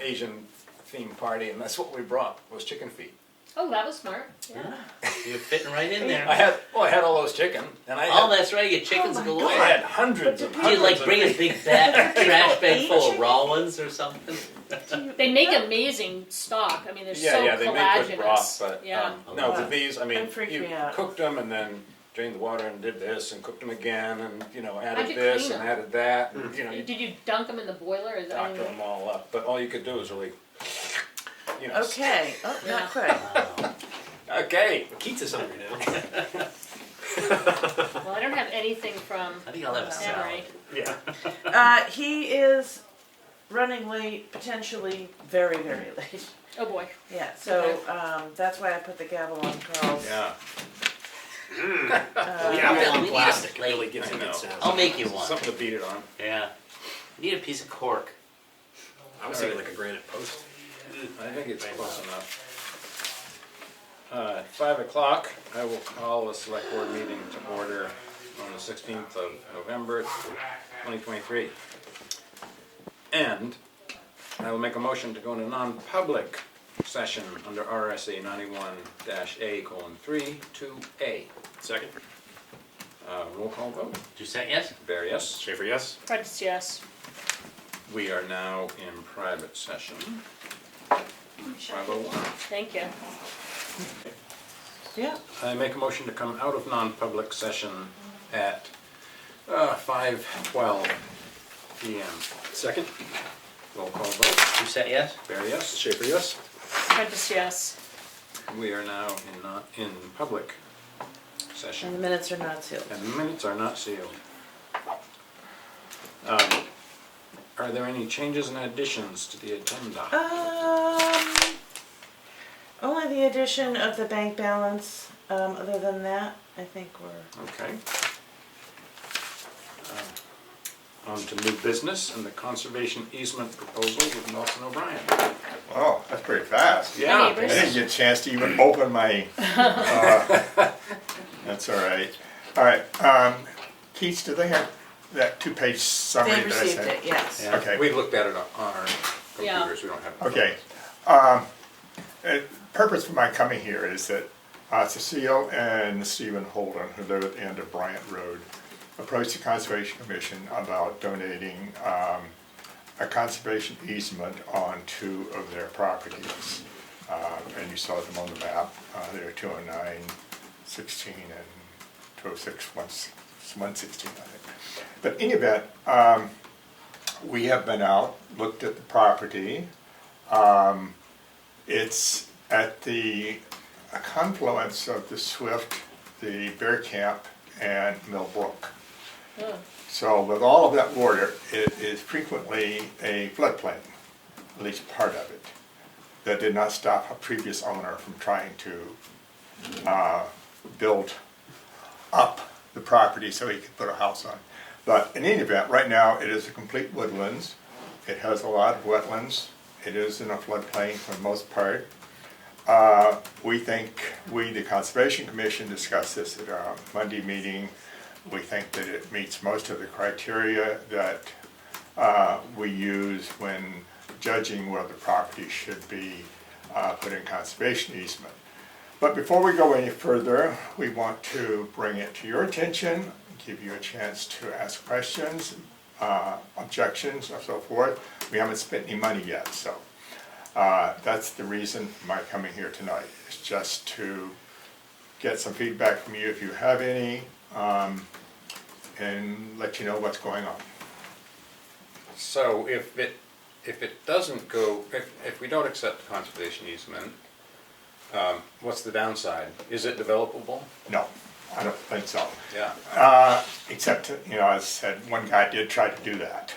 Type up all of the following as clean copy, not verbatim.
Asian themed party, and that's what we brought, was chicken feet. Oh, that was smart. Yeah. You're fitting right in there. I had all those chicken, and I had, Oh, that's right. You get chickens galore. I had hundreds and Did you hundreds like of bring a big trash bag full of raw ones or something? They make amazing stock. I mean, they're so they make good broth, collagenous. but Yeah. no, with these, I mean, That freaked you me out. cooked them and then drained the water and did this and cooked them again and How'd added you this clean and them? added that. And, you Did you dunk them in the boiler? Is that doctor them all up, but all you could do is really, Okay, oh, Yeah. not quite. Okay. Keats is hungry now. Well, I don't have anything from I think I'll have a salad. Emery. Yeah. He is running late, potentially very, very late. Oh boy. Yeah, so that's why I put the gavel on Carl's. Yeah. Yeah, we on need plastic a really plate. gives I a know. good sound. I'll make you one. Something to beat it on. Yeah. You need a piece of cork. I was thinking like a granite post. I think it's close enough. 5 o'clock, I will call a select board meeting to order on the 16th of November, 2023. And I will make a motion to go into non-public session under RSA 91-A:3, 2A. Second. Roll call vote. Did you say yes? Barry, yes. Schaefer, yes. Prentice, yes. We are now in private session. 5:01. Thank you. Yeah. I make a motion to come out of non-public session at 5:12 p.m. Second. Roll call vote. Did you say yes? Barry, yes. Schaefer, yes. Prentice, yes. We are now in public And the session, minutes are not sealed. and the minutes are not sealed. Are there any changes and additions to the agenda? Only the addition of the bank balance. Other than that, I think we're. Okay. On to new business and the conservation easement proposal with Nelson O'Brien. Oh, that's pretty fast. Yeah. I didn't get a chance to even open my, that's all right. All right, Keats, do they have that two-page summary They that I received sent? it, yes. Yeah, Okay. we looked at it on our Yeah. computers, we don't have. it. Okay. Purpose for my coming here is that Cecile and Stephen Holden, who live at the end of Bryant Road, approached the Conservation Commission about donating a conservation easement on 2 of their properties. And you saw them on the map. They're 209, 16, and 206, 116, I think. But in any event, we have been out, looked at the property. It's at the confluence of the Swift, the Bear Camp, and Mill Brook. So with all of that water, it is frequently a floodplain, at least part of it. That did not stop a previous owner from trying to build up the property so he could put a house on. But in any event, right now it is a complete woodlands. It has a lot of wetlands. It is in a floodplain for the most part. We think, the Conservation Commission discussed this at our Monday meeting. We think that it meets most of the criteria that we use when judging whether the property should be put in conservation easement. But before we go any further, we want to bring it to your attention, give you a chance to ask questions, objections, and so forth. We haven't spent any money yet, so that's the reason for my coming here tonight. It's just to get some feedback from you if you have any, and let you know what's going on. So if it doesn't go, if we don't accept the conservation easement, what's the downside? Is it developable? No, I don't think so. Yeah. Except, as I said, one guy did try to do that.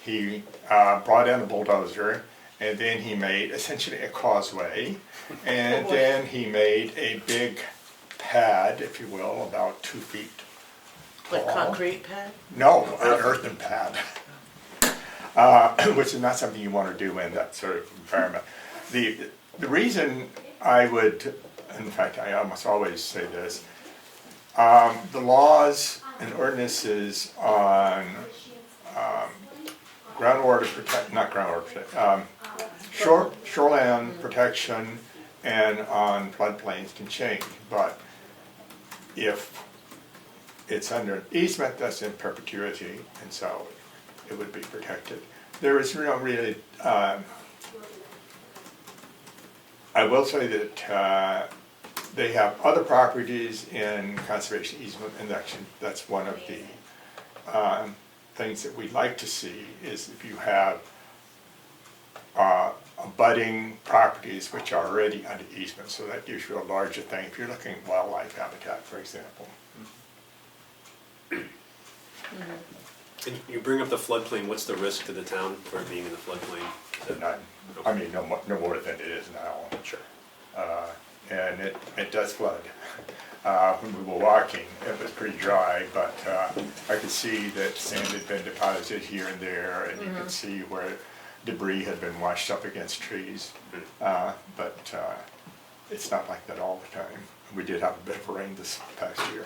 He brought in a bulldozer, and then he made essentially a causeway, and then he made a big pad, if you will, about 2 feet Like tall. concrete pad? No, an earthen pad, which is not something you want to do in that sort of environment. The reason I would, in fact, I almost always say this, the laws and ordinances on groundwater protect, not groundwater protect, shoreline protection and on floodplains can change, but if it's under an easement, that's in perpetuity, and so it would be protected. There is really, I will say that they have other properties in conservation easement, and that's one of the things that we'd like to see is if you have abutting properties which are already under easement, so that gives you a larger thing if you're looking at wildlife habitat, for example. And you bring up the floodplain, what's the risk to the town for being in the floodplain? None. I mean, no more than it is now. Sure. And it does flood. When we were walking, it was pretty dry, but I could see that sand had been deposited here and there, and you could see where debris had been washed up against trees. But it's not like that all the time. We did have a bit of rain this past year.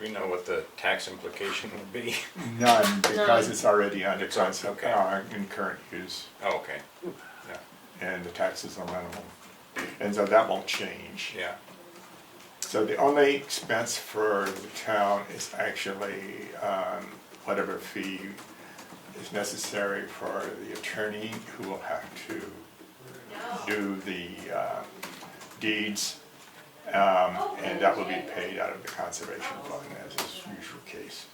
We know what the tax implication would be. None, because it's already under It's on- concept, okay. in current use, Oh, okay. Yeah, and the taxes are minimal. And so that won't change. yeah. So the only expense for the town is actually whatever fee is necessary for the attorney who will have to do the deeds, and that will be paid out of the conservation fund as is usual case.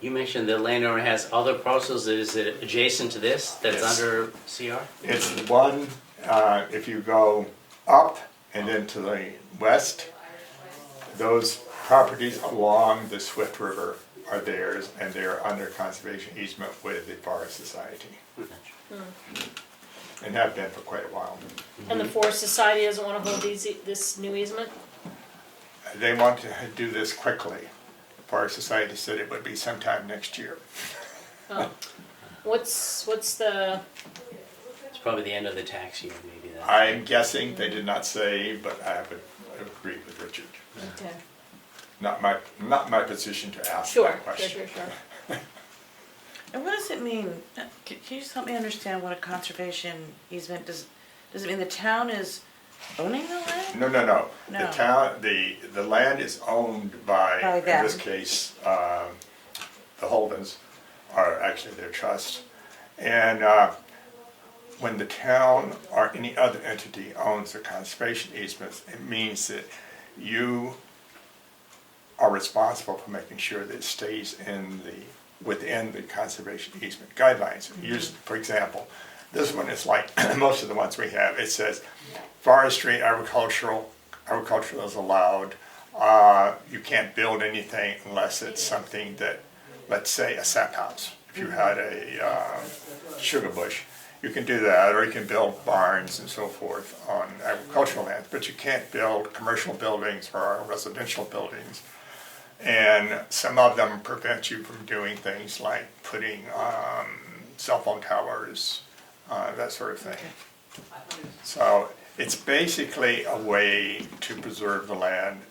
You mentioned the landowner has other parcels, is it adjacent to this, that's Yes. under CR? It's one, if you go up and then to the west, those properties along the Swift River are theirs, and they're under conservation easement with the Forest Society, and have been for quite a while. And the Forest Society doesn't wanna hold this new easement? They want to do this quickly. The Forest Society said it would be sometime next year. Oh. What's the, It's probably the end of the tax year, maybe that. I'm guessing, they did not say, but I would agree with Richard. okay, Not my position to ask sure, that sure, question. sure. And what does it mean? Can you just help me understand what a conservation easement does? Does it mean the town is owning the land? No. No. The town, the land is owned by, By in this them. case, the Holdens are actually their trust. And when the town or any other entity owns a conservation easement, it means that you are responsible for making sure that it stays within the conservation easement guidelines. For example, this one is like most of the ones we have. It says forestry, agricultural is allowed. You can't build anything unless it's something that, let's say, a sap house. If you had a sugar bush, you can do that, or you can build barns and so forth on agricultural lands, but you can't build commercial buildings or residential buildings. And some of them prevent you from doing things like putting cell phone towers, that sort of thing. So it's basically a way to preserve the land,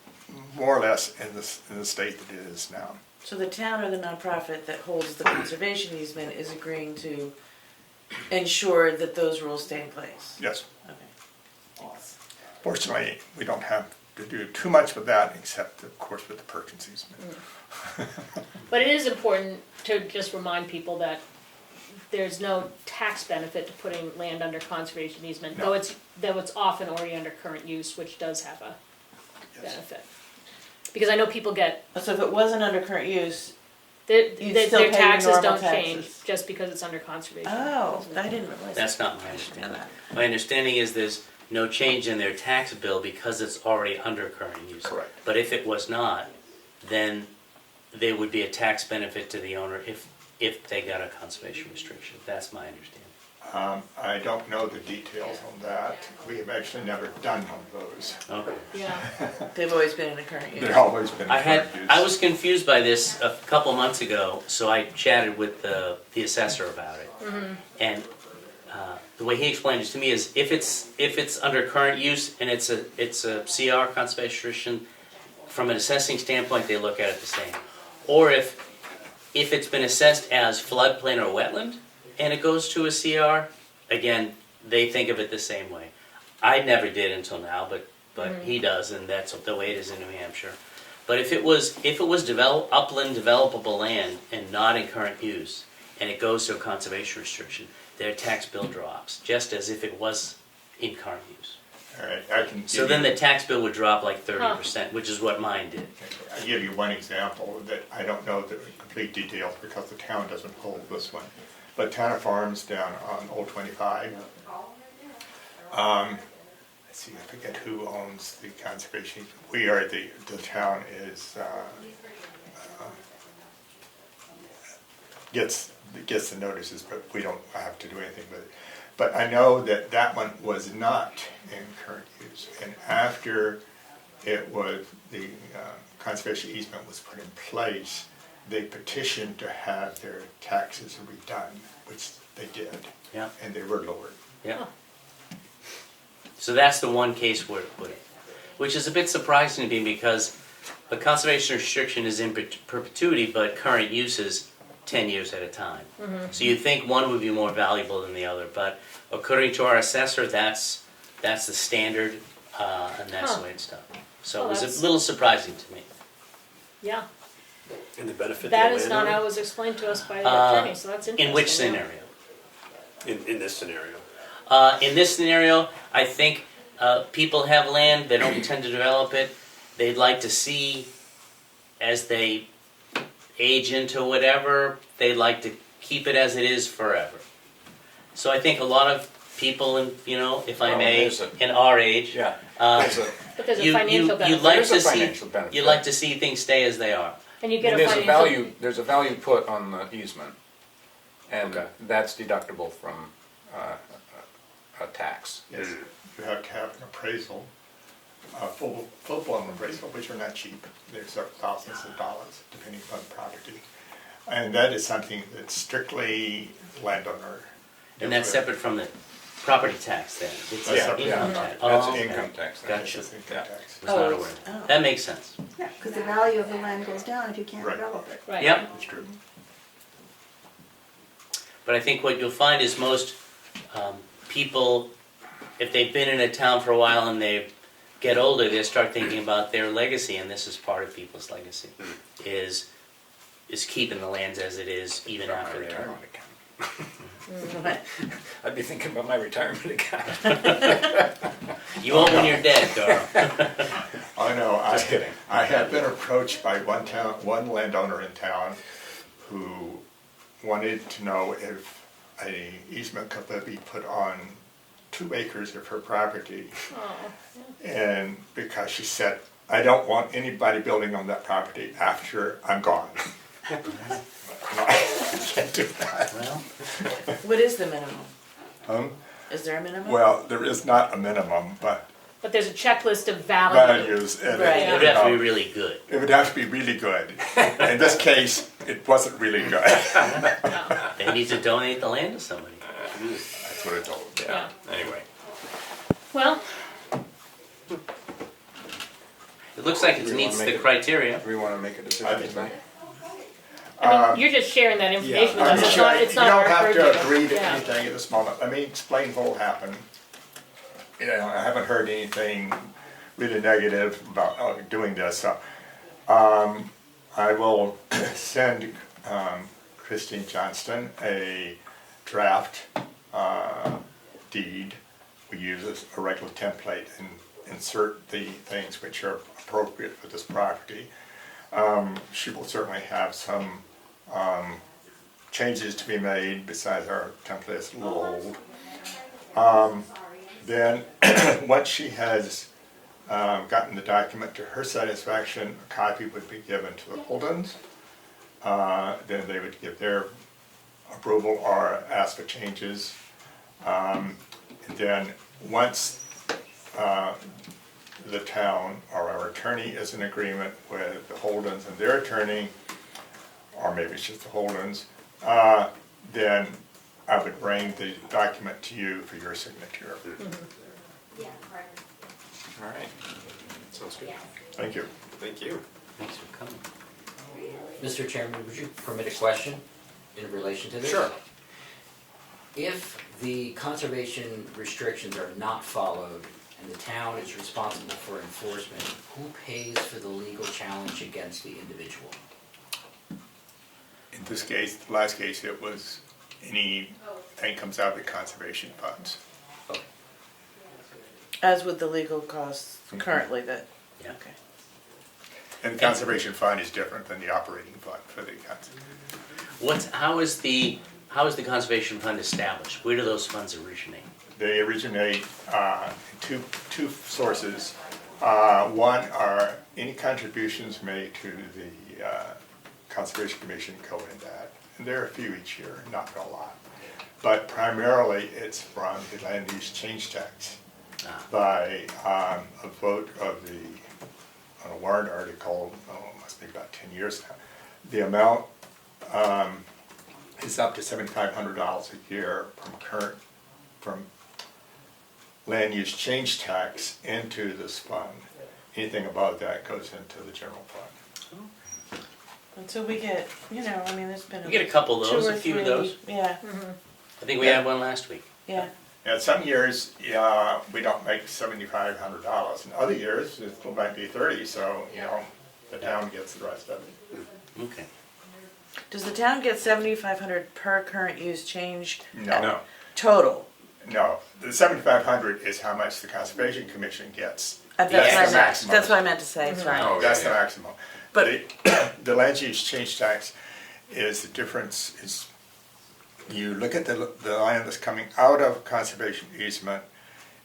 more or less in the state that it is now. So the town or the nonprofit that holds the conservation easement is agreeing to ensure that those rules stay in place? Yes. Okay. Fortunately, we don't have to do too much with that, except of course with the Perkins easement. But it is important to just remind people that there's no tax benefit to putting land under conservation easement, No. though it's often already under current use, which does have a Yes. benefit. Because I know people get, So if it wasn't under current use, their You'd still pay your taxes normal don't change taxes. just because it's under conservation. oh, I didn't realize. That's that. not my understanding. My understanding is there's no change in their tax bill because it's already under current use. Correct. But if it was not, then there would be a tax benefit to the owner if they got a conservation restriction. That's my understanding. I don't know the details on that. We have actually never done one of those. Okay. Yeah, They've always been in a current use. They've always been current use. I was confused by this a couple months ago, so I chatted with the assessor about it. And the way he explained it to me is if it's under current use and it's a CR conservation restriction, from an assessing standpoint they look at it the same. Or if it's been assessed as floodplain or wetland, and it goes to a CR, again, they think of it the same way. I never did until now, but he does, and that's the way it is in New Hampshire. But if it was upland developable land and not in current use, and it goes to a conservation restriction, their tax bill drops, just as if it was in current use. All right, I can give So then you- the tax bill would drop like 30%, which is what mine did. I'll give you one example that I don't know the complete details because the town doesn't hold this one. But Town of Farms down on Old 25. Let's see, I forget who owns the conservation. We are, the town is, gets the notices, but we don't have to do anything with it. But I know that that one was not in current use. And after it was, the conservation easement was put in place, they petitioned to have their taxes redone, which they did. Yeah. And they were lowered. Yeah. So that's the one case where it put it, which is a bit surprising to me because a conservation restriction is in perpetuity, but current use is 10 years at a time. So you'd think one would be more valuable than the other, but according to our assessor, that's the standard, and that's the way it's done. So Well, it was that's- a little surprising to me. Yeah, And the benefit to the that is not landowner? how it was explained to us by the attorney, so that's interesting. In which yeah. scenario? In this scenario. In this scenario, I think people have land, they don't intend to develop it. They'd like to see, as they age into whatever, they'd like to keep it as it is forever. So I think a lot of people, in, if I Well, may, there's a- in our age, Yeah. There's But there's a you financial benefit. like There's to a see financial benefit. you like to see things stay as they are. And you get a There's a financial. there's a value put on the easement, and Okay. that's deductible from a tax. Yes, you have to have an appraisal, a full-blown appraisal, which are not cheap. They're several thousands of dollars, depending upon the property. And that is something that's strictly landowner. And that's separate from the property tax then. It's That's an separate income from tax. that. That's Oh, an okay. income tax. thing. Gotcha. It's income Yeah. tax. Was not Oh, aware. oh. That makes sense. Yeah, because the value of the land goes down if you can't Right. develop it. Right. Yep. That's true. But I think what you'll find is most people, if they've been in a town for a while and they get older, they start thinking about their legacy, and this is part of people's legacy, is keeping the lands as it is even About my after they're. retirement account. But I'd be thinking about my retirement account. You won't when you're dead, Carl. I know, Just kidding. I have been approached by one landowner in town who wanted to know if a easement could be put on 2 acres of her property. Oh, And because she said, I don't want anybody building on that property after I'm gone. No, I can't do that. Well, what is the minimum? Is there a minimum? Well, there is not a minimum, but but there's a checklist of value. values, and Right. it would have to be really good. it would have to be really good. In this case, it wasn't really good. They need to donate the land to somebody. That's what it told. Yeah, anyway. Well, It looks like it Do we meets wanna the make it- criteria. Do we want to make a I decision think tonight? I mean, you're just sharing that information with I'm us. It's sure not. It's not you our don't have purview. to agree to Yeah. anything at this moment. Let me explain what will happen. I haven't heard anything really negative about doing this. So, I will send Christine Johnston a draft deed. We use a regular template and insert the things which are appropriate for this property. She will certainly have some changes to be made, besides our template is a little old. Then, once she has gotten the document to her satisfaction, a copy would be given to the Holdens. Then they would give their approval or ask for changes. And then, once the town or our attorney is in agreement with the Holdens and their attorney, or maybe it's just the Holdens, then I would bring the document to you for your signature. All right. Sounds good. Thank you. Thank you. Thanks for coming. Mr. Chairman, would you permit a question in relation to this? Sure. If the conservation restrictions are not followed and the town is responsible for enforcement, who pays for the legal challenge against the individual? In this case, the last case, it was anything comes out of the conservation funds. Okay. As with the legal costs currently that, Yeah. okay. And the conservation fund is different than the operating fund for the conservation. How is the conservation fund established? Where do those funds originate? They originate in two sources. One are any contributions made to the Conservation Commission go in that. And there are a few each year, not a lot. But primarily it's from the land use change tax by a vote of on a warrant article, must be about 10 years now. The amount is up to $7,500 a year from land use change tax into this fund. Anything above that goes into the general fund. And so we get, I mean, there's been. We get a couple of those, two or a few of three- those. Yeah, I think we had one last week. yeah. And some years, we don't make $7,500. In other years, it might be 30, so, the town gets the rest of it. Okay. Does the town get 7,500 per current use change? No. Total? No, the 7,500 is how much the Conservation Commission gets. That's That's what I the meant, maximum. that's what I meant to say, sorry. Oh, That's yeah, the yeah. maximum. But- The land use change tax is the difference is, you look at the land that's coming out of conservation easement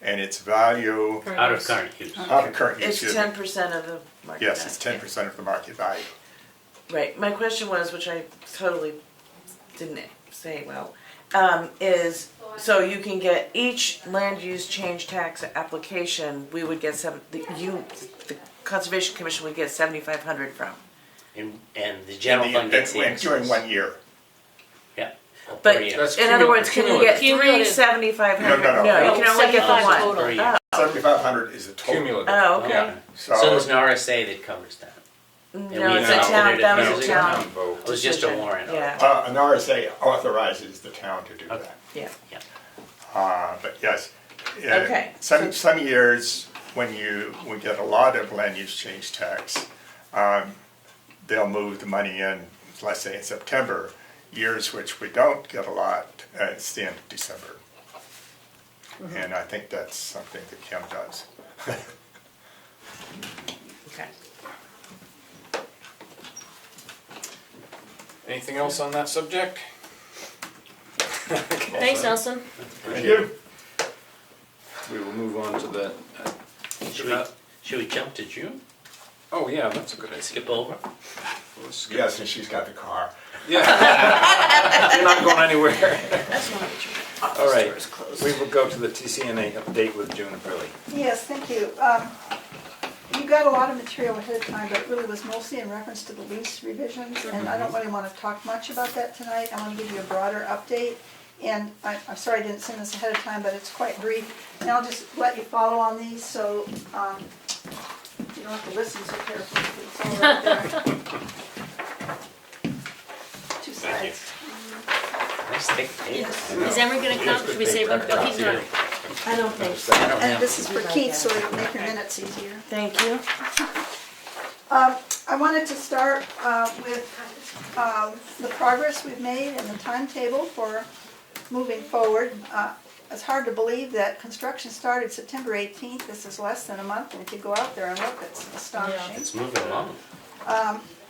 and its value, Out of current use. out of current use. It's excuse me. 10% of the market Yes, value. it's 10% of the market value. Right, my question was, which I totally didn't say well, is, so you can get each land use change tax application, we would get the Conservation Commission would get 7,500 from. And the general fund gets the During excess. 1 year. Yeah. But Per year. That's in other words, can you get Cumulative. 3,7,500? No. you can only get the 75 one. total. Per year. 7,500 is the total. Cumulative. Oh, okay. Yeah, So there's an RSA that covers that. No, we it's a adopted town, it that as was a a town. vote. It was just a decision. warrant. Yeah, An RSA authorizes the town to do Okay. that. yeah. But yes. Okay, Some years, when we get a lot of land use change tax, they'll move the money in, let's say in September. Years which we don't get a lot, it's the end of December. And I think that's something that Kim does. Okay. Anything else on that subject? Thanks, Nelson. Thank you. We will move on to the. Should we jump to June? Oh, yeah, that's a good idea. Skip over? Let's skip- Yes, and she's got the car. Yeah. You're not going anywhere. That's one of the All right, stores closed. we will go to the TCNA update with June Aprilli. Yes, thank you. You got a lot of material ahead of time, but it really was mostly in reference to the lease revisions, and I don't really want to talk much about that tonight. I want to give you a broader update, and I'm sorry I didn't send this ahead of time, but it's quite brief. And I'll just let you follow on these, so you don't have to listen so carefully, but it's all right there. Two Thank you. sides. Nice thick paper. Is Emery gonna come? Should we save him? Oh, he's not. I don't think so. I don't And have this is for to. Keith, so it'll make your minutes easier. Thank you. I wanted to start with the progress we've made and the timetable for moving forward. It's hard to believe that construction started September 18th. This is less than a month, and if you go out there and look, it's astonishing. It's moving along.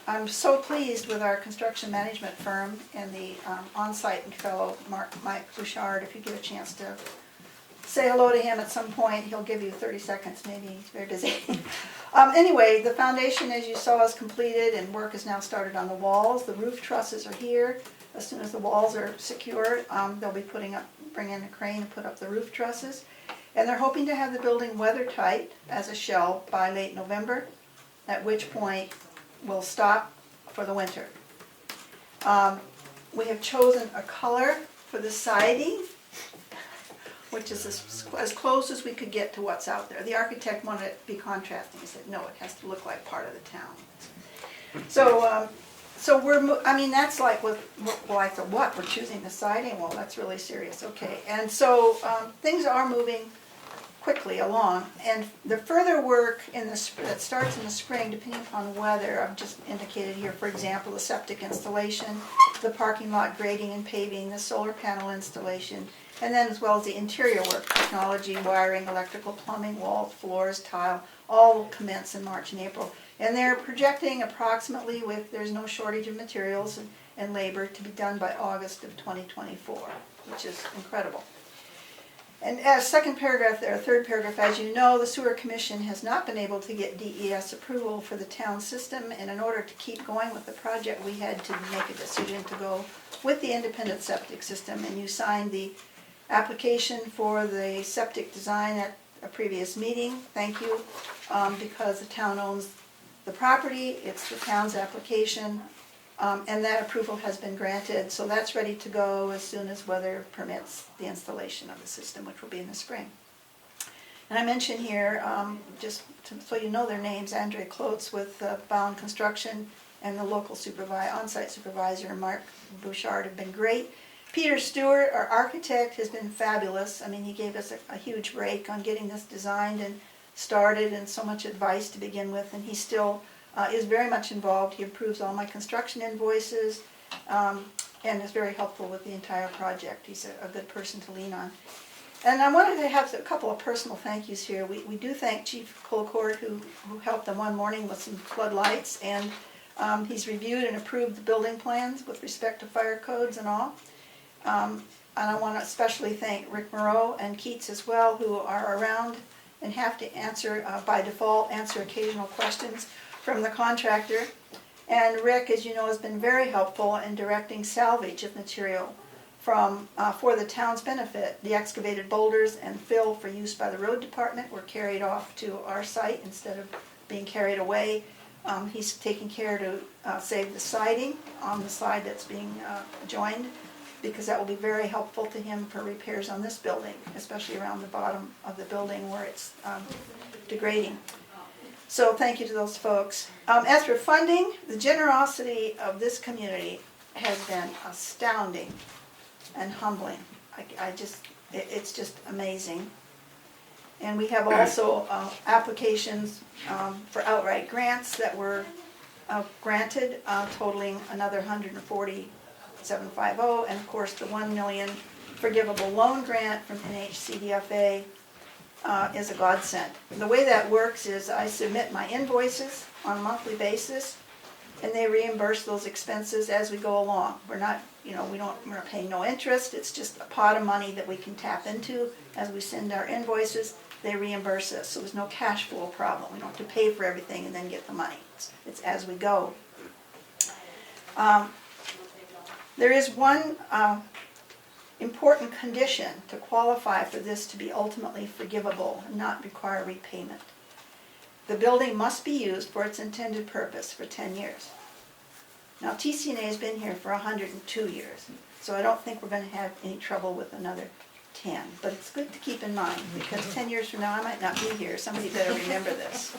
I'm so pleased with our construction management firm and the on-site fellow, Mike Bouchard. If you get a chance to say hello to him at some point, he'll give you 30 seconds, maybe, he's very busy. Anyway, the foundation, as you saw, is completed and work has now started on the walls. The roof trusses are here. As soon as the walls are secured, they'll be bring in a crane and put up the roof trusses. And they're hoping to have the building weather tight as a shell by late November, at which point we'll stop for the winter. We have chosen a color for the siding, which is as close as we could get to what's out there. The architect wanted it to be contrasting. He said, no, it has to look like part of the town. So So I mean, that's like well, I thought, what, we're choosing the siding? Well, that's really serious, okay. And so, things are moving quickly along, and the further work that starts in the spring, depending upon weather, I've just indicated here, for example, the septic installation, the parking lot grading and paving, the solar panel installation, and then as well as the interior work, technology, wiring, electrical, plumbing, walls, floors, tile, all will commence in March and April. And they're projecting approximately, there's no shortage of materials and labor, to be done by August of 2024, which is incredible. And as second paragraph there, third paragraph, as you know, the Sewer Commission has not been able to get DES approval for the town system, and in order to keep going with the project, we had to make a decision to go with the independent septic system, and you signed the application for the septic design at a previous meeting. Thank you, because the town owns the property, it's the town's application, and that approval has been granted, so that's ready to go as soon as weather permits the installation of the system, which will be in the spring. And I mention here, so you know their names, Andre Klotz with Bound Construction and the local on-site supervisor, Mark Bouchard, have been great. Peter Stewart, our architect, has been fabulous. I mean, he gave us a huge break on getting this designed and started, and so much advice to begin with, and he still is very much involved. He approves all my construction invoices, and is very helpful with the entire project. He's a good person to lean on. And I wanted to have a couple of personal thank yous here. We do thank Chief Colcourt, who helped them one morning with some floodlights, and he's reviewed and approved the building plans with respect to fire codes and all. And I want to especially thank Rick Moreau and Keats as well, who are around and have to answer, by default, answer occasional questions from the contractor. And Rick, as you know, has been very helpful in directing salvage of material for the town's benefit. The excavated boulders and fill for use by the road department were carried off to our site instead of being carried away. He's taking care to save the siding on the side that's being joined, because that will be very helpful to him for repairs on this building, especially around the bottom of the building where it's degrading. So thank you to those folks. As for funding, the generosity of this community has been astounding and humbling. It's just amazing. And we have also applications for outright grants that were granted, totaling another $140,750, and of course the $1 million forgivable loan grant from NHCDFA is a godsend. The way that works is I submit my invoices on a monthly basis, and they reimburse those expenses as we go along. We're not paying no interest. It's just a pot of money that we can tap into as we send our invoices. They reimburse us, so there's no cash flow problem. We don't have to pay for everything and then get the money. It's as we go. There is one important condition to qualify for this to be ultimately forgivable and not require repayment. The building must be used for its intended purpose for 10 years. Now, TCNA has been here for 102 years, so I don't think we're going to have any trouble with another 10. But it's good to keep in mind, because 10 years from now I might not be here. Somebody better remember this.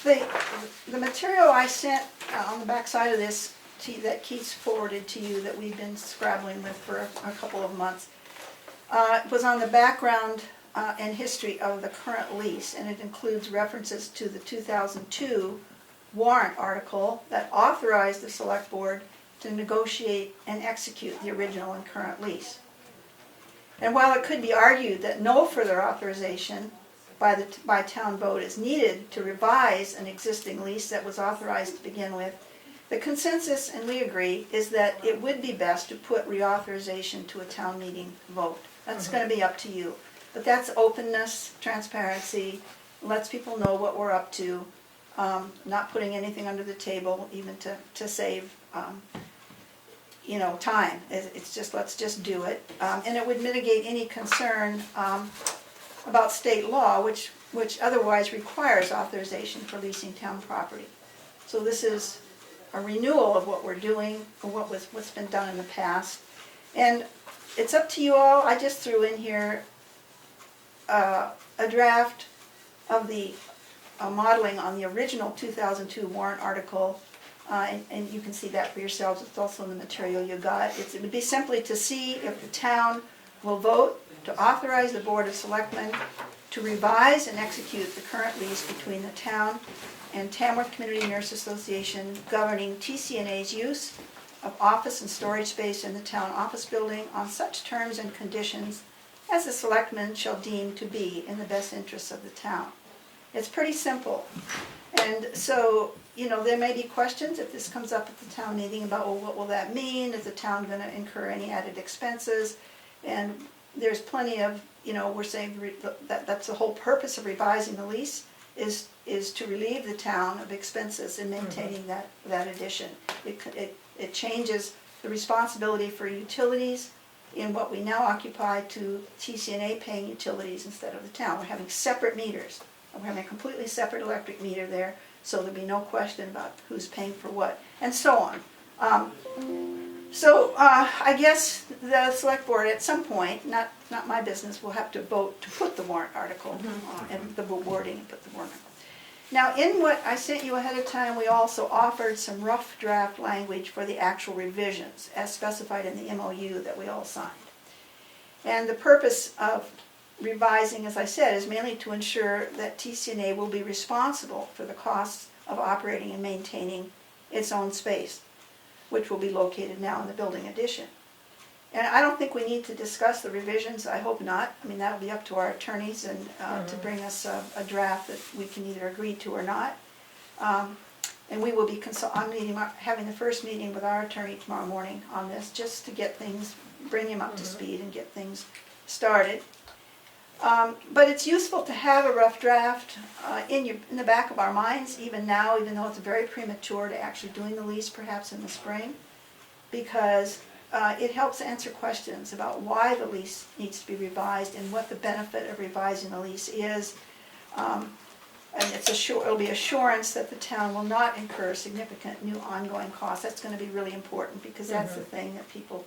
The material I sent on the back side of this that Keats forwarded to you, that we've been scrabbling with for a couple of months, was on the background and history of the current lease, and it includes references to the 2002 warrant article that authorized the select board to negotiate and execute the original and current lease. And while it could be argued that no further authorization by town vote is needed to revise an existing lease that was authorized to begin with, the consensus, and we agree, is that it would be best to put reauthorization to a town meeting vote. That's going to be up to you. But that's openness, transparency, lets people know what we're up to, not putting anything under the table, even to save time. It's just, let's just do it. And it would mitigate any concern about state law, which otherwise requires authorization for leasing town property. So this is a renewal of what we're doing, or what's been done in the past. And it's up to you all. I just threw in here a draft of the modeling on the original 2002 warrant article, and you can see that for yourselves, it's also in the material you got. It would be simply to see if the town will vote to authorize the Board of Selectmen to revise and execute the current lease between the town and Tamworth Community Nurse Association governing TCNA's use of office and storage space in the town office building on such terms and conditions as the selectmen shall deem to be in the best interests of the town. It's pretty simple. And so, you know, there may be questions if this comes up at the town meeting about, well, what will that mean? Is the town gonna incur any added expenses? And there's plenty of, you know, we're saying that's the whole purpose of revising the lease is to relieve the town of expenses in maintaining that addition. It changes the responsibility for utilities in what we now occupy to TCNA paying utilities instead of the town. We're having separate meters. We're having a completely separate electric meter there, so there'll be no question about who's paying for what, and so on. I guess the select board at some point, not my business, will have to vote to put the warrant article and the wording and put the warrant article. Now, in what I sent you ahead of time, we also offered some rough draft language for the actual revisions, as specified in the MOU that we all signed. And the purpose of revising, as I said, is mainly to ensure that TCNA will be responsible for the costs of operating and maintaining its own space, which will be located now in the building addition. And I don't think we need to discuss the revisions, I hope not. I mean, that'll be up to our attorneys and to bring us a draft that we can either agree to or not. And we will be having the first meeting with our attorney tomorrow morning on this, just to get things, bring him up to speed and get things started. But it's useful to have a rough draft in the back of our minds, even now, even though it's very premature to actually doing the lease perhaps in the spring, because it helps answer questions about why the lease needs to be revised and what the benefit of revising the lease is. And it'll be assurance that the town will not incur significant new ongoing costs. That's going to be really important, because that's the thing that people,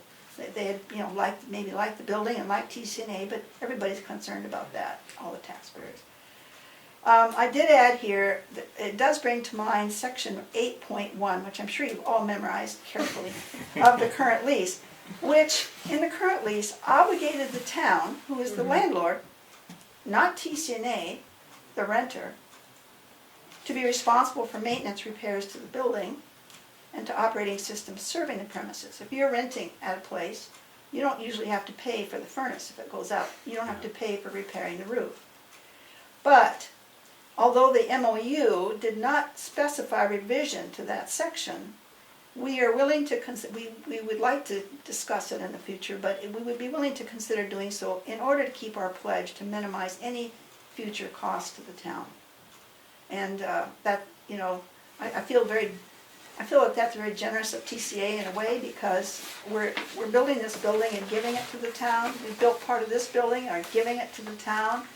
they had, you know, maybe like the building and like TCNA, but everybody's concerned about that, all the taxpayers. I did add here that it does bring to mind section 8.1, which I'm sure you've all memorized carefully, of the current lease, which in the current lease obligated the town, who is the landlord, not TCNA, the renter, to be responsible for maintenance repairs to the building and to operating systems serving the premises. If you're renting at a place, you don't usually have to pay for the furnace if it goes out. You don't have to pay for repairing the roof. But although the MOU did not specify revision to that section, we are willing to we would like to discuss it in the future, but we would be willing to consider doing so in order to keep our pledge to minimize any future cost to the town. And that, you know, I feel like that's very generous of TCA in a way, because we're building this building and giving it to the town. We built part of this building and are giving it to the town.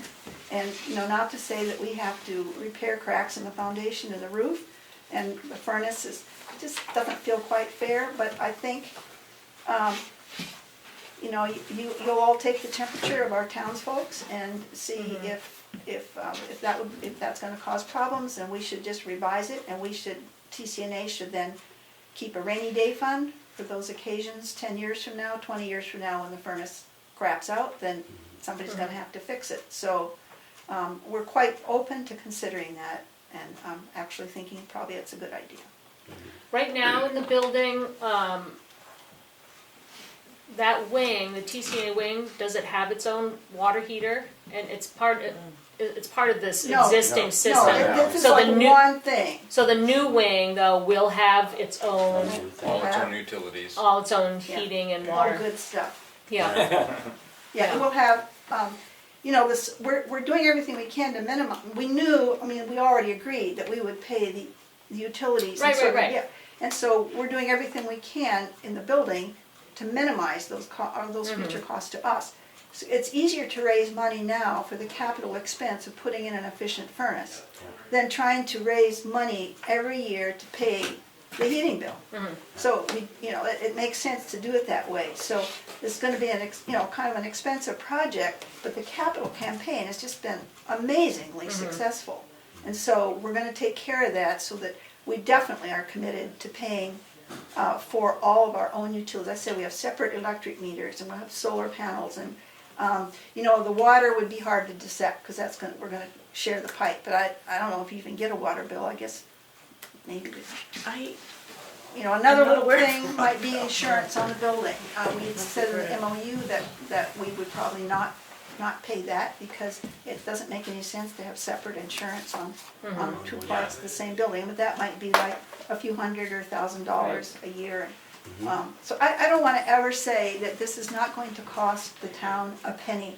And, you know, not to say that we have to repair cracks in the foundation and the roof, and the furnace just doesn't feel quite fair, but I think, you know, you'll all take the temperature of our townsfolks and see if that's going to cause problems, then we should just revise it, and TCNA should then keep a rainy day fund for those occasions 10 years from now, 20 years from now, when the furnace craps out, then somebody's going to have to fix it. So we're quite open to considering that, and I'm actually thinking probably it's a good idea. Right now in the building, that wing, the TCNA wing, does it have its own water heater? And it's part of this existing system. No, this is So like the new- one thing. So the new wing, though, will have its own, All its own utilities. all its own Yeah. heating and All water. good stuff. Yeah. Yeah, we'll have, you know, we're doing everything we can to minimize. We already agreed that we would pay the utilities. Right. Yeah. And so we're doing everything we can in the building to minimize those future costs to us. So it's easier to raise money now for the capital expense of putting in an efficient furnace than trying to raise money every year to pay the heating bill. So it makes sense to do it that way. So it's going to be kind of an expensive project, but the capital campaign has just been amazingly successful. And so we're gonna take care of that so that we definitely are committed to paying for all of our own utilities. I said we have separate electric meters and we'll have solar panels and, you know, the water would be hard to dissect because we're gonna share the pipe. But I don't know if you even get a water bill, I guess maybe. You know, another I'm not little aware. thing might be insurance on the building. We had said in the MOU that we would probably not pay that because it doesn't make any sense to have separate insurance on two parts of the same building. But that might be like a few $100 or $1,000 a year. So I don't wanna ever say that this is not going to cost the town a penny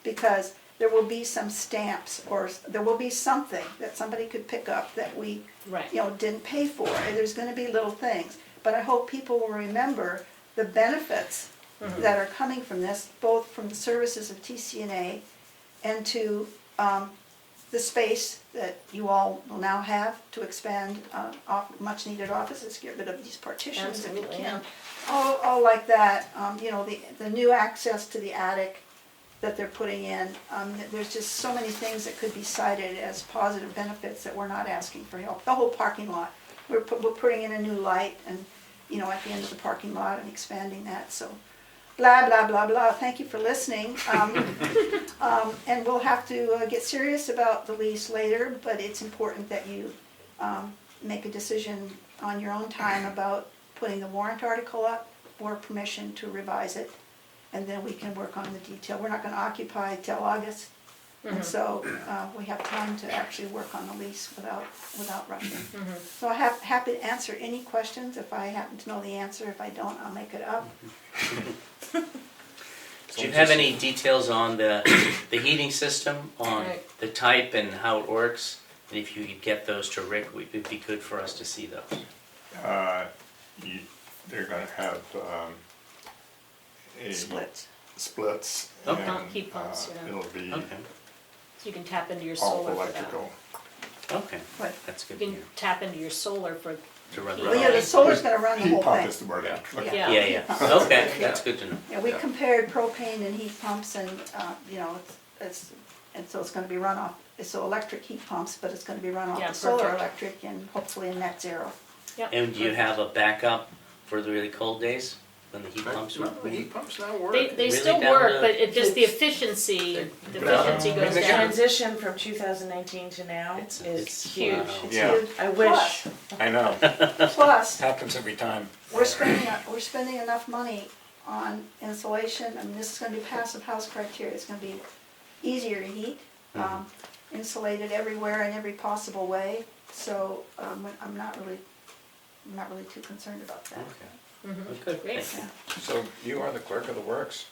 because there will be some stamps or there will be something that somebody could pick up that we Right. you know, didn't pay for. And there's gonna be little things. But I hope people will remember the benefits that are coming from this, both from the services of TCNA and to the space that you all will now have to expand much needed offices, get rid of these partitions if you Absolutely, can. yeah. All like that, you know, the new access to the attic that they're putting in. There's just so many things that could be cited as positive benefits that we're not asking for help. The whole parking lot, we're putting in a new light and, you know, at the end of the parking lot and expanding that, so. Blah, blah, blah, blah, thank you for listening. And we'll have to get serious about the lease later, but it's important that you make a decision on your own time about putting the warrant article up or permission to revise it. And then we can work on the detail. We're not gonna occupy till August. And so we have time to actually work on the lease without rushing. So I'm happy to answer any questions if I happen to know the answer. If I don't, I'll make it up. Do you have any details on the heating system, on Right. the type and how it works? And if you could get those to Rick, it'd be good for us to see those. They're gonna have splits Okay. and Heat pumps, yeah. it'll be Okay, So you can tap into your all solar for that. electrical. okay, What? that's You good to can hear. tap into your solar for, To run Well, Well, the yeah, the solar's gonna run the Heat whole pump thing. is the word. Yeah. Yeah. Yeah, okay, that's good to know. Yeah, we Yeah. compared propane and heat pumps and, you know, and so it's gonna be run off, so electric heat pumps, but it's gonna be run off Yeah, the solar perfect. electric and hopefully a net zero. yep. And do you have a backup for the really cold days when the heat pumps No, work? the heat pumps now work. They Really still down work, to- but it just, the efficiency goes they down. Transition from 2019 to now It's is huge. huge. It's Yeah. huge. I wish. I know, Plus, happens every time. we're spending enough money on insulation. I mean, this is gonna be passive house criteria. It's gonna be easier to heat, insulated everywhere in every possible way. So, I'm not really too concerned about that. Okay. Well, good, Great. thank you. So you are the clerk of the works?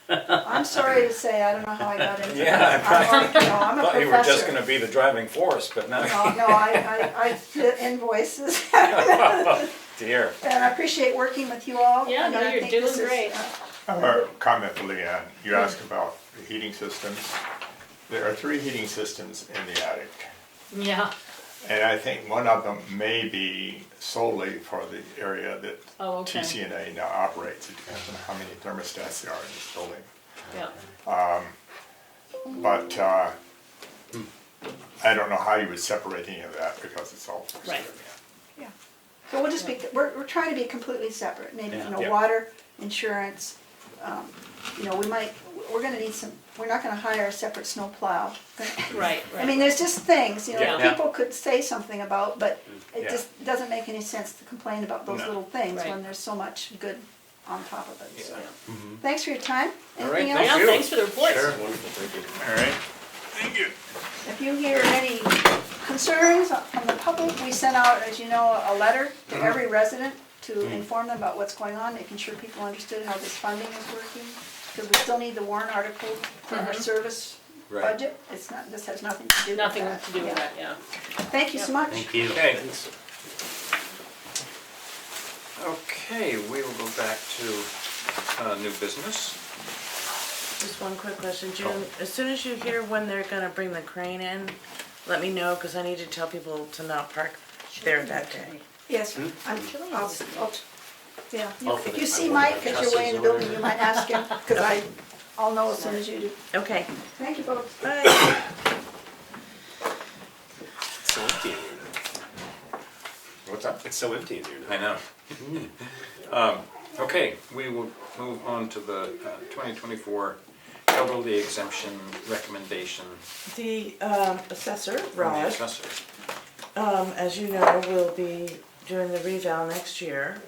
I'm sorry to say, I don't know how I got into Yeah, that. I'm a Thought you were just professor. gonna be the driving force, but now, No, I did invoices. dear. And I appreciate working with you all. Yeah, And no, I you're think doing this is, great. I have a comment for Leanne. You asked about the heating systems. There are 3 heating systems in the attic. Yeah, And I think one of them may be solely for the area that Oh, okay. TCNA now operates. It depends on how many thermostats there are in this building. yeah. But I don't know how you would separate any of that because it's all fixed. Right. yeah. So we'll just be, we're trying to be completely separate. Maybe, you know, Yeah. water, insurance, you know, we're gonna need some, we're not gonna hire a separate snow plow. Right, I mean, there's just things, you know, Yeah. people could say something about, but it Yeah. just doesn't make any sense to complain about those No. little things Right. when there's so much good on top of it, so. Yeah. Thanks for your time. All right, Anything thank else? Yeah, you. thanks for the report. Sure, wonderful, thank you. All right. Thank you. If you hear any concerns from the public, we sent out, as you know, a letter to every resident to inform them about what's going on, making sure people understood how this funding is working. Because we still need the warrant article for our service Right. budget. It's not, this has nothing to do with that. Nothing to do with Yeah. that, yeah. Thank you so much. Thank you. Okay. Okay, we will go back to new business. Just one quick question, June. As soon as you hear when they're gonna bring the crane in, let me know, because I need to tell people to not park there that day. Yes, I'll, yeah. Oh, for If the- you see I Mike wonder if as you're way in the Trustee's building, you might ask him, because I'll know as soon as you do. Okay, Thank you both. bye. so empty in here What's up? now. It's so empty in here now. I know. Okay, we will move on to the 2024 elderly exemption recommendation The assessor, from the Rod, assessor. as you know, will be doing the reval next year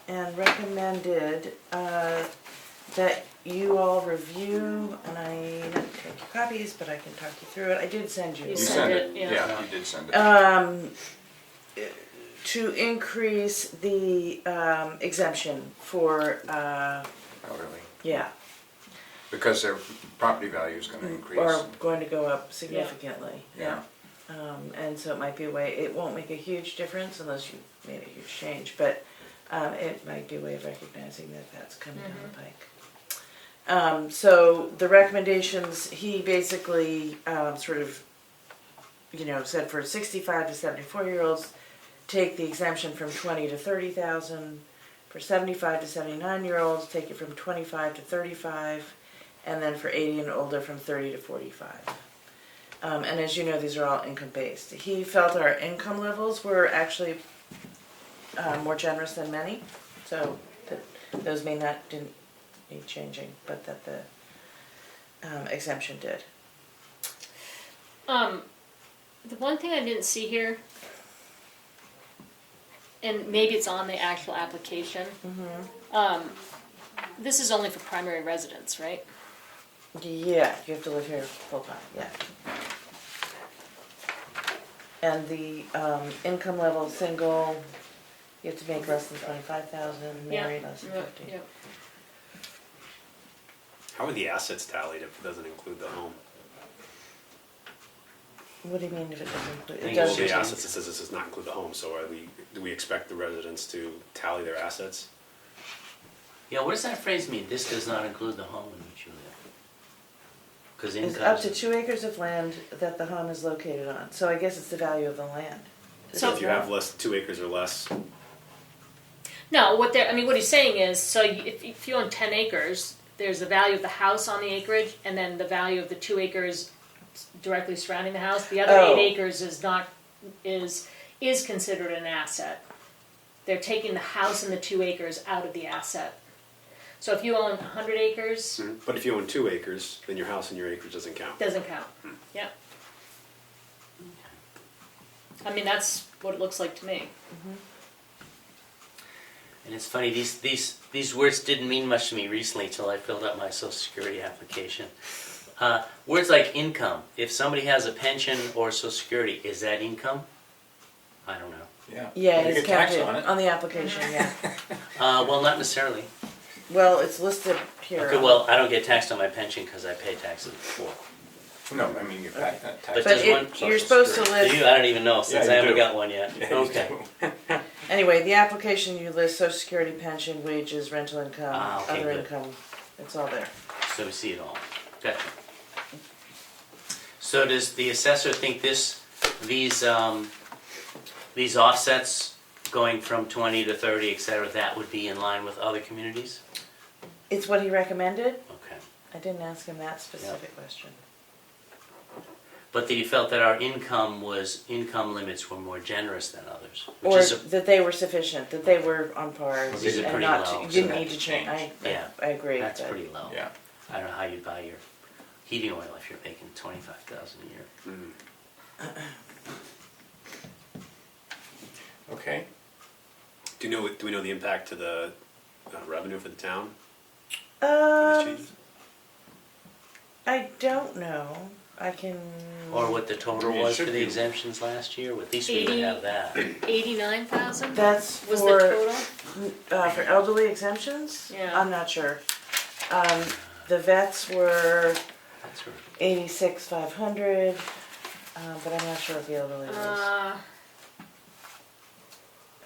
and recommended that you all review, and I didn't take your copies, but I can talk you through it. I did send you. You You sent sent it, it, yeah. yeah, you did send it. To increase the exemption for, Elderly, yeah, because their property value is gonna increase. are going to go up significantly, Yeah. yeah. And so it might be a way, it won't make a huge difference unless you made a huge change, but it might be a way of recognizing that that's coming down the pike. So the recommendations, he basically sort of, said for 65 to 74-year-olds, take the exemption from 20 to 30,000. For 75 to 79-year-olds, take it from 25 to 35, and then for 80 and older, from 30 to 45. And as you know, these are all income-based. He felt our income levels were actually more generous than many, so that those didn't need changing, but that the exemption did. The one thing I didn't see here, and maybe it's on the actual application, this is only for primary residence, right? Yeah, you have to live here full-time, yeah. And the income level, single, you have to make less than 25,000, married less than 50. Yeah. How are the assets tallied if it doesn't include the home? What do you mean if it doesn't include? I It think does. The assets, it says this does not include the home, so do we expect the residents to tally their assets? Yeah, what does that phrase mean? This does not include the home in which you live. Because It's income. up to 2 acres of land that the home is located on, so I guess it's the value of the land. So- If you have less, 2 acres or less, No, what he's saying is, so if you own 10 acres, there's the value of the house on the acreage, and then the value of the 2 acres directly surrounding the house. The other Oh. 8 acres is considered an asset. They're taking the house and the 2 acres out of the asset. So if you own 100 acres, but if you own 2 acres, then your house and your acreage doesn't count. doesn't count. Yep. I mean, that's what it looks like to me. And it's funny, these words didn't mean much to me recently till I filled out my Social Security application. Words like income, if somebody has a pension or Social Security, is that income? I don't know. Yeah. Yeah, You it's get taxed counted on it. the application, yeah. Well, not necessarily. Well, it's listed here. Okay, well, I don't get taxed on my pension because I pay taxes before. No, I mean, you tax. But But does one- you're supposed to Do list, you? I don't even know since Yeah, I you haven't do. got one yet. Yeah, you Okay. do. anyway, the application, you list social security, pension, wages, rental income, Ah, okay, other good. income, it's all there. So we see it all. Gotcha. So does the assessor think these offsets going from 20 to 30, et cetera, that would be in line with other communities? It's what he recommended, Okay. I didn't ask him that specific question. But that you felt that our income limits were more generous than others, which Or is a, that they were sufficient, that they were on par, Well, these are and pretty not, low, you so didn't that need to change, changed. Yeah. I agree, that's but- pretty low. Yeah. I don't know how you buy your heating oil if you're making 25,000 a year. Okay. Do we know the impact to the revenue for the town? For these changes? I don't know, I can. Or what the total It was should for the be. exemptions last year? At least we would have that. 89,000 That's was the for, total? for elderly exemptions? Yeah. I'm not sure. The vets were That's right. 86,500, but I'm not sure if the elderly was.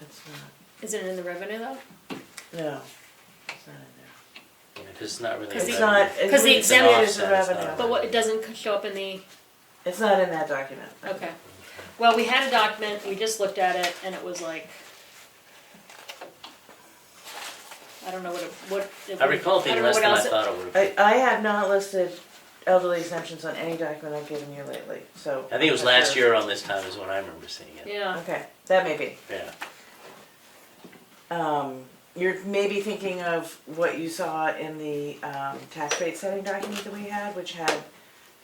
It's not, Is it in the revenue though? no, it's not in there. Yeah, 'cause it's not really. Because a the- It's revenue. not, it 'Cause the wouldn't say exemption- it as a Offset is not revenue. a But what, it doesn't show up in the, It's not in that document. okay. Well, we had a document, we just looked at it, and it was like, I don't know what it I recall it I being don't know less what than I else it- thought it would have been. I had not listed, elderly exemptions on any document I've given you lately, so. I think it was I'm not last sure. year on this time is when I remember seeing it. Yeah, Okay, that may be. Yeah. You're maybe thinking of what you saw in the tax rate setting document that we had, which had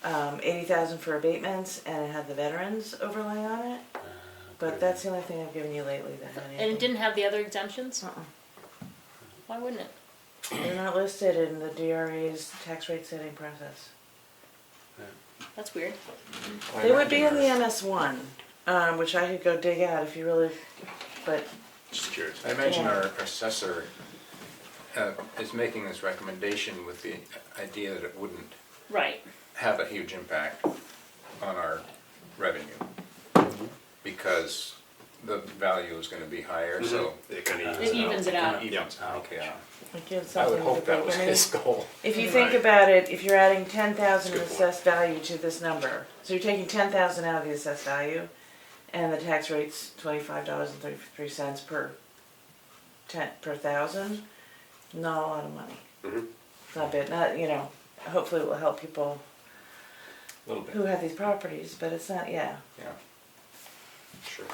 80,000 for abatements, and it had the veterans overlay on it. But that's the only thing I've given you lately that had and it anything. didn't have the other exemptions? Uh-uh. Why wouldn't it? They're not listed in the DRA's tax rate setting process. That's weird. They would be in the MS1, which I could go dig out if you really, but Just curious. I imagine Yeah. our assessor is making this recommendation with the idea that it wouldn't Right. have a huge impact on our revenue. Because the value is gonna be higher, so. It kind of It evens it out. Evens out, yeah. it gives I something would to hope that think. was I mean, his goal. if you think Right. about it, if you're adding 10,000 in Good point. assessed value to this number, so you're taking 10,000 out of the assessed value, and the tax rate's $25.33 per thousand, not a lot of money. Mhm. Not bad, not, you know, hopefully it will help people A little bit, who have these properties, but it's not, yeah. yeah. Sure.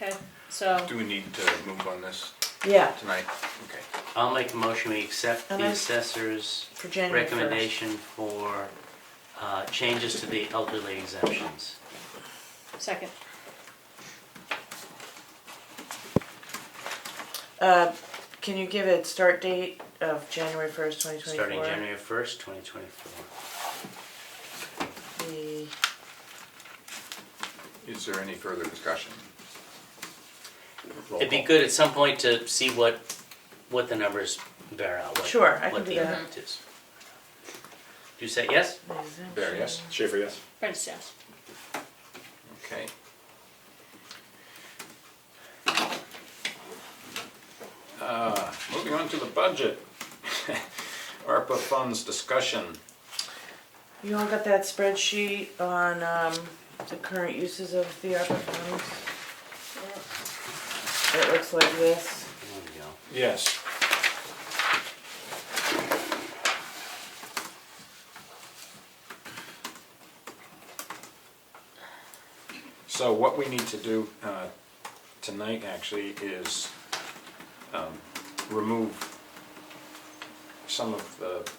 Okay, so, Do we need to move on this Yeah, tonight? Okay. I'll make a motion, we accept And the I- assessor's for January 1st. recommendation for changes to the elderly exemptions. second. Can you give it start date of January 1st, 2024? Starting January 1st, 2024. The- Is there any further discussion? Roll It'd be call. good at some point to see what the numbers bear out, Sure, I can what do the that. impact is. Do you say yes? There, yes? Schaefer, yes? Prentice, yes. Okay. Moving on to the budget. ARPA funds discussion. You all got that spreadsheet on the current uses of the ARPA funds? It looks like this. There we go. Yes. So what we need to do tonight actually is remove some of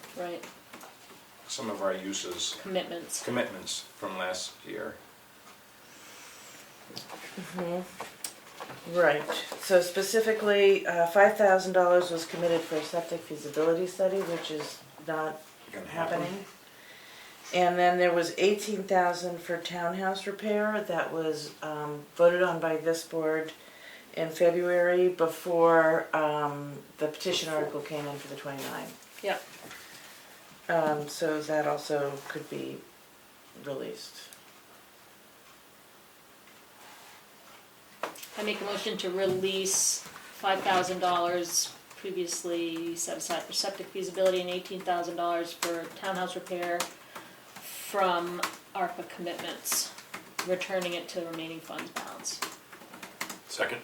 our uses, Commitments. commitments from last year. Right, so specifically, $5,000 was committed for a septic feasibility study, which is not Gonna happen. happening. And then there was 18,000 for townhouse repair that was voted on by this board in February before the petition article came in for the 29. Yep. So that also could be released. I make a motion to release $5,000 previously set aside for septic feasibility and $18,000 for townhouse repair from ARPA commitments, returning it to remaining funds balance. Second?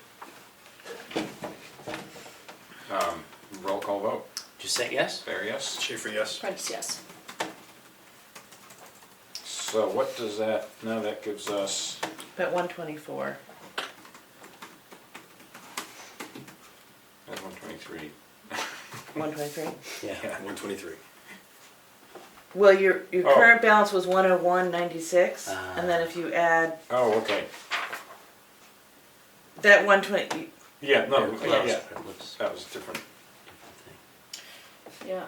Roll call vote. Did you say yes? There, yes? Schaefer, yes? Prentice, yes. So what does that, now that gives us, But 124. that's 123. 123. Yeah. 123. Well, your Oh. current balance was 101.96, Ah. and then if you add Oh, okay. that 120, Yeah, no, Very close, yeah, but it looks that was different. different thing. Yeah,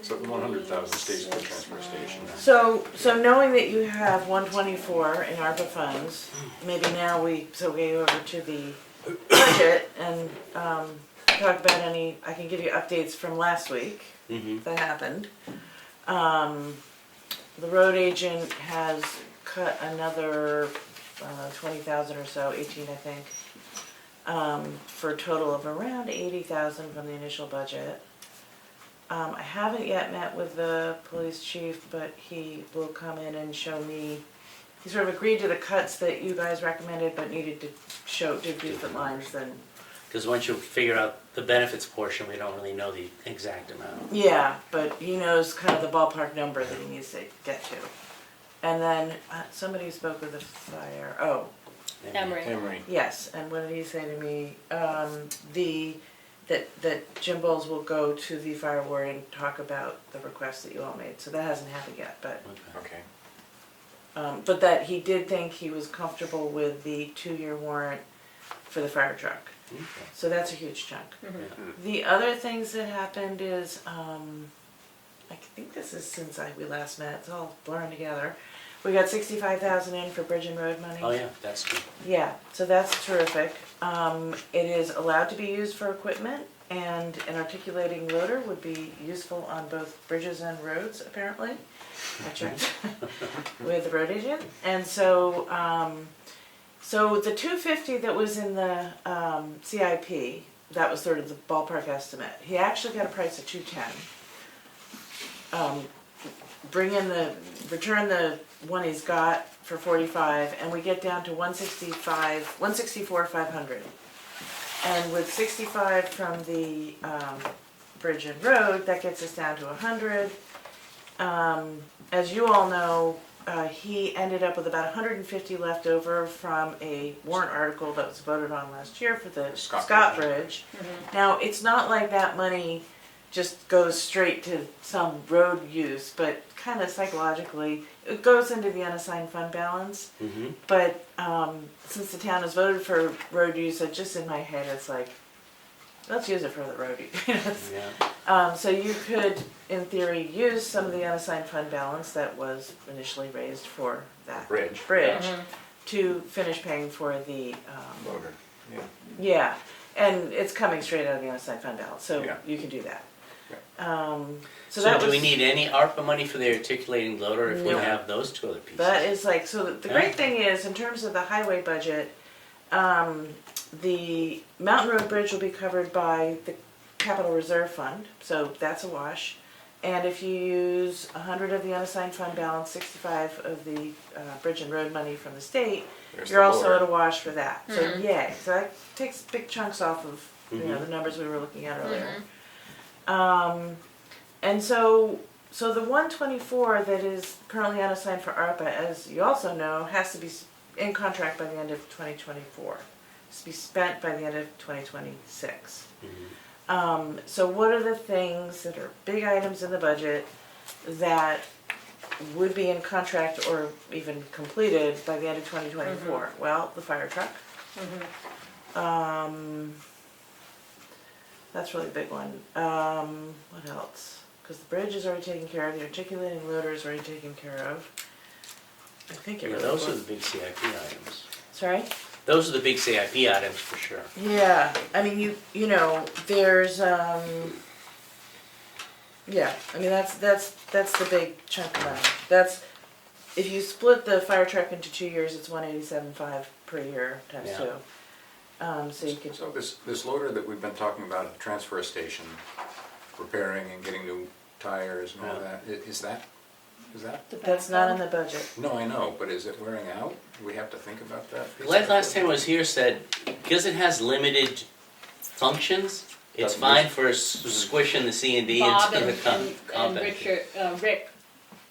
So the 100,000 stays at the transfer station. so knowing that you have 124 in ARPA funds, maybe now we go over to the budget and talk about any. I can give you updates from last week that happened. The road agent has cut another 20,000 or so, 18 I think, for a total of around 80,000 from the initial budget. I haven't yet met with the police chief, but he will come in and show me he sort of agreed to the cuts that you guys recommended, but needed to do different lines than. Because once you figure out the benefits portion, we don't really know the exact amount. Yeah, but he knows kind of the ballpark number that he needs to get to. And then somebody spoke with the fire. Oh, Emery. yes. And what did he say to me? That Jim Bowles will go to the fire ward and talk about the request that you all made. So that hasn't happened yet, but Okay. but that he did think he was comfortable with the 2-year warrant for the fire truck. Okay. So that's a huge chunk. Mm-hmm. The other things that happened is, I think this is since we last met, it's all blurring together. We got 65,000 in for bridge and road money. Oh, yeah, that's good. Yeah, so that's terrific. It is allowed to be used for equipment, and an articulating loader would be useful on both bridges and roads, apparently. I checked with the road agent. And so, so the 250 that was in the CIP, that was sort of the ballpark estimate. He actually got a price of 210. Return the one he's got for 45, and we get down to 164, 500. And with 65 from the bridge and road, that gets us down to 100. As you all know, he ended up with about 150 left over from a warrant article that was voted on last year for the Scott Bridge. Now, it's not like that money just goes straight to some road use, but kind of psychologically, it goes into the unassigned fund balance. Mm-hmm. But since the town has voted for road use, just in my head, it's like, let's use it for the road use. Yeah. So you could, in theory, use some of the unassigned fund balance that was initially raised for that Bridge. to finish paying for the Loader. Yeah. yeah, and it's coming straight out of the unassigned fund balance, so Yeah. you can do that. Yeah. So So that do was, we need any ARPA money for the articulating loader if we No. have those two other pieces? that is like, so the Yeah. great thing is, in terms of the highway budget, the Mountain Road Bridge will be covered by the Capital Reserve Fund, so that's a wash. And if you use 100 of the unassigned fund balance, 65 of the bridge and road money from the state, There's you're the also loader. at a wash for that. So yay, so that takes big chunks off of the numbers we were looking at earlier. And so the 124 that is currently unassigned for ARPA, as you also know, has to be in contract by the end of 2024. It's to be spent by the end of 2026. So what are the things that are big items in the budget that would be in contract or even completed by the end of 2024? Well, the fire truck. That's really a big one. What else? Because the bridge is already taken care of, the articulating loader is already taken care of. I think it Yeah, really those are was. the big CIP items. Sorry? Those are the big CIP items for sure. Yeah, I mean, you know, there's, yeah, I mean, that's the big chunk of money. That's, if you split the fire truck into 2 years, it's 187.5 per year times Yeah. 2. So you could, So this loader that we've been talking about at the transfer station, repairing and getting new tires and all Yeah. that, is that? that's not in the budget. No, I know, but is it wearing out? Do we have to think about that? Glenn last time I was here said, because it has limited functions, it's Doesn't fine use- for squishing the C and D Bob into the and compact. Richard, Rick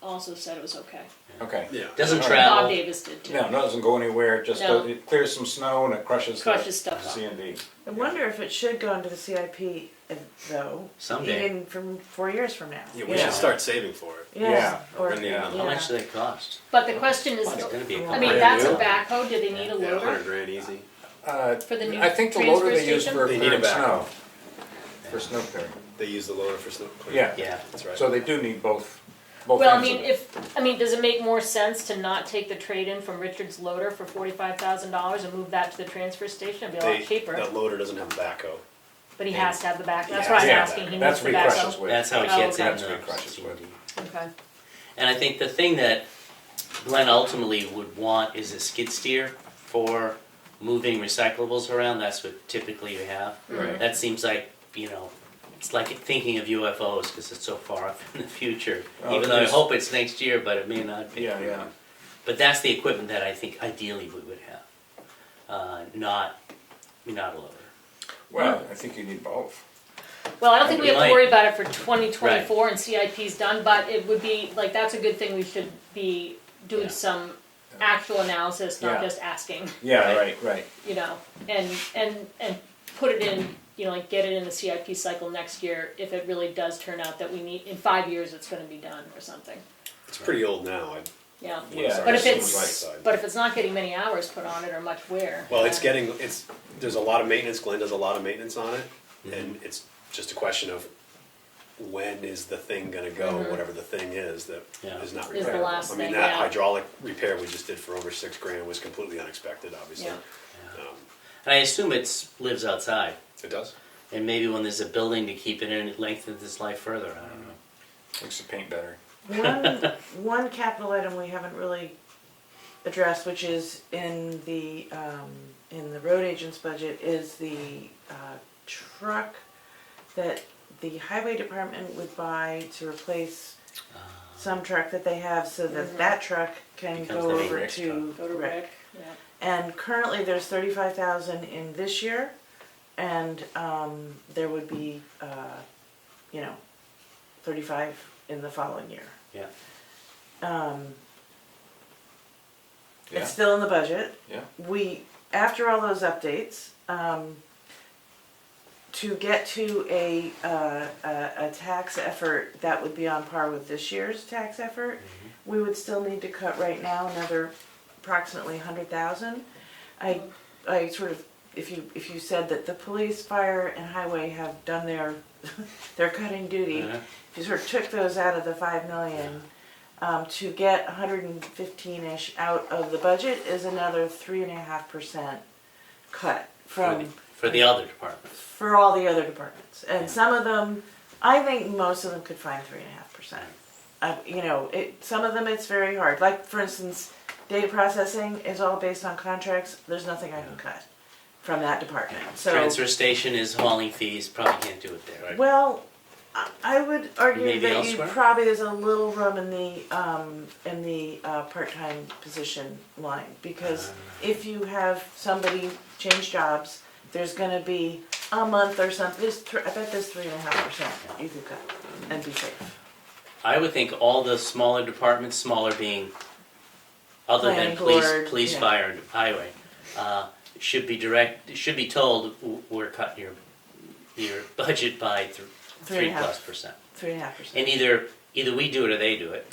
also said it was okay. Okay. Yeah. Doesn't Bob travel. Bob Davis did too. No, it doesn't go anywhere, it just No. it clears some snow and it crushes Crushes stuff up. C and D. I wonder if it should go into the CIP though, Someday. even from 4 years from now. Yeah, we you should know? start saving for it. Yeah, or, We're gonna need yeah. another- How much do they cost? But the question is, It's gonna be a I couple mean, grand. that's a new. backhoe, do they need a Yeah, loader 100 grand easy. for the new I think the transfer loader they use station? for They need clearing a backup. snow. For snow clearing. They use the loader for snow clearing. Yeah. Yeah. That's right. So they do need both Well, I ends mean, of it. does it make more sense to not take the trade-in from Richard's loader for $45,000 and move that to the transfer station? It'd be a lot cheaper, That loader doesn't have a backhoe. but he has to have the back, that's Yeah. why I'm Yeah, asking, he that's needs the what he crushes backhoe. with. That's how it Oh, gets okay. in That's what the it crushes with. C&D. Okay. And I think the thing that Glenn ultimately would want is a skid steer for moving recyclables around. That's what typically you have. Right. That seems like, it's like thinking of UFOs because it's so far off in the future. Oh, Even though I yes. hope it's next year, but it may not be. Yeah, yeah. But that's the equipment that I think ideally we would have, not a loader. Well, I think you need both. Well, I don't think we have to Might. worry about it for 2024 and CIP's done, but it would be, like, that's a good thing, we should be doing Yeah. some actual analysis, not Yeah. just asking, Yeah, right. you know, and put it in, you know, like, get it in the CIP cycle next year, if it really does turn out that we need, in 5 years, it's gonna be done or something, It's pretty old now. yeah. Yeah, But if it it's, seems but if it's not getting many hours put on it or much wear. Well, there's a lot of maintenance. Glenn does a lot of maintenance on it, and it's just a question of when is the thing gonna go, whatever the thing is that Yeah. is not Is the repairable. last I mean, thing, that yeah. hydraulic repair we just did for over $6,000 was completely unexpected, obviously. Yeah. And I assume lives outside, It does. and maybe when there's a building to keep it in, it lengthens its life further, I don't know. Makes the paint better. One capital item we haven't really addressed, which is in the road agent's budget, is the truck that the highway department would buy to replace some truck that they have, so that that truck can Becomes go the over Rick's to Go to Rick, yeah. And currently there's 35,000 in this year, and there would be 35 in the following year. Yeah. Yeah. It's still in the budget. Yeah. We, after all those updates, to get to a tax effort that would be on par with this year's tax effort, we would still need to cut right now another approximately 100,000. I sort of, if you said that the police, fire, and highway have done their cutting duty, if you sort of took those out of the 5 million, to get 115-ish out of the budget is another 3.5% cut from For the other departments. for all the other departments. And some of them, I think most of them could find 3.5%. Some of them it's very hard. Like, for instance, data processing is all based on contracts. There's nothing I can cut from that department. So, Transfer station is hauling fees, probably can't do it there, right? well, I would argue Maybe that elsewhere? there's a little room in the part-time position line, because if you have somebody change jobs, there's going to be a month or something. I bet there's 3.5% you could cut and be safe. I would think all the smaller departments, smaller being other than Planning board, police, yeah. fire, and highway, should be told we're cutting your budget by 3+%. 3.5%. And either we do it or they do it.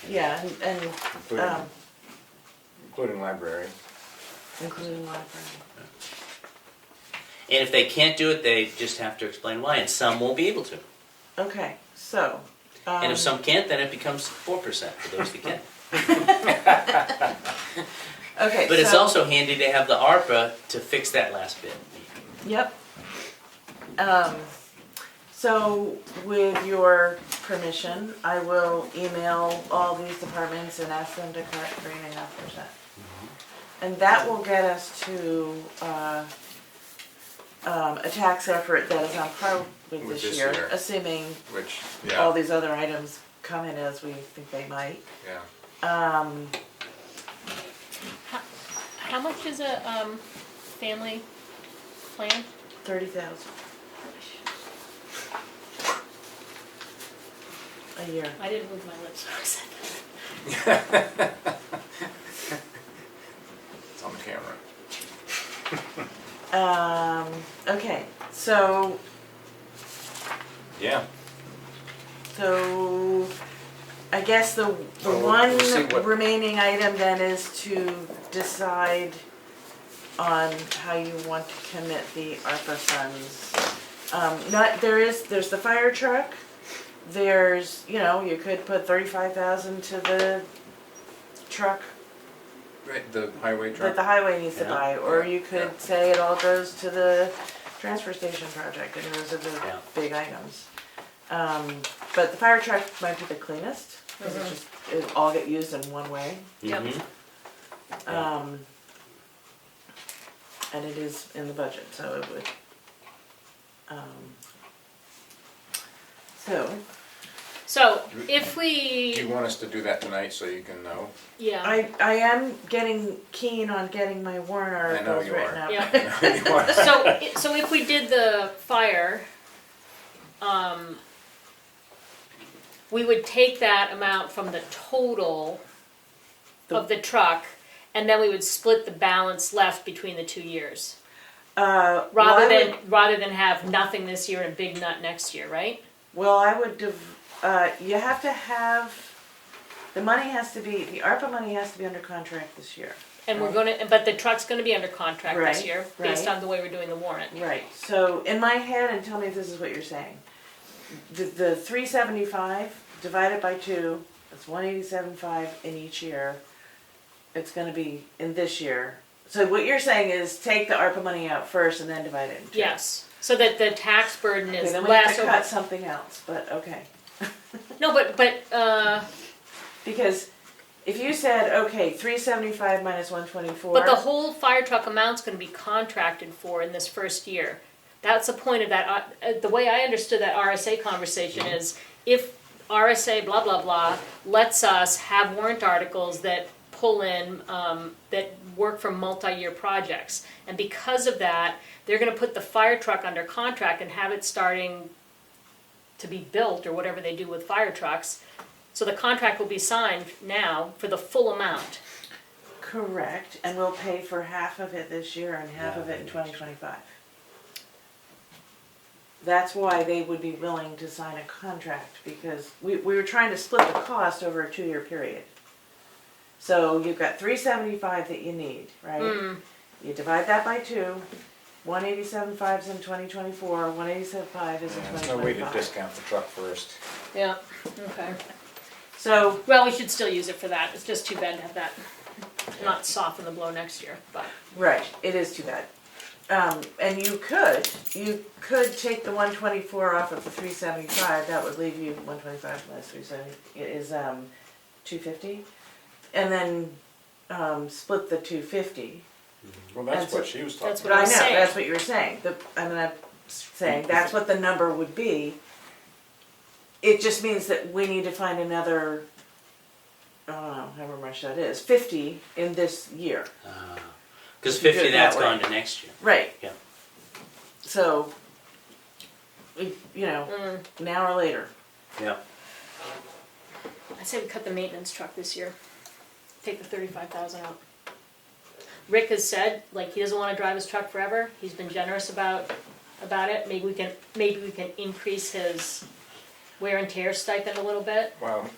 Yeah, and Including library. including library. And if they can't do it, they just have to explain why, and some won't be able to. Okay, so. And if some can't, then it becomes 4% for those that can. Okay, But it's so- also handy to have the ARPA to fix that last bit. Yep. So with your permission, I will email all these departments and ask them to cut 3.5%. And that will get us to a tax effort that is on par with With this this year, year. assuming Which, all yeah, these other items come in as we think they might. yeah. How much is a family plan? 30,000 a year. I didn't move my lips when I said that. It's on the camera. Okay, so Yeah. I guess the Well, one we'll see what- remaining item then is to decide on how you want to commit the ARPA funds. There's the fire truck, there's, you could put 35,000 to the truck Right, the highway that truck. the highway needs to Yeah. buy, or you could Yeah. say it all goes to the transfer station project, and those are the Yeah. big items. But the fire truck might be the cleanest, because it all get used in one way. Yep. Mhm. And it is in the budget, so it would. So if Do you we, want us to do that tonight so you can know? yeah, I am getting keen on getting my warrant I know articles you written are. up. yeah. So if we did the fire, we would take that amount from the total of the truck, and then we would split the balance left between the 2 years. Well, Rather than have nothing this year and a big nut next year, right? I would, you have to have, the ARPA money has to be under contract this year. And we're gonna, but the truck's gonna be under contract this Right, year, based right. on the way we're doing the warrant. Right, so in my head, and tell me if this is what you're saying, the 375 divided by 2, that's 187.5 in each year. It's gonna be in this year. So what you're saying is take the ARPA money out first and then divide it in 2. Yes, so that the tax burden Okay, is then we have less to over. cut something else, but okay. No, but Because if you said, okay, 375 minus 124. But the whole fire truck amount's gonna be contracted for in this first year. That's the point of that, the way I understood that RSA conversation is, if RSA blah, blah, blah, lets us have warrant articles that pull in, that work for multi-year projects. And because of that, they're gonna put the fire truck under contract and have it starting to be built, or whatever they do with fire trucks. So the contract will be signed now for the full amount. Correct, and we'll pay for half of it this year and half of it in 2025. That's why they would be willing to sign a contract, because we were trying to split the cost over a 2-year period. So you've got 375 that you need, right? You divide that by 2, 187.5 is in 2024, 187.5 is in There's no way to 2025. discount the truck first. Yeah, okay. So, Well, we should still use it for that. It's just too bad to have that not soften the blow next year, but. right, it is too bad. And you could take the 124 off of the 375, that would leave you 125 minus 370, it is 250. And then split the 250. Well, that's And so- what she was talking That's But what I I'm know, saying. that's what you were saying, I'm saying, that's what the number would be. It just means that we need to find another, I don't know, however much that is, 50 in this year. Because If you do 50 it that's that way. gone to next year. Right. Yeah. So, now or later. Yeah. I say we cut the maintenance truck this year. Take the 35,000 out. Rick has said, like, he doesn't wanna drive his truck forever. He's been generous about it. Maybe we can increase his wear and tear stipend a little bit. Well,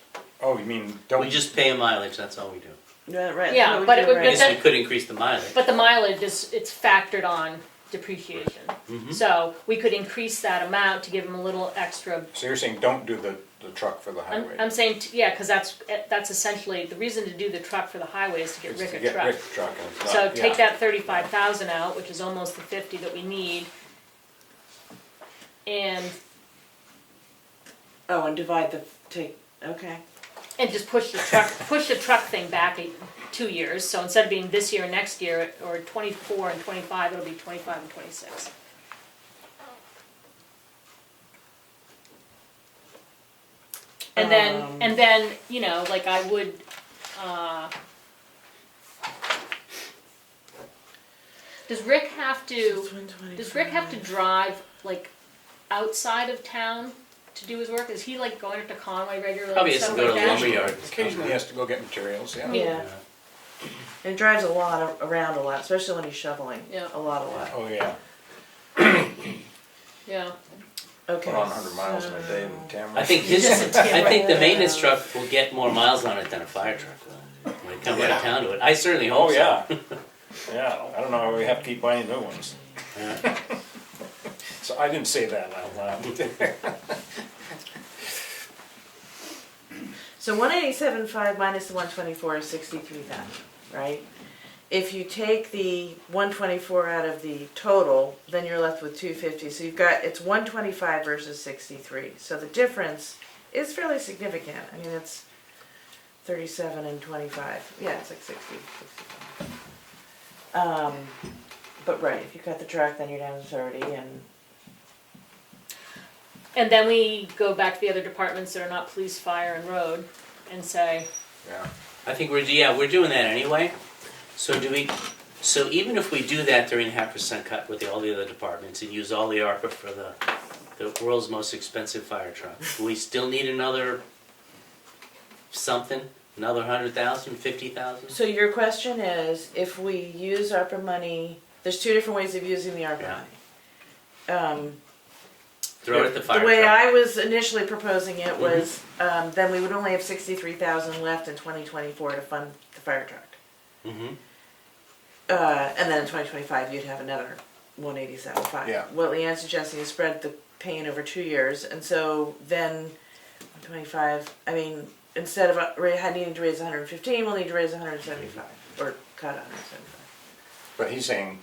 oh, you mean, don't. We just pay a mileage, that's all we do. Yeah, right. Yeah, that's what but we it do, would- I right. guess that- we could increase the mileage. But the mileage it's factored on depreciation. Mm-hmm. So we could increase that amount to give him a little extra. So you're saying don't do the truck for the I'm highway? saying, yeah, cause that's essentially, the reason to do the truck for the highway is to get It's Rick to a get truck. Rick a truck and it's So not- take yeah. that 35,000 out, which is almost the 50 that we need. And Oh, and divide okay. just push the truck thing back 2 years. So instead of being this year and next year, or 24 and 25, it'll be 25 and 26. And then, like I would, does Rick have to drive, like, outside of town to do his work? Is he, like, going up to Conway regularly Probably and has to stuff go like to that? lumberyard. Occasionally he has to go get materials, yeah. Yeah. And drives around a lot, especially when he's shoveling. Yeah. A lot. Oh, yeah. Yeah. Okay. Put on 100 miles in a day in Tamworth. I think I think the maintenance truck will get more miles on it than a fire truck will. When it comes right town to it. I certainly hope Oh, so. yeah. Yeah, I don't know how we have to keep buying new ones. Yeah. So I didn't say that out loud. So 187.5 minus the 124 is 63,000, right? If you take the 124 out of the total, then you're left with 250. So it's 125 versus 63. So the difference is fairly significant. I mean, it's 37 and 25. Yeah, it's like 65. But right, if you cut the truck, then you're down to 30 and And then we go back to the other departments that are not police, fire, and road, and say, Yeah. I think we're doing that anyway. So so even if we do that 3.5% cut with all the other departments and use all the ARPA for the world's most expensive fire truck, do we still need another something? Another 100,000, 50,000? So your question is, if we use ARPA money, there's two different ways of using the ARPA money. Throw it at the fire The way truck. I was initially proposing it was, then we would only have 63,000 left in 2024 to fund the fire truck. Mm-hmm. And then in 2025, you'd have another 187.5. Yeah. What Leanne's suggesting is spread the pain over 2 years, and so then 125. I mean, instead of needing to raise 115, we'll need to raise 175 or cut 175. But he's saying,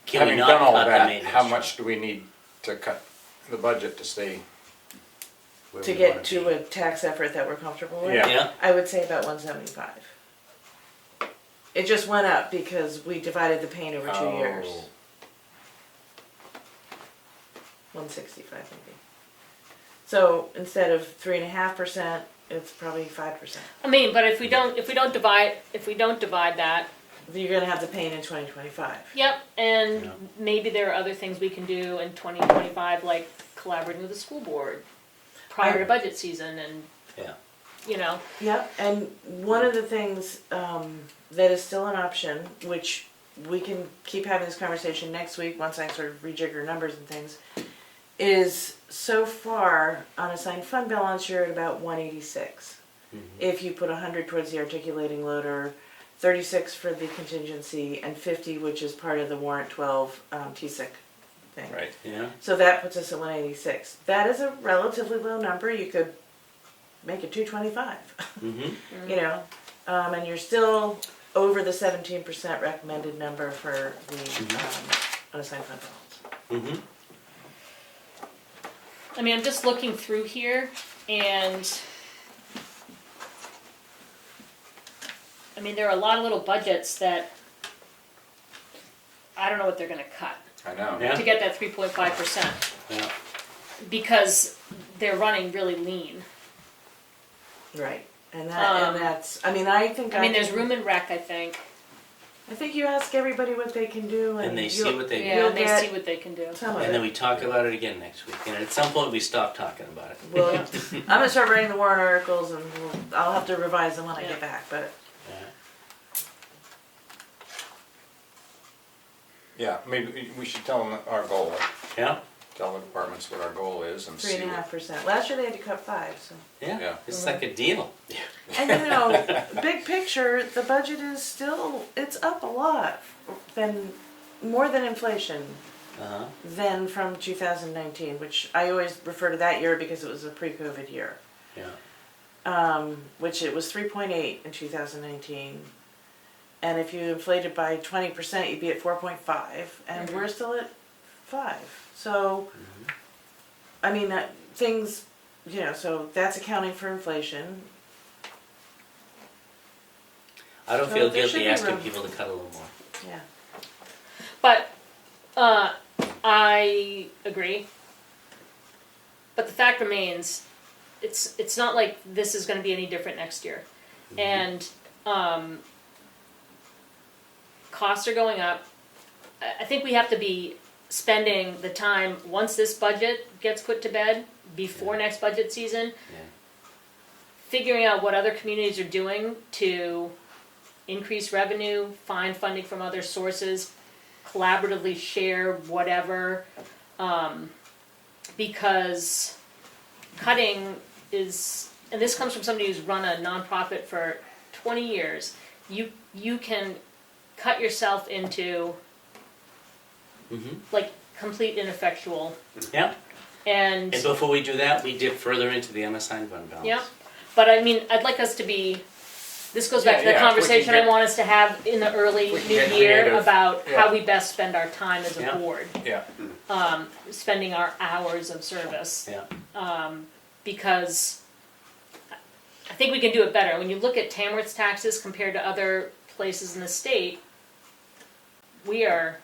Can we having not done all cut the that, maintenance how truck? much do we need to cut the budget to stay? Where To we get wanna to be? a tax effort that we're comfortable with, Yeah. Yeah. I would say about 175. It just went up because we divided the pain over 2 years. Oh. 165 maybe. So instead of 3.5%, it's probably 5%. I mean, but if we don't divide that, You're gonna have the pain in 2025. yep, and Yeah. maybe there are other things we can do in 2025, like collaborating with the school board prior to budget season, and Yeah. you know, Yep, and one of the things that is still an option, which we can keep having this conversation next week once I sort of rejigger numbers and things, is so far unassigned fund balance you're at about 186. If you put 100 towards the articulating loader, 36 for the contingency, and 50 which is part of the warrant 12 TSIC thing. Right. Yeah. So that puts us at 186. That is a relatively low number. You could make it 225. Mm-hmm. You know, and you're still over the 17% recommended number for the unassigned fund balance. Mm-hmm. I mean, I'm just looking through here, and I mean, there are a lot of little budgets that I don't know what they're gonna cut I know. Yeah. to get that 3.5%, Yeah. because they're running really lean. Right. And Um, that's, I mean, I think I mean, there's room in rec, I think. I think you ask everybody what they can do, and And they see you'll- what they Yeah, You'll and they get see what they can do. some of And then it. we talk about it again next week. And at some point we stop talking about it. Well, I'm gonna start writing the warrant articles, and I'll have to revise them when I Yeah. get back. But Yeah. Yeah, maybe we should tell them our goal, Yeah. tell the departments what our goal is and see. 3.5%. Last year they had to cut 5. So, Yeah. Yeah. It's like a deal. and you know, big picture, the budget is still it's up a lot, more than inflation. Uh-huh. Than from 2019, which I always refer to that year because it was a pre-COVID year. Yeah. Which it was 3.8 in 2019, and if you inflated by 20%, you'd be at 4.5, and we're still at 5. So, I mean, things, you know, so that's accounting for inflation. I don't So feel there should guilty be asking room. people to cut a little more. Yeah. But I agree. But the fact remains, it's not like this is going to be any different next year, and costs are going up. I think we have to be spending the time once this budget gets put to bed before next budget season, Yeah. figuring out what other communities are doing to increase revenue, find funding from other sources, collaboratively share whatever, because cutting is, and this comes from somebody who's run a nonprofit for 20 years, you can cut yourself into Mm-hmm. like complete ineffectual, Yeah. and And before we do that, we dip further into the unassigned fund balance. yeah, but I mean, I'd like us to be, this goes back to the Yeah, if we can conversation I get- want us to have in the early we can new get year creative. about Yeah. how we best spend our time as a Yeah. board, Yeah, spending our hours of service. Yeah. Because I think we can do it better. When you look at Tamworth's taxes compared to other places in the state, we are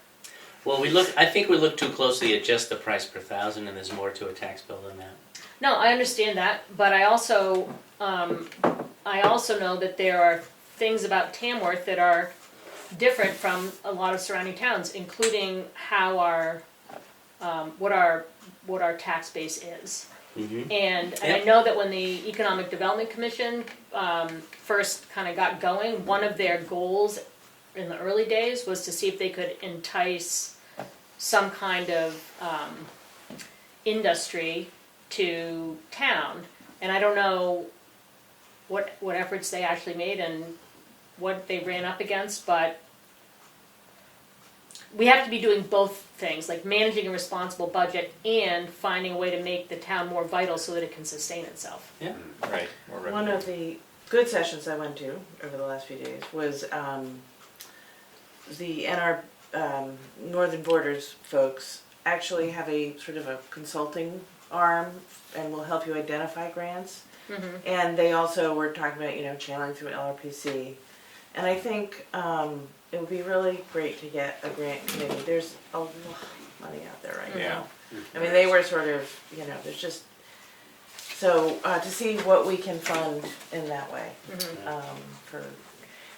Well, I think we look too closely at just the price per thousand, and there's more to a tax bill than that. No, I understand that, but I also know that there are things about Tamworth that are different from a lot of surrounding towns, including how what our tax base is. Mm-hmm. And I know that when the Economic Development Commission first kind of got going, one of their goals in the early days was to see if they could entice some kind of industry to town. And I don't know what efforts they actually made and what they ran up against, but we have to be doing both things, like managing a responsible budget and finding a way to make the town more vital so that it can sustain itself. Yeah. Right. More revenue. One of the good sessions I went to over the last few days was the NR Northern Borders folks actually have a sort of a consulting arm and will help you identify grants. Mm-hmm. And they also were talking about, channeling through LRPC. And I think it would be really great to get a grant committee. There's a lot of money out there right Yeah. now. I mean, they were sort of, there's just, so to see what we can fund in that way. Mm-hmm.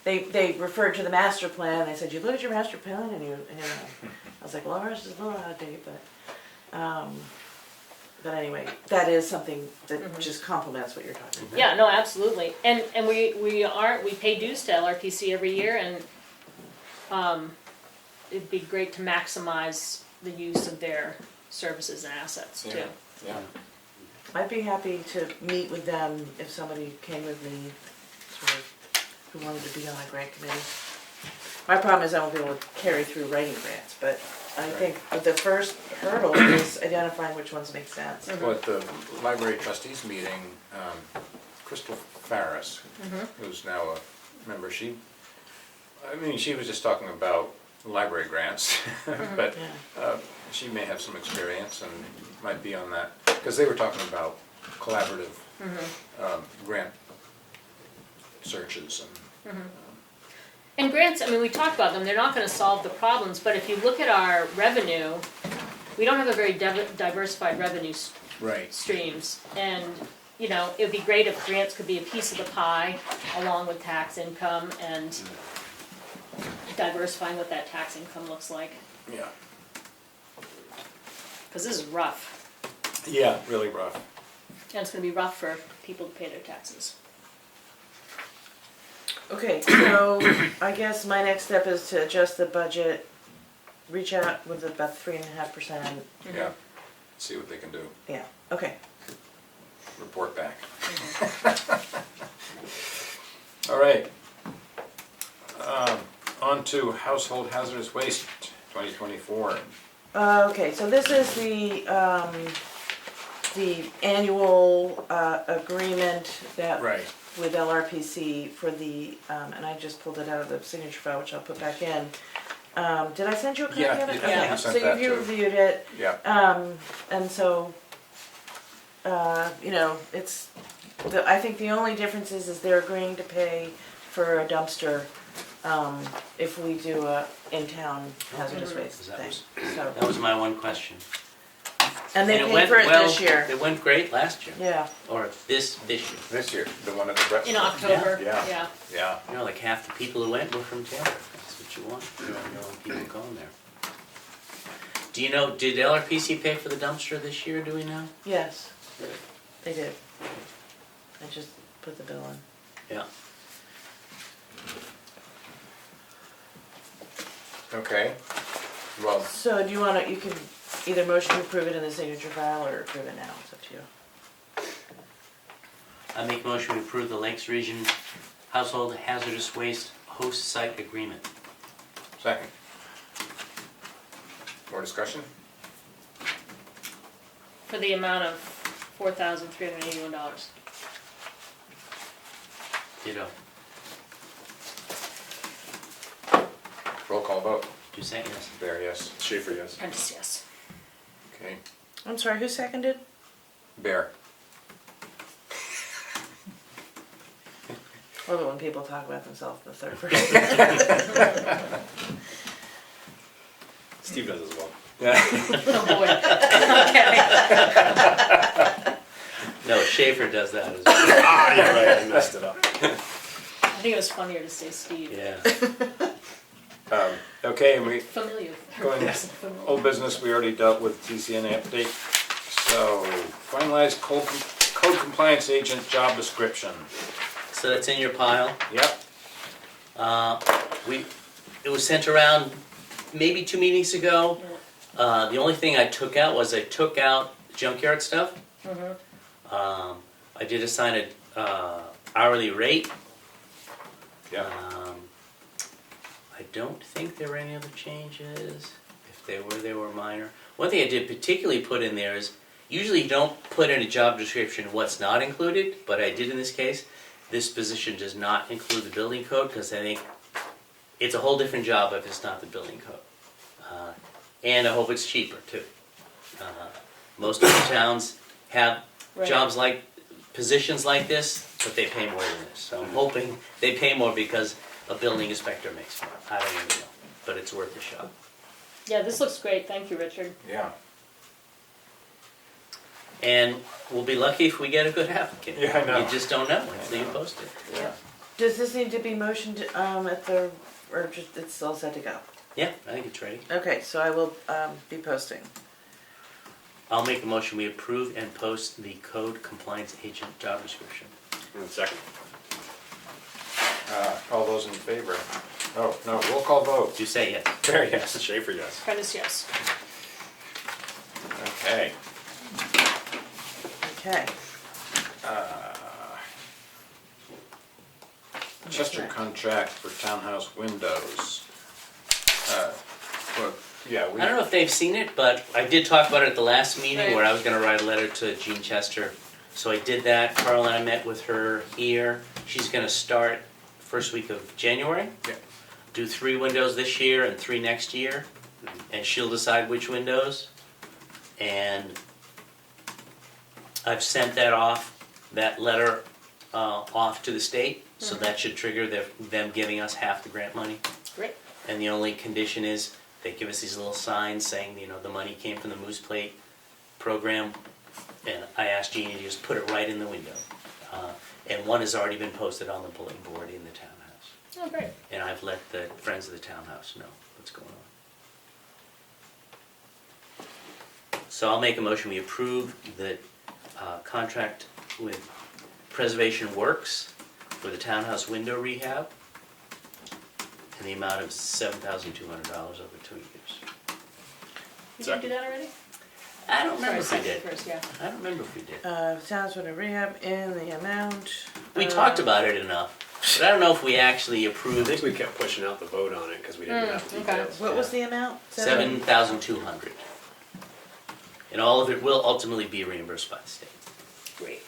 They referred to the master plan. They said, you look at your master plan and I was like, well, ours is a little out of date, but anyway, that is something that just complements what you're talking about. Yeah, no, absolutely. And we pay dues to LRPC every year, and it'd be great to maximize the use of their services and assets too. Yeah. Yeah. I'd be happy to meet with them if somebody came with me, sort of, who wanted to be on a grant committee. My problem is I won't be able to carry through writing grants, but I think the first hurdle is identifying which ones make sense. Well, at the library trustees meeting, Crystal Farris, who's now a member, she was just talking about library grants, but she may have some experience and might be on that, because they were talking about collaborative grant searches and. And grants, we talked about them, they're not gonna solve the problems, but if you look at our revenue, we don't have a very diversified revenue Right. streams. And, it would be great if grants could be a piece of the pie along with tax income and diversifying what that tax income looks like. Yeah. Because this is rough, Yeah, really rough. and it's gonna be rough for people to pay their taxes. Okay, so I guess my next step is to adjust the budget, reach out with about 3.5%. Yeah. See what they can do. Yeah, okay. Report back. All right. On to household hazardous waste 2024. Okay, so this is the annual agreement that Right. with LRPC for the, and I just pulled it out of the signature file, which I'll put back in. Did I send you a copy Yeah, of it? you Okay, sent so that you too. reviewed it, Yeah. and so, it's, I think the only difference is they're agreeing to pay for a dumpster, if we do a in-town hazardous waste That thing, was- so. That was my one question. And they it paid went for it well, this year, It went great last year, yeah. or this year. This year, the one at the Brett. In October, Yeah. yeah. Yeah. Like half the people who went were from Tamworth. That's what you want. You want people going there. Do you know, did LRPC pay for the dumpster this year, do we know? Yes, they did. I just put the bill in. Yeah. Okay. Well, So do you wanna, you can either motion to approve it in the signature file or approve it now, it's up to you. I make a motion to approve the Lakes Region Household Hazardous Waste Host Site Agreement. second. More discussion? For the amount of $4,381. Ditto. Roll call vote. Do you say yes? Bear, yes. Schaefer, yes. Prentice, yes. Okay. I'm sorry, who seconded? Bear. Love it when people talk about themselves in the third person. Steve does Oh, boy. Okay. No, Schaefer does that as well. Ah, you're right, I messed it up. I think it was funnier to say Steve. Yeah. Okay, and we, Familiar. Going- Familiar. old business, we already dealt with TCNA update. So, finalized code compliance agent job description. So that's in your pile. Yep, It was sent around maybe 2 meetings ago. The only thing I took out was junkyard stuff. I did assign a hourly rate. yeah. I don't think there were any other changes. If they were minor. One thing I did particularly put in there is, usually you don't put in a job description what's not included, but I did in this case. This position does not include the building code, because I think it's a whole different job if it's not the building code. And I hope it's cheaper too. Most of the towns have Right. jobs like, positions like this, but they pay more than this. So I'm hoping they pay more because a building inspector makes more. I don't even know, but it's worth a shot. Yeah, this looks great. Thank you, Richard. Yeah. And we'll be lucky if we get a good applicant. Yeah, I know. You just don't know until you post it. Yeah. Does this need to be motioned, at the, or just, it's all set to go? Yeah, I think it's ready. Okay, so I will, be posting. I'll make a motion, we approve and post the code compliance agent job description. And second. All those in favor? Oh, no, roll call vote. You say yes. There, yes. Schaefer, yes. Prentice, yes. Okay. Okay. Chester contract for townhouse windows. Well, yeah, we. I don't know if they've seen it, but I did talk about it at the last meeting Right. where I was gonna write a letter to Jean Chester. So I did that. Carl and I met with her here. She's gonna start first week of January. Yeah. Do 3 windows this year and 3 next year. And she'll decide which windows. And I've sent that letter off to the state. So that should trigger them giving us half the grant money. Great. And the only condition is they give us these little signs saying, the money came from the Moose Plate program. And I asked Jeannie to just put it right in the window. And one has already been posted on the bulletin board in the townhouse. Oh, great. And I've let the friends of the townhouse know what's going on. So I'll make a motion, we approve the contract with Preservation Works for the townhouse window rehab in the amount of $7,200 over 2 years. You didn't do that already? I don't remember Sorry, if we did. second first, yeah. I don't remember if we did. Towns with a rehab in the amount. We talked about it enough, but I don't know if we actually I approved think we kept pushing out the vote on it because we didn't have the okay. details. What was the amount? 7,200. And all of it will ultimately be reimbursed by the state. Great.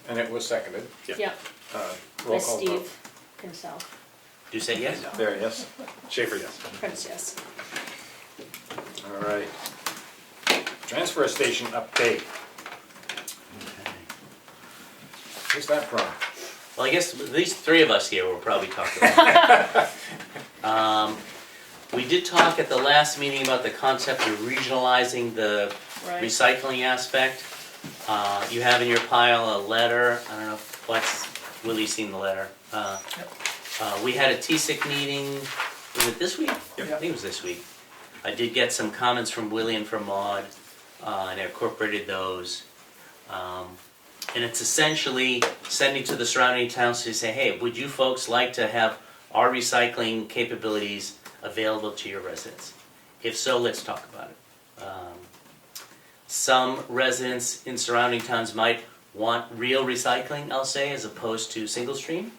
And it was seconded. Yeah, Roll by call vote. Steve himself. Do you say yes? There, yes. Schaefer, yes. Prentice, yes. All right. Transfer station update. Who's that from? Well, I guess these 3 of us here will probably talk about it. We did talk at the last meeting about the concept of regionalizing the Right. recycling aspect. You have in your pile a letter, I don't know if Willie's seen the letter. We had a TSIC meeting, was it this week? I think it was this week. I did get some comments from Willie and from Maud, and I incorporated those. And it's essentially sending to the surrounding towns to say, hey, would you folks like to have our recycling capabilities available to your residents? If so, let's talk about it. Some residents in surrounding towns might want real recycling, I'll say, as opposed to single stream.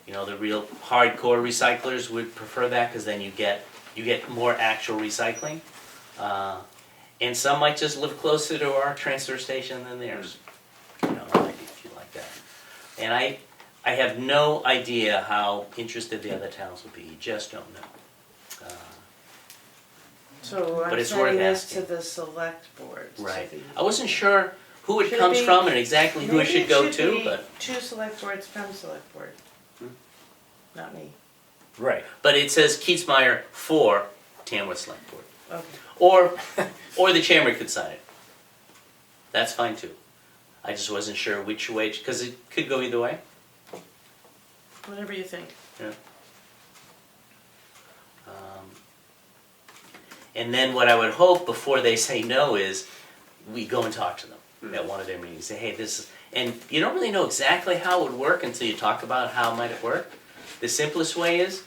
The real hardcore recyclers would prefer that because then you get more actual recycling. And some might just live closer to our transfer station than theirs. If you like that. And I have no idea how interested the other towns will be. You just don't know. So But I'm it's worth sending this asking. to the select board. Right. I wasn't sure who it Should it comes be- from and exactly who it should go to, but 2 select boards from select board. Not me. Right. it says Keatsmeyer for Tamworth Select Board. Okay. Or the chairman could sign it. That's fine too. I just wasn't sure which way, because it could go either way. Whatever you think. Yeah. And then what I would hope before they say no is we go and talk to them at one of their meetings. Say, hey, this is, and you don't really know exactly how it would work until you talk about how might it work. The simplest way is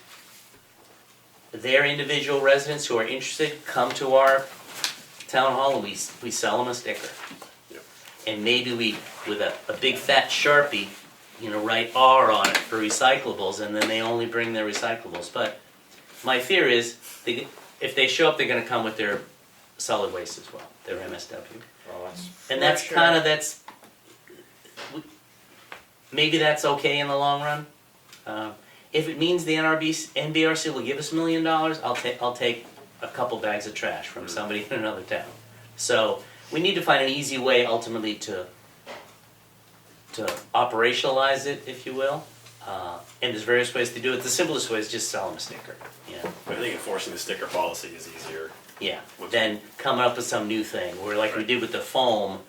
their individual residents who are interested come to our town hall and we sell them a sticker. Yep. And maybe we, with a big fat Sharpie, write R on it for recyclables, and then they only bring their recyclables. But my fear is, if they show up, they're going to come with their solid waste as well, their MSW. Well, that's, And that's sure. kind of, maybe that's okay in the long run. If it means the NBRC will give us $1 million, I'll take a couple bags of trash from somebody in another town. So we need to find an easy way ultimately to operationalize it, if you will. And there's various ways to do it. The simplest way is just sell them a sticker. But I think enforcing the sticker policy is easier. Yeah. Then coming up with some new thing, where like we did with the foam,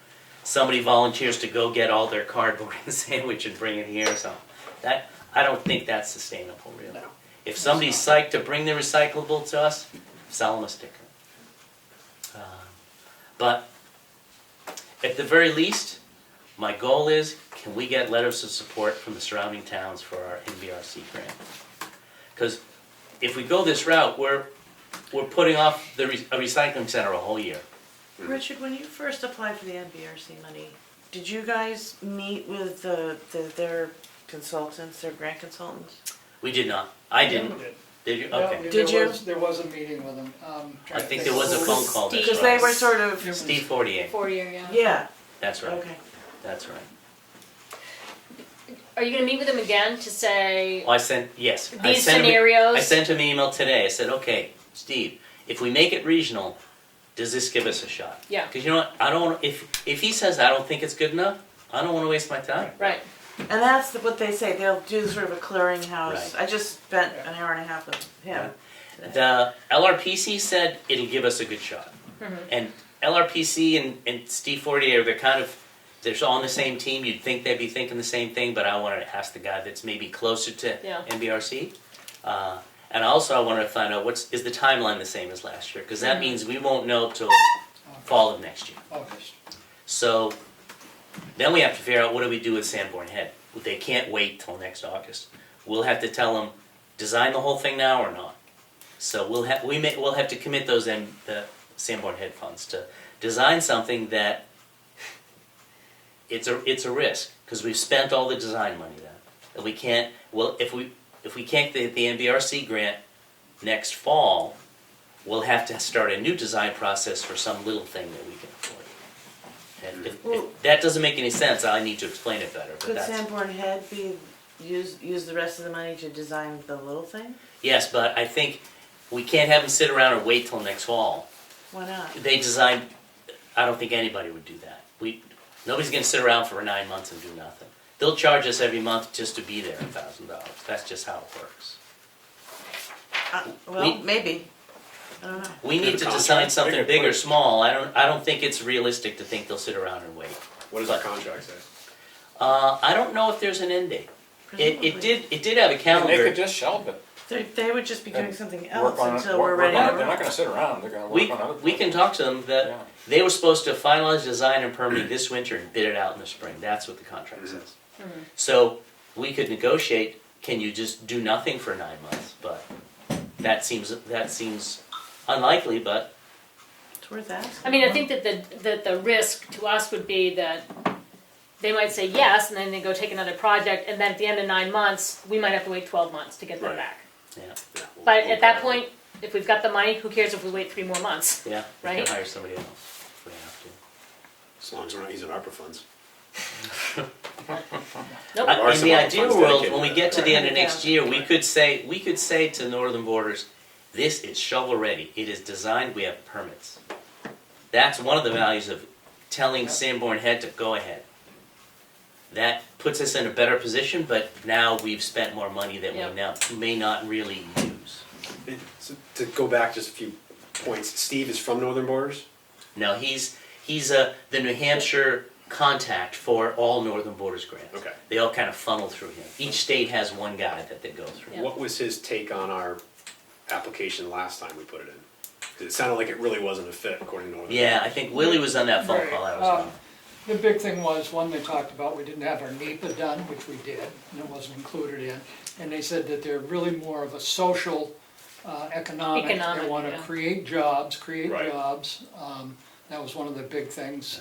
somebody volunteers to go get all their cardboard and sandwich and bring it here. So that, I don't think that's sustainable, really. No. If somebody's psyched to bring their recyclable to us, sell them a sticker. But at the very least, my goal is, can we get letters of support from the surrounding towns for our NBRC grant? Because if we go this route, we're putting off a recycling center a whole year. Richard, when you first applied for the NBRC money, did you guys meet with their consultants, their grant consultants? We did not. I didn't. Did you? Okay. Did you? There was a meeting with them. I think there was a phone call. That's Because they right. were sort of, Steve 48. 4-year, yeah. yeah, That's right. okay. That's right. Are you gonna meet with them again to say, Well, I sent, yes. I these sent him- scenarios? I sent him an email today. I said, okay, Steve, if we make it regional, does this give us a shot? Yeah. Because you know what? I don't want, if he says I don't think it's good enough, I don't want to waste my time. right, And that's what they say, they'll do sort of a clearinghouse. Right. I just spent an hour and a half with him. The LRPC said it'll give us a good shot. And LRPC and Steve Fortier, they're all on the same team. You'd think they'd be thinking the same thing, but I wanted to ask the guy that's maybe closer to Yeah. NBRC. And also I wanted to find out is the timeline the same as last year? Because that means we won't know till fall of next year. August. So then we have to figure out what do we do with Sanborn Head. They can't wait till next August. We'll have to tell them, design the whole thing now or not. So we'll have to commit those the Sanborn Head funds to design something that it's a risk because we've spent all the design money then. And we can't, if we can't get the NBRC grant next fall, we'll have to start a new design process for some little thing that we can afford. And if that doesn't make any sense, I need to explain it better. But Could that's, Sanborn Head use the rest of the money to design the little thing? yes, but I think we can't have them sit around and wait till next fall. Why not? They designed, I don't think anybody would do that. Nobody's gonna sit around for 9 months and do nothing. They'll charge us every month just to be there $1,000. That's just how it works. Well, maybe. I don't know. We Good need to contract, design something bigger big or price. small. I don't think it's realistic to think they'll sit around and wait. What does our contract say? I don't know if there's an end date. It Presumably. did have a and they calendar. could just shelve it. They would just be doing And something Work else on it, until we're work ready on to it. They're not roll. gonna sit around, they're gonna work on other We can talk to them that Yeah. they were supposed to finalize design and permitting this winter and bid it out in the spring. That's what the contract says. So we could negotiate, can you just do nothing for 9 months? But that seems unlikely, but It's worth asking. I mean, I think that the risk to us would be that they might say yes, and then they go take another project, and then at the end of 9 months, we might have to wait 12 months to get them Right. back. yeah, Yeah, But we'll at that cover it. point, if we've got the money, who cares if we wait 3 more months? yeah, we Right. can hire somebody else if we have to. As long as we're not using ARPA funds. Nope. There are In some the other ideal funds world, dedicated when we to get to that. the end of next year, we Right. could say to Northern Borders, this is shovel ready. It is designed. We have permits. That's one of the values of telling Sanborn Head to go ahead. That puts us in a better position, but now we've spent more money that Yep. we now may not really use. So to go back just a few points, Steve is from Northern Borders? No, he's the New Hampshire contact for all Northern Borders grants. Okay. They all kind of funnel through him. Each state has one guy that they go through. Yeah. What was his take on our application last time we put it in? 'Cause it sounded like it really wasn't a fit according to Northern. Yeah, I think Willie was on that phone Right. call I was on. The big thing was, one, they talked about, we didn't have our NEPA done, which we did, and it wasn't included in. And they said that they're really more of a social, economic, they Economic, wanna yeah. create jobs. Right. That was one of the big things.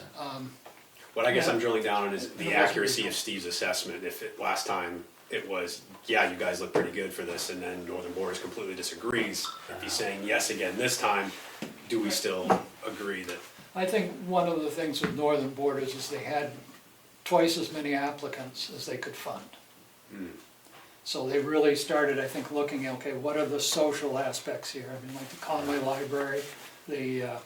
What I guess Yeah. I'm drilling down on is It the wasn't accuracy original. of Steve's assessment. If it, last time it was, yeah, you guys look pretty good for this, and then Northern Borders completely disagrees. If he's saying yes again this time, do we still agree that? I think one of the things with Northern Borders is they had twice as many applicants as they could fund. So they really started, I think, looking, okay, what are the social aspects here? I mean, like the Conway Library, the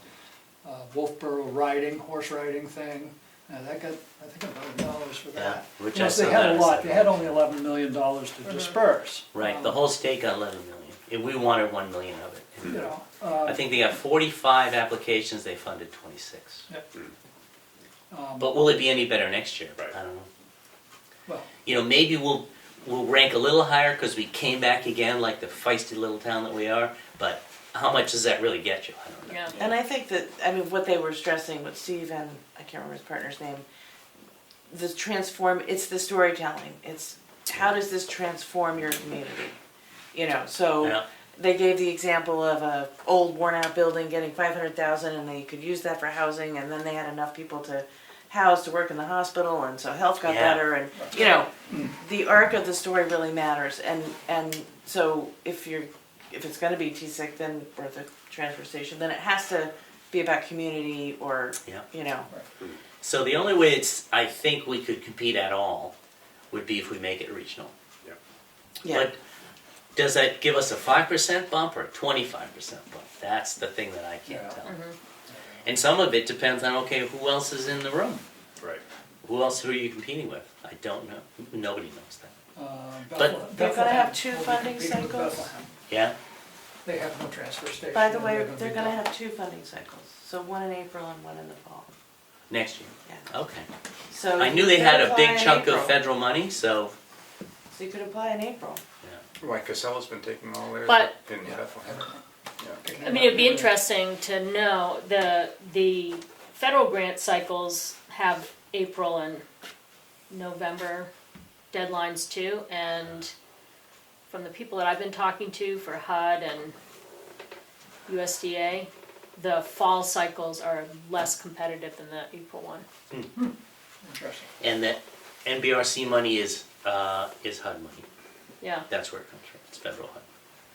Wolfboro riding, horse riding thing, that got, I think, $1 million for Yeah, that. which You know, I so saw they had that a as lot, a- they had only $11 million to disperse. Right, the whole state got 11 million. And we wanted 1 million of it. You know, I think they got 45 applications, they funded 26. But will it be any better next year? Right. I don't know. well, You know, maybe we'll rank a little higher because we came back again like the feisty little town that we are, but how much does that really get you? I don't know. Yeah. And I think that, I mean, what they were stressing with Steve and, I can't remember his partner's name, it's the storytelling. It's, how does this transform your community? You know, so Yeah. they gave the example of a old worn out building getting 500,000 and they could use that for housing, and then they had enough people to house to work in the hospital, and so health got Yeah. better, and, you know, the arc of the story really matters, and so if it's gonna be T-SIC, then, or the transfer station, then it has to be about community, or, Yeah. you know. So the only way I think we could compete at all would be if we make it regional. Yeah. But does that give us a 5% bump or a 25% bump? That's the thing that I can't Yeah. tell. And some of it depends on, okay, who else is in the room? Right. Who are you competing with? I don't know. Nobody knows that. Bethlehem- They're gonna have two Bethlehem will be funding competing with cycles? Bethlehem. Yeah? They have no transfer station. By the and way, be they're gonna done. have two funding cycles, so one in April and one in the fall. Next year? Yeah. Okay. So I you knew they could had a apply big in chunk of April. federal money, so, So you could apply in April. yeah. Why, Casella's been taking all theirs But- in Bethlehem? I mean, it'd be interesting to know, the federal grant cycles have April and November deadlines too, and from the people that I've been talking to for HUD and USDA, the fall cycles are less competitive than the April one. Interesting. And that NBRC money is HUD money. Yeah. That's where it comes from. It's federal HUD.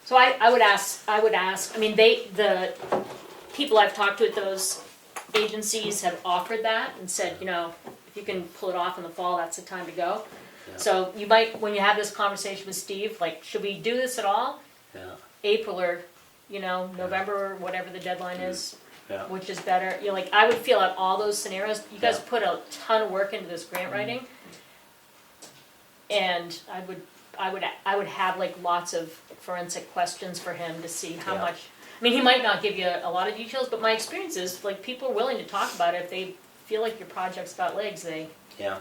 So I would ask, I mean, the people I've talked to at those agencies have offered that and said, you know, if you can pull it off in the fall, that's the time to go. Yeah. So you might, when you have this conversation with Steve, like, should we do this at all? Yeah. April or, you know, November or whatever the deadline is, Yeah. which is better. You know, like, I would feel out all those scenarios, you guys Yeah. put a ton of work into this grant writing. And I would have like lots of forensic questions for him to see how Yeah. much, I mean, he might not give you a lot of details, but my experience is, like, people are willing to talk about it if they feel like your project's got legs, Yeah.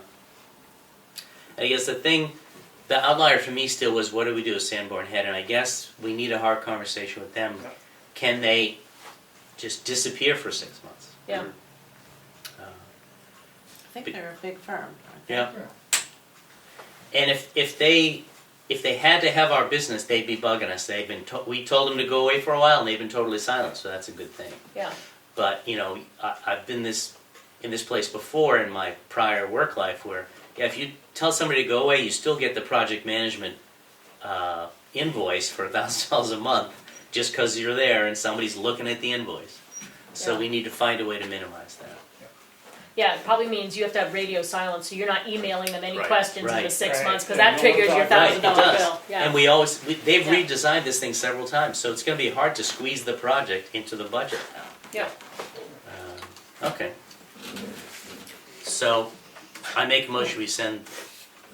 I guess the outlier for me still was, what do we do with Sanborn Head? And I guess we need a hard conversation with them. Can they just disappear for 6 months? yeah. I think they're a big firm. aren't they? Yeah. And if they had to have our business, they'd be bugging us. We told them to go away for a while, and they've been totally silent. So that's a good thing. Yeah. But you know, I've been in this place before in my prior work life, where if you tell somebody to go away, you still get the project management invoice for $1,000 a month just because you're there and somebody's looking at the invoice. So Yeah. we need to find a way to minimize that. Yeah, it probably means you have to have radio silence, so you're not emailing them any Right. questions in the Right. 6 Right. months, because Yeah, that no triggers one's your on- Right, it $1,000 does. bill. Yeah. And they've Yeah. redesigned this thing several times, so it's going to be hard to squeeze the project into the budget now. Yeah. Okay. So I make a motion, we send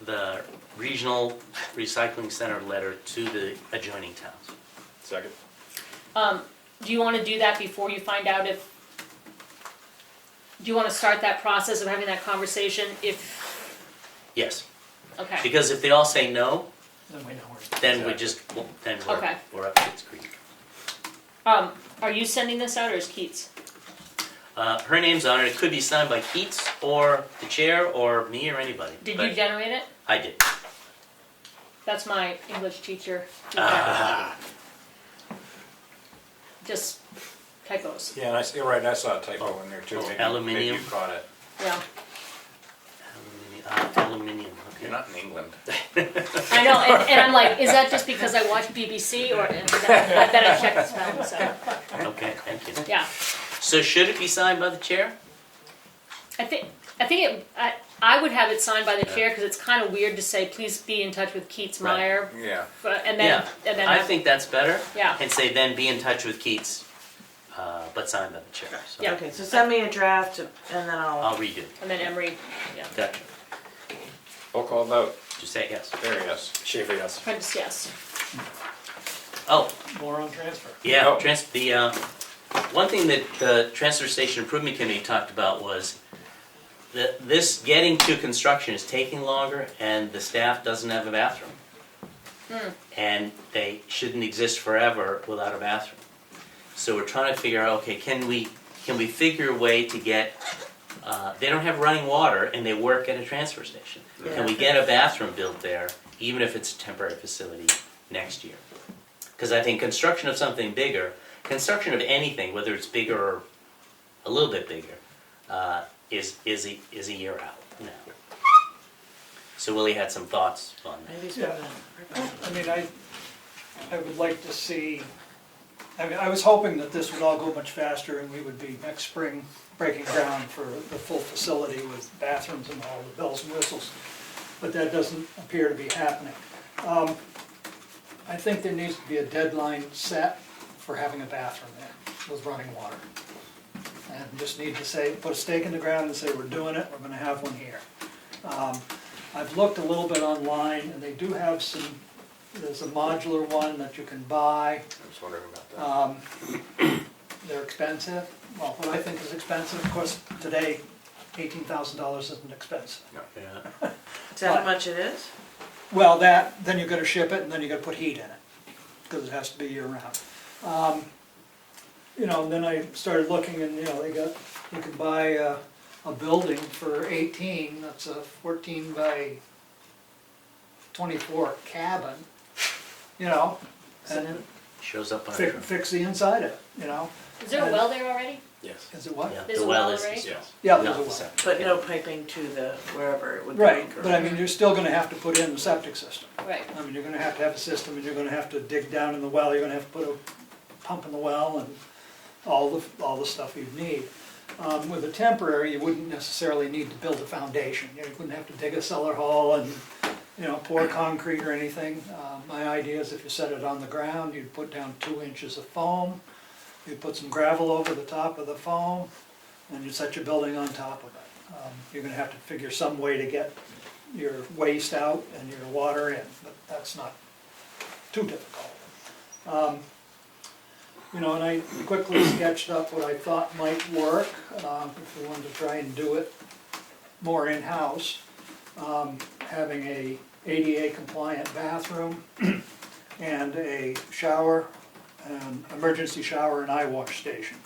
the regional recycling center letter to the adjoining towns. Second? do you wanna do that before you find out if, do you wanna start that process of having that conversation if, Yes, okay, because if they all say no, Then we know where. then we just, then Okay. we're up Kids Creek. are you sending this out or is Keats? Her name's on it, it could be signed by Keats, or the chair, or me, or anybody. Did but you generate it? I did. That's my English teacher. Just typos, Yeah, and you're right, I saw a typo in there too. Maybe- Aluminium. Maybe you caught it. yeah. Aluminium, You're okay. not in England. I know, and I'm like, is that just because I watch BBC or, and then I checked the spelling, so, Okay, thank you. yeah. So should it be signed by the chair? I think I would have it signed by the chair, because it's kind of weird to say, please be in touch with Keats Right. Meyer, Yeah. and then, Yeah, I think that's better. Yeah. And say then be in touch with Keats, but signed by the chair. So Yeah. Okay, so send me a draft and then I'll redo it. and then Emery, yeah. Gotcha. Roll call vote. Just say yes. There, yes. Schaefer, yes. Prentice, yes. Oh, More on transfer. yeah, Oh. one thing that the Transfer Station Improvement Committee talked about was that this getting to construction is taking longer and the staff doesn't have a bathroom. And they shouldn't exist forever without a bathroom. So we're trying to figure out, okay, can we figure a way to get, they don't have running water and they work at a transfer station. Can we get a bathroom built there, even if it's a temporary facility, next year? Because I think construction of something bigger, construction of anything, whether it's bigger or a little bit bigger, is a year out now. So Willie had some thoughts on that. maybe Yeah. spend I mean, I would like to see, I mean, I was hoping that this would all go much faster and we would be next spring breaking ground for the full facility with bathrooms and all the bells and whistles, but that doesn't appear to be happening. I think there needs to be a deadline set for having a bathroom there with running water. And just need to say, put a stake in the ground and say, we're doing it, we're gonna have one here. I've looked a little bit online and they do have there's a modular one that you can buy. I was wondering about that. They're expensive, well, what I think is expensive, of course, today, $18,000 isn't expensive. Yeah. Is that how much it is? Well, then you gotta ship it and then you gotta put heat in it, because it has to be year round. And then I started looking and, you can buy a building for 18, that's a 14 by 24 cabin, and Shows up on a truck. fix the inside of it, Is there a well there already? Yes. Is it what? Yeah, There's the a well well is, already? Yes. Yeah, no, there's a the well. septic. But no piping to the, wherever it would go. Right, but I correct? mean, you're still gonna have to put in the septic system. Right. I mean, you're gonna have a system, and you're gonna have to dig down in the well, you're gonna have to put a pump in the well, and all the stuff you'd need. With a temporary, you wouldn't necessarily need to build a foundation, you wouldn't have to dig a cellar hall and, pour concrete or anything. My idea is if you set it on the ground, you'd put down 2 inches of foam, you'd put some gravel over the top of the foam, and you set your building on top of it. You're gonna have to figure some way to get your waste out and your water in, but that's not too difficult. And I quickly sketched up what I thought might work, if we wanted to try and do it more in-house. Having a ADA compliant bathroom and a shower, an emergency shower and eye wash station.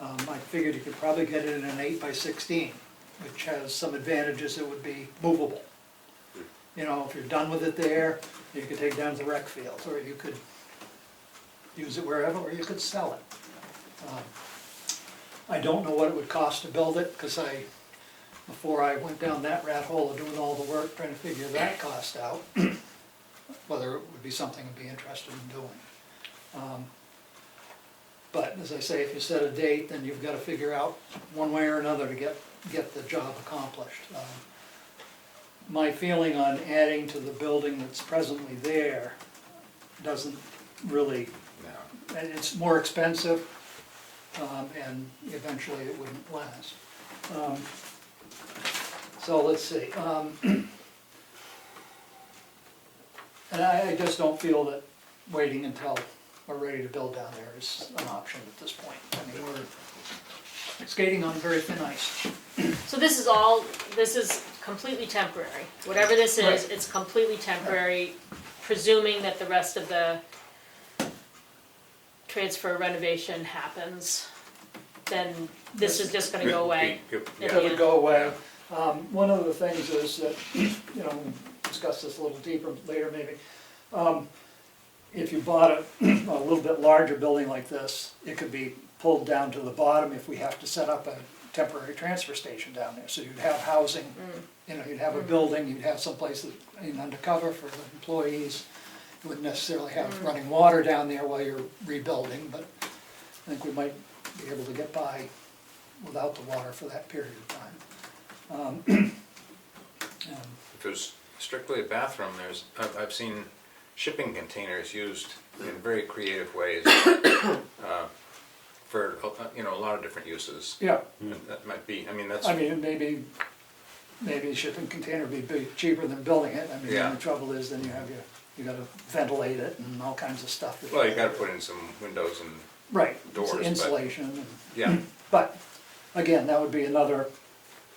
I figured you could probably get it in an 8 by 16, which has some advantages. It would be movable. If you're done with it there, you could take it down to the rec fields, or you could use it wherever, or you could sell it. I don't know what it would cost to build it, because before I went down that rat hole of doing all the work, trying to figure that cost out, whether it would be something I'd be interested in doing. But as I say, if you set a date, then you've got to figure out one way or another to get the job accomplished. My feeling on adding to the building that's presently there doesn't really, No. and it's more expensive, and eventually it wouldn't last. So let's see. And I just don't feel that waiting until are ready to build down there is an option at this point. I mean, we're skating on very thin ice. So this is completely temporary. Whatever this is, Right. it's completely temporary, presuming that the rest of the transfer renovation happens, then this is just gonna go away. That would go away. One of the things is that, you know, we'll discuss this a little deeper later maybe. If you bought a little bit larger building like this, it could be pulled down to the bottom if we have to set up a temporary transfer station down there. So you'd have housing, you know, you'd have a building, you'd have some place that, you know, undercover for the employees. You wouldn't necessarily have running water down there while you're rebuilding, but I think we might be able to get by without the water for that period of time. If it was strictly a bathroom, I've seen shipping containers used in very creative ways for, you know, a lot of different uses. Yeah, And that might be, I mean, that's, I mean, maybe a shipping container would be cheaper than building it. I mean, Yeah. the trouble is then you gotta ventilate it and all kinds of stuff. that- well, you gotta put in some windows and, Right, doors, it's but- insulation and. yeah. But, again, that would be another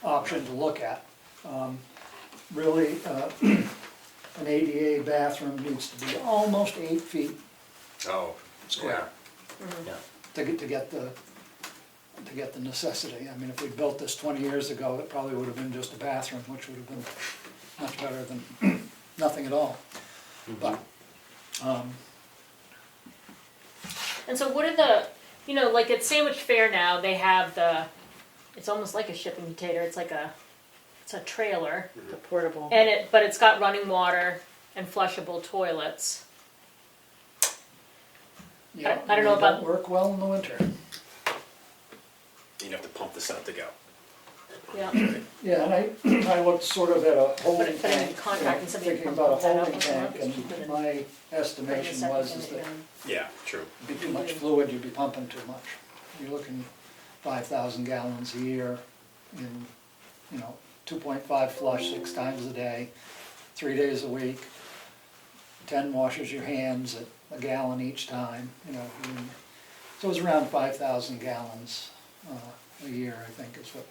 option to look at. Really, an ADA bathroom needs to be almost 8 feet Oh, square yeah. to get the necessity. I mean, if we built this 20 years ago, it probably would have been just a bathroom, which would have been much better than nothing at all. But, And so what are the, you know, like at Sandwich Fair now, they have it's almost like a shipping container, it's a trailer, The portable. but it's got running water and flushable toilets. yeah, I don't know they about- work well in the winter. You'd have to pump this out to go. Yeah. Yeah, and I looked sort of at a holding But in tank, contracting somebody to thinking pump about a that up holding once in a while, tank, it's cheaper and than my estimation was is that Yeah, true. it'd be too much fluid, you'd be pumping too much. You're looking 5,000 gallons a year in, you know, 2.5 flush 6 times a day, 3 days a week. 10 washes your hands at a gallon each time, you know. So it was around 5,000 gallons a year, I think, is what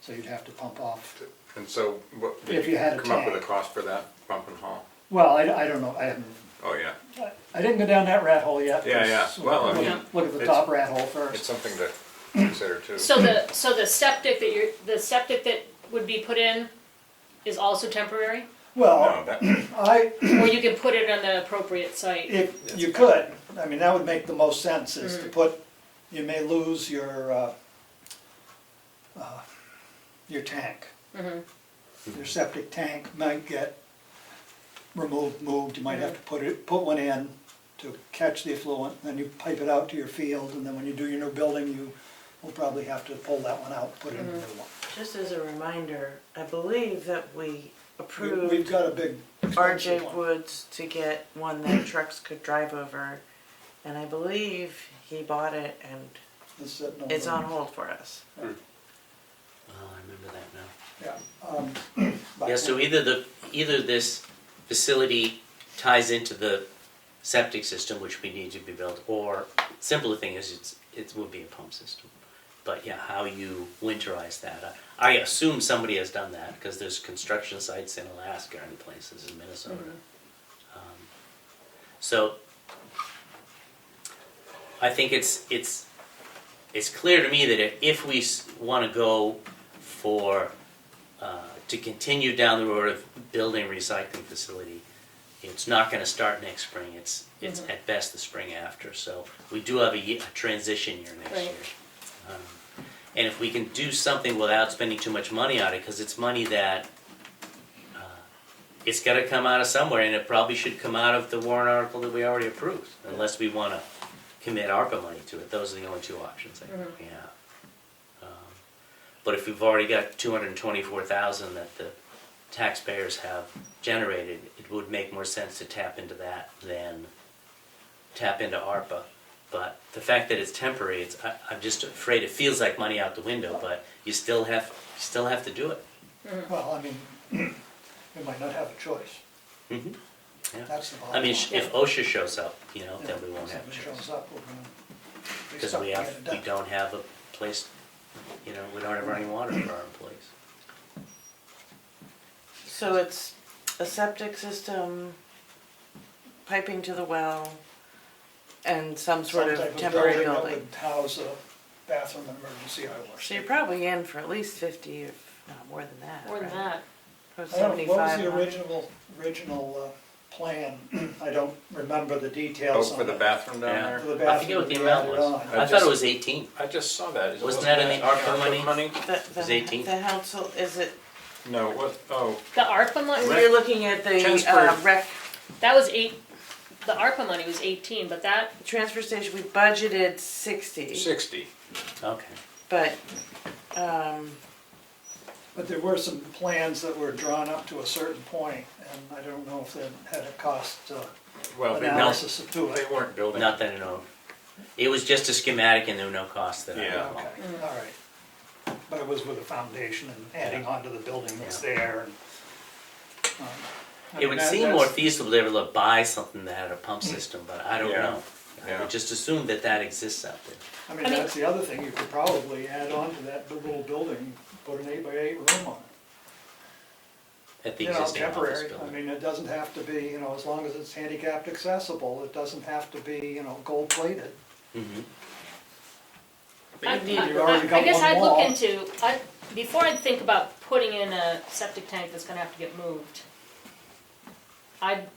so you'd have to pump off. And so, what, If you had a come up with a tank. cost for that pump and haul? Well, I don't know, I haven't, Oh, yeah, I didn't go down that rat hole yet. Yeah, yeah. so Well, I look- mean, Look at the it's- top rat hole it's first. something to consider too. So the septic that would be put in is also temporary? Well, No, that, Or you can put it on the appropriate site? if you could, I mean, that would make the most sense, is to put, you may lose your tank. Your septic tank might get moved, you might have to put one in to catch the effluent, then you pipe it out to your field, and then when you do your new building, you will probably have to pull that one out, put in a new one. Just as a reminder, I believe that we We've approved got a big RJ expensive one. Woods to get one that trucks could drive over, and I believe he bought it and It's sitting over it's on there. hold for us. Oh, I remember that now. Yeah. But- Yeah, so either this facility ties into the septic system, which we need to be built, or simpler thing is it would be a pump system. But yeah, how you winterize that, I assume somebody has done that, because there's construction sites in Alaska and places in Minnesota. So I think it's clear to me that if we want to go for to continue down the road of building a recycling facility, it's not going to start next spring. It's at best the spring after. So we do have a transition year next Right. year. And if we can do something without spending too much money on it, because it's money that it's got to come out of somewhere, and it probably should come out of the warrant article that we already approved, unless we want to commit ARPA money to it. Those are the only two options I think we have. But if we've already got $224,000 that the taxpayers have generated, it would make more sense to tap into that than tap into ARPA. But the fact that it's temporary, I'm just afraid it feels like money out the window, but you still have to do it. Well, I mean, we might not have a choice. Yeah. That's the I bottom mean, line. if OSHA shows up, you know, Yeah, then we won't if have a something choice. shows up, we're gonna be Because stuck we to get it done. don't have a place, you know, we don't have running water for our employees. So it's a septic system, piping to the well, and some sort Some type of temporary that building. would house a bathroom and emergency eye wash. So you're probably in for at least 50, if not more than that. More than right? that. Probably I don't know, what was 75. the original plan? I don't remember the Oh, details on for the it. bathroom down Yeah. there? For the I forget bathroom what the we amount added was. on. I thought it was 18. I just saw that. Wasn't that in the ARPA money? The, was 18. the council, is it, No, what, oh, The ARPA money, you're looking at the Transfer. rec, that was the ARPA money was 18, but that, transfer station, we budgeted 60, 60. Okay. but, But there were some plans that were drawn up to a certain point, and I don't know if they had a cost Well, they analysis to they it. weren't building. Not that I know. It was just a schematic and there were no costs that I Yeah. know. Okay, all right. But it was with a foundation and adding on to the building that's Yeah. there. And, I It mean, would that- seem more that's- feasible to ever buy something that had a pump system, but I don't Yeah. know. I Yeah. would just assume that that exists out there. I mean, I mean- that's the other thing, you could probably add on to that little building, put an 8x8 room on it. At the You know, existing office temporary, I building. mean, it doesn't have to be, you know, as long as it's handicapped accessible, it doesn't have to be, you know, gold plated. Mhm. But I you need, you already got guess one I'd look wall. into, before I'd think about putting in a septic tank that's gonna have to get moved, I'd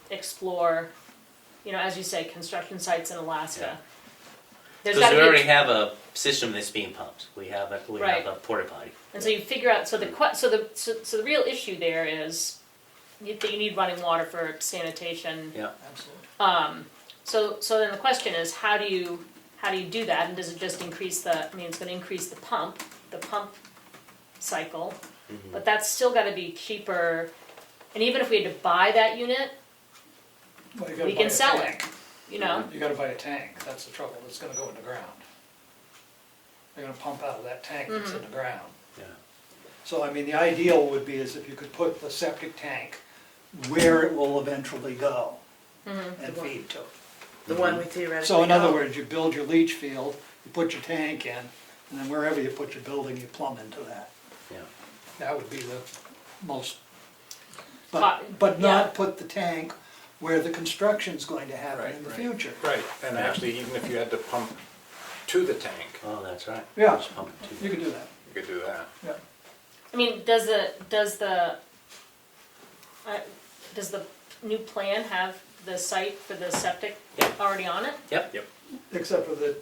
explore, you know, as you say, construction sites in Alaska. There's Because gotta we be, already have a system that's being pumped. We have Right. a porta potty. and so you figure out, so the real issue there is that you need running water for sanitation. Yeah. Absolutely. So then the question is, how do you do that, and does it just increase it's gonna increase the pump cycle, Mm-hmm. but that's still gotta be cheaper, and even if we had to buy that unit, Well, you gotta we buy can a sell it, tank. you know? You gotta buy a tank, that's the trouble, it's gonna go in the ground. They're gonna pump out of that tank that's in the ground. Yeah. So, I mean, the ideal would be is if you could put the septic tank where it will eventually go and feed to it. the one we theoretically. So in other own. words, you build your leach field, you put your tank in, and then wherever you put your building, you plumb into that. Yeah. That would be the most, But- but yeah. not put the tank where the construction's going to happen Right, in the right. future. Right, and actually, even if you had to pump to the tank, Oh, that's right. Yeah. Just pump it to You could do that, you could do that. yeah. I mean, does the new plan have the site for the septic already on it? Yep. Except for the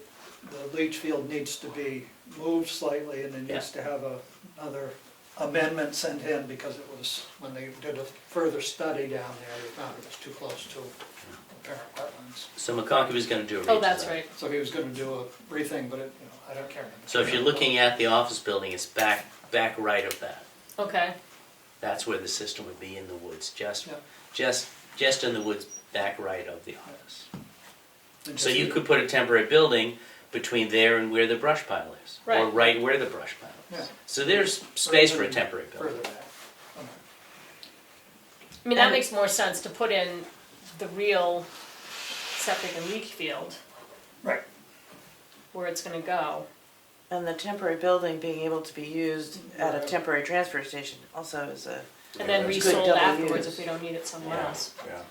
leach field needs to be moved slightly and it needs to have another amendment sent in because it was, when they did a further study down there, they found it was too close to apparent wetlands. So McConkey was gonna do a redesign. Oh, that's right. So he was gonna do a rethink, but it, you know, I don't care. So if you're looking at the office building, it's back right of that. Okay, That's where the system would be, in the woods, Yeah. just in the woods, back right of the office. And So just- you could put a temporary building between there and where the brush pile is. Or Right. right where the brush pile Yeah. is. So there's space for a temporary building. Further back. Okay. I mean, that And- makes more sense to put in the real septic and leach field Right. where it's gonna go. And the temporary building being able to be used at a temporary transfer station also is a, And then that's good resold double afterwards use. if we don't need it somewhere else. Yeah.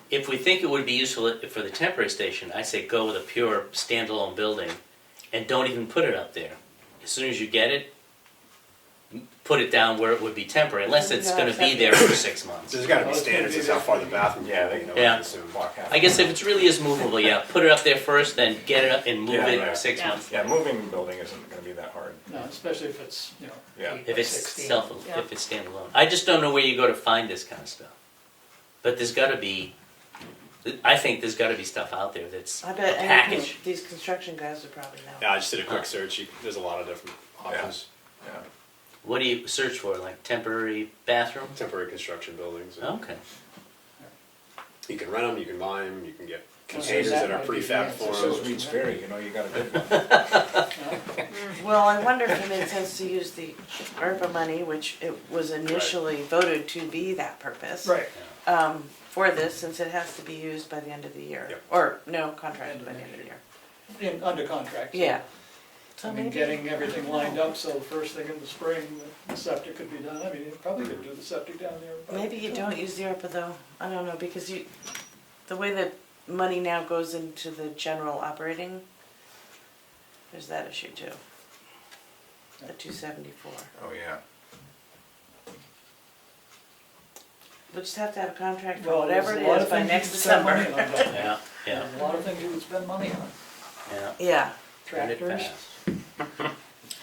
If we think it would be useful for the temporary station, I say go with a pure standalone building and don't even put it up there. As soon as you get it, put it down where it would be temporary, unless it's gonna be there for 6 months. There's gotta Oh, be it's gonna standards be as how there far for the you. bathroom, Yeah, they you know, Yeah. I assume. Walk half. I guess if it's really is movable, yeah, put it up there first, then get it up and move Yeah, it right. 6 Yeah. months. Yeah, moving the building isn't gonna be that hard. No, especially if it's, you know, Yeah. 8 If by it's 16. Yeah. if it's standalone. I just don't know where you go to find this kind of stuff. But there's gotta be, I think there's gotta be stuff out there that's I a bet package. these construction guys would probably know. Yeah, I just did a quick search, there's a lot of different options, Yeah. What do you search for, like temporary bathroom? temporary construction buildings. Okay. You can rent them, you can buy them, you can get Well, containers that that are might be the prefab answer. It form. says Reed's Ferry, you know, you got a good one. Well, I wonder if it made sense to use the ARPA money, which it was initially voted to be that purpose. Right, for this, since it has to be used by the end of the year. Yep. Or, no, contracted by the end of the year. Under contract. so- Yeah. I So mean, maybe, getting everything lined up, so the first thing in the spring, the septic could be done. I mean, you probably could do the septic down there. by maybe you the time. don't use the ARPA though, I don't know, because the way that money now goes into the general operating, there's that issue too. The 274. Oh, yeah. We'll just have to have a contract for Well, whatever there's it a lot is of by things you next can spend money December. on, don't there? Yeah, yeah, There's a lot of things you can spend money on. yeah. Yeah, Turn it Tractors, fast.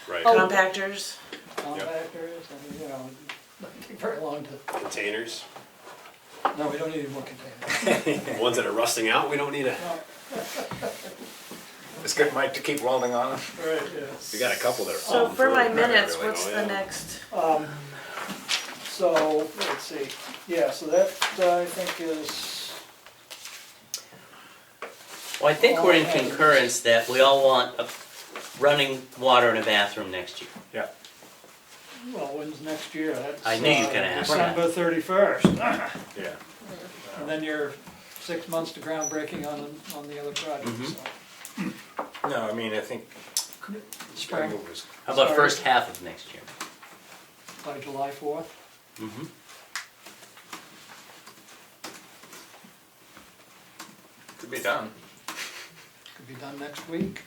Right. Oh. compactors, compactors, I mean, doesn't take very long to, Containers, no, we don't need any more containers. the ones that are rusting out, we don't need a, No, It's good, Mike, to keep welding on them. right, yeah. we got a couple that are. so falling for through. my Not minutes, really, what's oh, the yeah. next? So, let's see, yeah, so that, I think is, Well, I think we're in concurrence that we all want running water in a bathroom next year. Yeah. well, when's next year? That's, I knew you were gonna ask that. December 31st, Yeah. and then you're 6 months to groundbreaking on the other project, Mhm. so. No, I mean, I think Spring, How about Sorry. first half of next year? by July 4th. Mm-hmm. could be done. Could be done next week.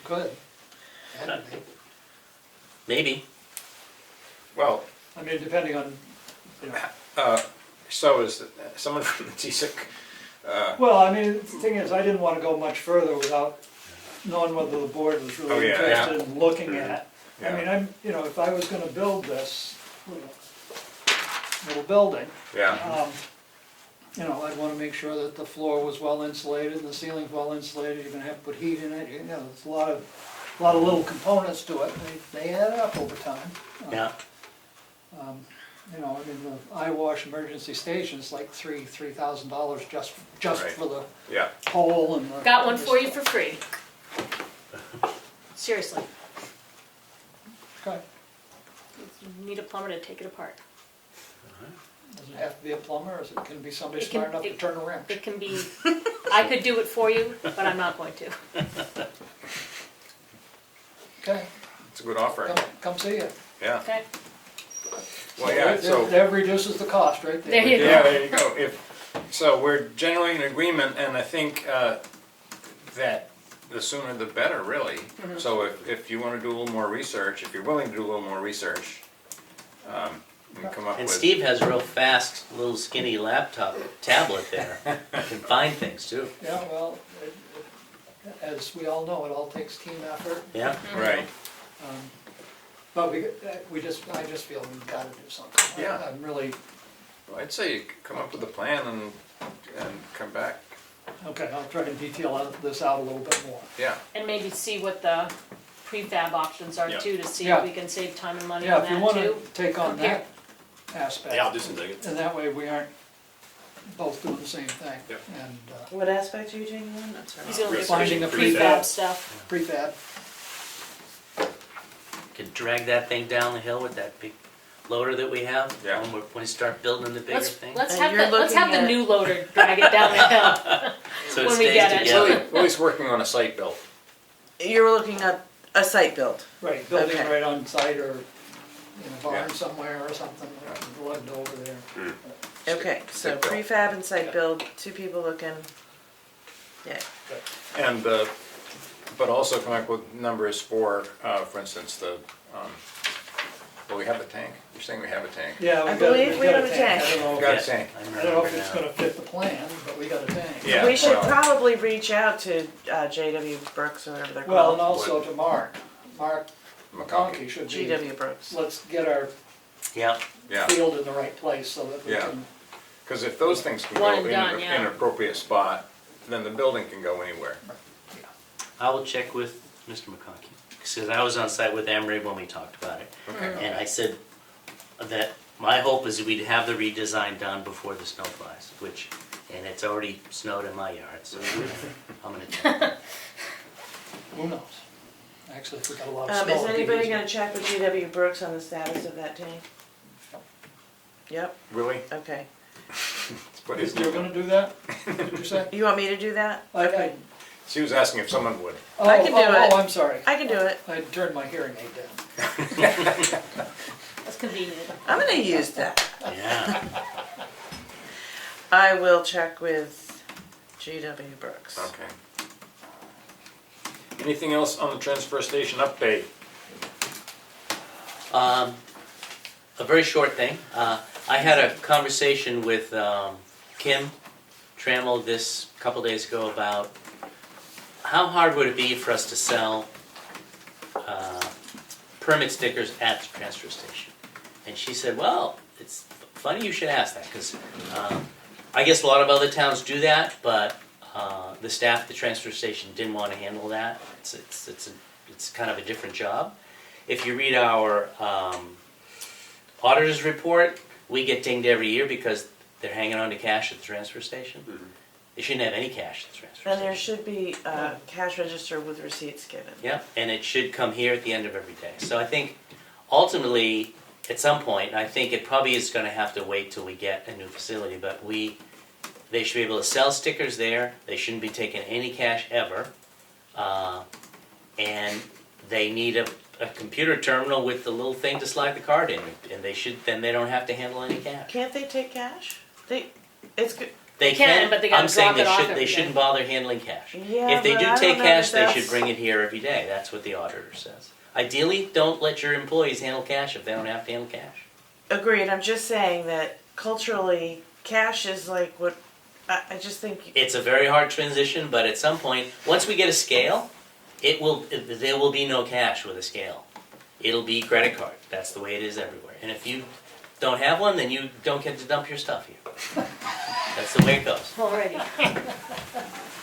Could. Had to be. Maybe. Well, I mean, depending on, you know, so is someone from the TSIC, well, I mean, the thing is, I didn't want to go much further without knowing whether the board was Oh, really yeah, interested yeah. in looking at. I Yeah. mean, if I was gonna build this little building, yeah, I'd wanna make sure that the floor was well insulated, and the ceiling's well insulated, you're gonna have to put heat in it, there's a lot of little components to it, and they add up over time. Yeah. I mean, the eye wash emergency station's like $3,000 just Right. for the yeah. pole and the. Got one for you for free. Seriously, Okay, you need a plumber to take it apart. does it have to be a plumber, or it can be somebody It can- smart enough to it- turn a wrench? It can be, I could do it for you, but I'm not going to. Okay, It's a good offering, come see it. yeah. Okay, Well, yeah, so. That reduces the cost right there. there you Yeah, go. there you go. So we're generally in agreement, and I think that the sooner the better, really. So if you want to do a little more research, if you're willing to do a little more research, we can come up And with. Steve has a real fast, little skinny tablet there. Can find things too. Yeah, well, as we all know, it all takes team effort. Yeah. Right, But I just feel we've gotta do something. Yeah. I'm really, well, I'd say you come up with a plan and come back, okay, I'll try to detail this out a little bit more. yeah. And maybe see what the prefab options are Yeah. too, to see Yeah. if we can save time and money Yeah, on if you that wanna too. take on Compare. that aspect. Yeah, I'll do some digging. And that way we aren't both doing the same thing. Yep. And What aspect are you taking on? I'm sorry. He's gonna look at Finding a prefab prefab. stuff. prefab, Could drag that thing down the hill with that big loader that we have. Yeah. When we start building the bigger Let's, thing. let's And have you're let's have looking the at- new loader drag it down the hill. So it when we stays get it. together. Willie's working on a site build. You're looking at a site build. right, building Okay. right on site or in a barn Yeah. somewhere or something, lugged over there. Okay, so Site build. prefab and site Yeah. build, two people looking. Yeah. And, but also come up with numbers for instance, well, we have a tank. You're saying we have a tank. Yeah, I we believe we got have a tank. I don't know We if got a it's- tank. I I don't know remember if it's now. gonna fit the plan, but we got a tank. Yeah. We should well, probably reach out to JW Brooks or whatever they're Well, and called. also to Mark McConkey should be, GW Brooks. let's get our Yeah. Yeah, field in the right place so that we Yeah. can, because if those things can One go and in done, in yeah. an appropriate spot, then the building can go anywhere. I will check with Mr. McConkey. Because I was on site with Emery when we talked about it. Okay. And I said that my hope is we'd have the redesign done before the snow flies, and it's already snowed in my yard, so I'm gonna check that. who knows? Actually, if we got a lot of snow. Is it'd be anybody easier. gonna check with GW Brooks on the status of that tank? Yep, Really? okay. What is You're gonna do that, did you say? You want me to do that? I, She was asking if someone would. oh, I can do it. Oh, I'm sorry. I can do it. I turned my hearing aid down. That's convenient. I'm gonna use that. Yeah. I will check with G.W. Brooks. Okay. Anything else on the transfer station update? A very short thing. I had a conversation with Kim Trammell this couple days ago about how hard would it be for us to sell permit stickers at the transfer station. And she said, well, it's funny you should ask that, because I guess a lot of other towns do that, but the staff at the transfer station didn't want to handle that. It's kind of a different job. If you read our auditor's report, we get dinged every year because they're hanging on to cash at the transfer station. They shouldn't have any cash at the transfer And there station. should be a cash register with receipts given. Yep, and it should come here at the end of every day. So I think ultimately, at some point, I think it probably is going to have to wait till we get a new facility, but they should be able to sell stickers there. They shouldn't be taking any cash ever. And they need a computer terminal with the little thing to slide the card in, and then they don't have to handle any cash. Can't they take cash? It's good. They can, but they gotta I'm saying drop it off they every day. shouldn't bother handling cash. Yeah, If they but do I take don't know cash, that they should that's- bring it here every day. That's what the auditor says. Ideally, don't let your employees handle cash if they don't have to handle cash. Agreed, I'm just saying that culturally, cash is like what, I just think, It's a very hard transition, but at some point, once we get a scale, there will be no cash with a scale. It'll be credit card. That's the way it is everywhere. And if you don't have one, then you don't get to dump your stuff here. That's the way it goes. Already.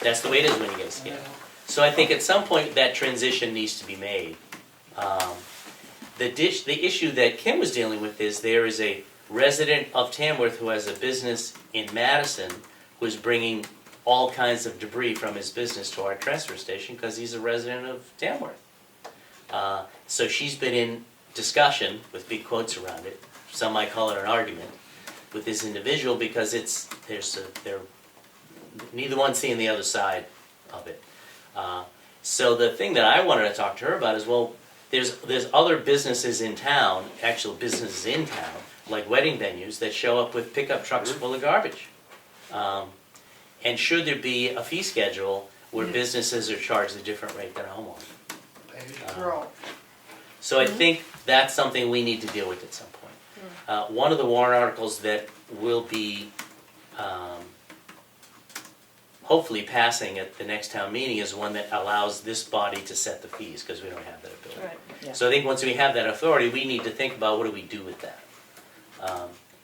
That's the way it is when you get a scale. So I think at some point that transition needs to be made. The issue that Kim was dealing with is there is a resident of Tamworth who has a business in Madison who is bringing all kinds of debris from his business to our transfer station because he's a resident of Tamworth. So she's been in discussion, with big quotes around it, some might call it an argument, with this individual because they're neither one seeing the other side of it. So the thing that I wanted to talk to her about is, well, there's other businesses in town, actual businesses in town, like wedding venues, that show up with pickup trucks full of garbage. And should there be a fee schedule where businesses are charged a different rate than a homeowner? So I think that's something we need to deal with at some point. One of the warrant articles that will be hopefully passing at the next town meeting is one that allows this body to set the fees, because we don't have that ability. Right. Yeah. So I think once we have that authority, we need to think about what do we do with that.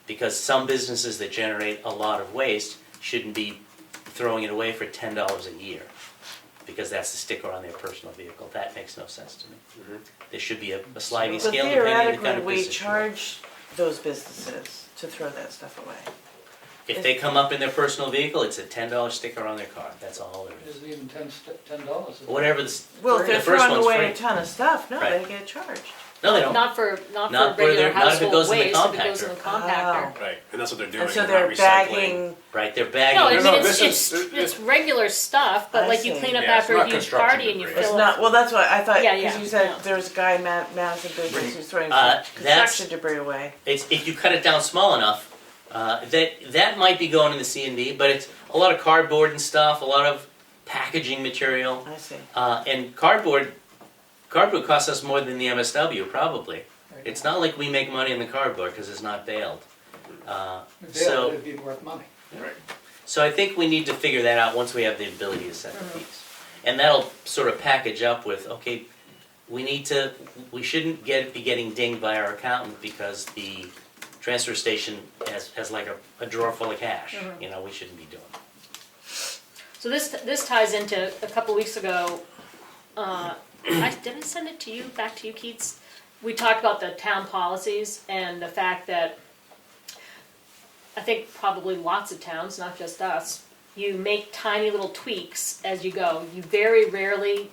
Because some businesses that generate a lot of waste shouldn't be throwing it away for $10 a year, because that's the sticker on their personal vehicle. That makes no sense to me. There should be a sliding but scale depending on the kind theoretically, of we business you are. charge those businesses to throw that stuff away. If they come up in their personal vehicle, it's a $10 sticker on their car. That's all there is. Is it even $10? Whatever Well, if the they're first throwing one's away free. a ton of stuff, no, Right. they get charged. No, they don't. Not for Not where regular they're- not if it household goes in the waste, if it goes in the compactor. compactor. Right, and that's what they're doing. And so they're they're not recycling. bagging, Right, they're bagging. No, I No, mean, no, it's, this it's, is- it's regular stuff, but I like you see. clean up Yeah, it's after a not huge construction party and you debris. fill it's not, well, that's what I thought, Yeah, because yeah, you said yeah. there was a guy in Madison business who's throwing That's- construction debris away. It's, if you cut it down small enough, that might be going in the C&D, but it's a lot of cardboard and stuff, a lot of packaging material, I see. and cardboard costs us more than the MSW probably. It's not like we make money in the cardboard because it's not baled. If So- it'd be worth money. Right. So I think we need to figure that out once we have the ability to set the fees. And that'll sort of package up with, okay, we shouldn't be getting dinged by our accountant because the transfer station has like a drawer full of cash. You know, we shouldn't be doing it. So this ties into a couple weeks ago. Did I send it to you, back to you, Keats? We talked about the town policies and the fact that I think probably lots of towns, not just us, you make tiny little tweaks as you go. You very rarely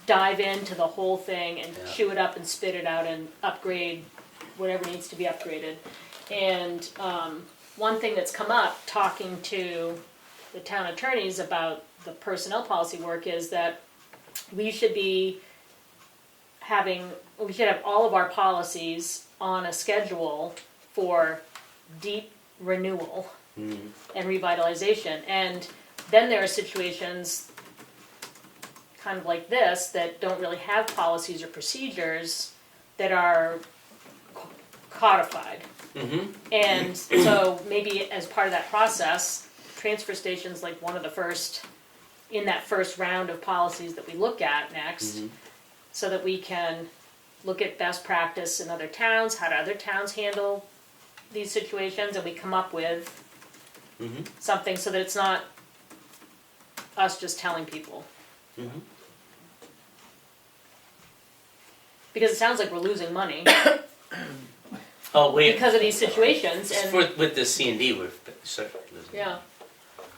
dive into the whole thing and Yeah. chew it up and spit it out and upgrade whatever needs to be upgraded. And one thing that's come up talking to the town attorneys about the personnel policy work is that we should have all of our policies on a schedule for deep renewal and revitalization. And then there are situations kind of like this that don't really have policies or procedures that are codified. And so maybe as part of that process, transfer station's like one of the first, in that first round of policies that we look at next, so that we can look at best practice in other towns, how do other towns handle these situations, and we come up with something so that it's not us just telling people. Because it sounds like we're losing money Oh, wait. because of these situations, and With the C&D, we've certainly losing. yeah.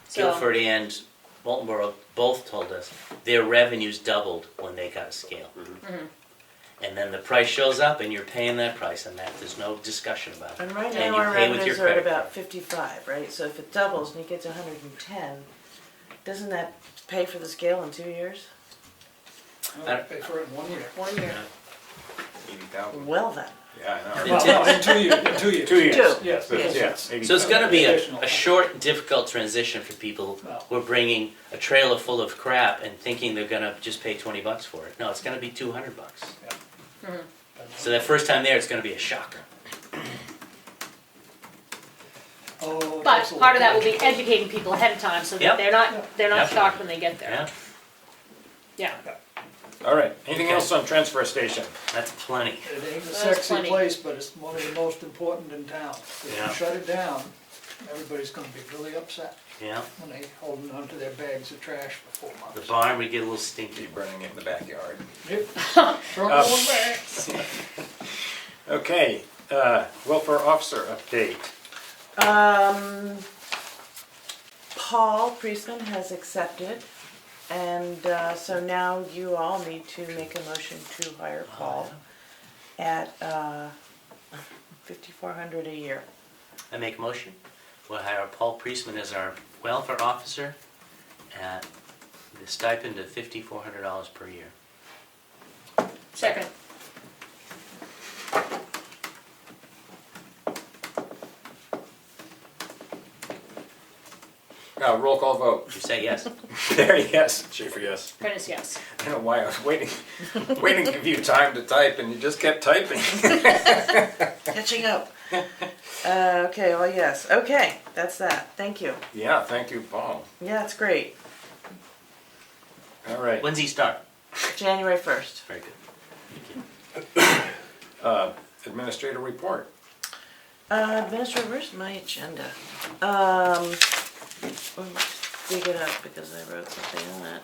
So, Guilford and Bolton Borough both told us their revenues doubled when they got a scale. And then the price shows up and you're paying that price, and that there's no discussion about it. And right And now you our pay with your revenues are at credit about card. 55, right? So if it doubles and you get to 110, doesn't that pay for the scale in 2 years? I'll pay for it in 1 year. 1 year. 80,000. Well then. Yeah, I know. Well, no, in 2 years, in 2 years. 2 years. Two. Yes, So, yes. yeah, So it's going to be Additional. a short, difficult transition for people Well. who are bringing a trailer full of crap and thinking they're going to just pay $20 for it. No, it's going to be $200. So that first time there, it's going to be a shocker. Oh, But that's a part of that will little be educating people ahead of time so that Yep. they're not Yep. shocked when they get there. Yeah, Yeah. All right, anything Okay. else on transfer station? that's plenty. It ain't a That's sexy plenty. place, but it's one of the most important in town. If Yeah. you shut it down, everybody's gonna be really upset Yeah, when they holding onto their bags of trash for 4 months. the barn would get a little Be stinky. burning it in the backyard. Yep. Throw it on back. Okay, welfare officer update. Paul Priestman has accepted, and so now you all need to make a motion to hire Paul at $5,400 a year. I make a motion. We'll hire Paul Priestman as our welfare officer at the stipend of $5,400 per year. Second. Roll call vote. You say yes. Barry, yes. Schaefer, yes. Prentice, yes. I don't know why I was waiting to give you time to type, and you just kept typing. Catching up. Okay, well, yes. Okay, that's that. Thank you. Yeah, thank you, Paul. Yeah, it's great. All right. When's he start? January 1st. Very good. Administrator report. Administrator, where's my agenda? Let me just dig it up because I wrote something on it.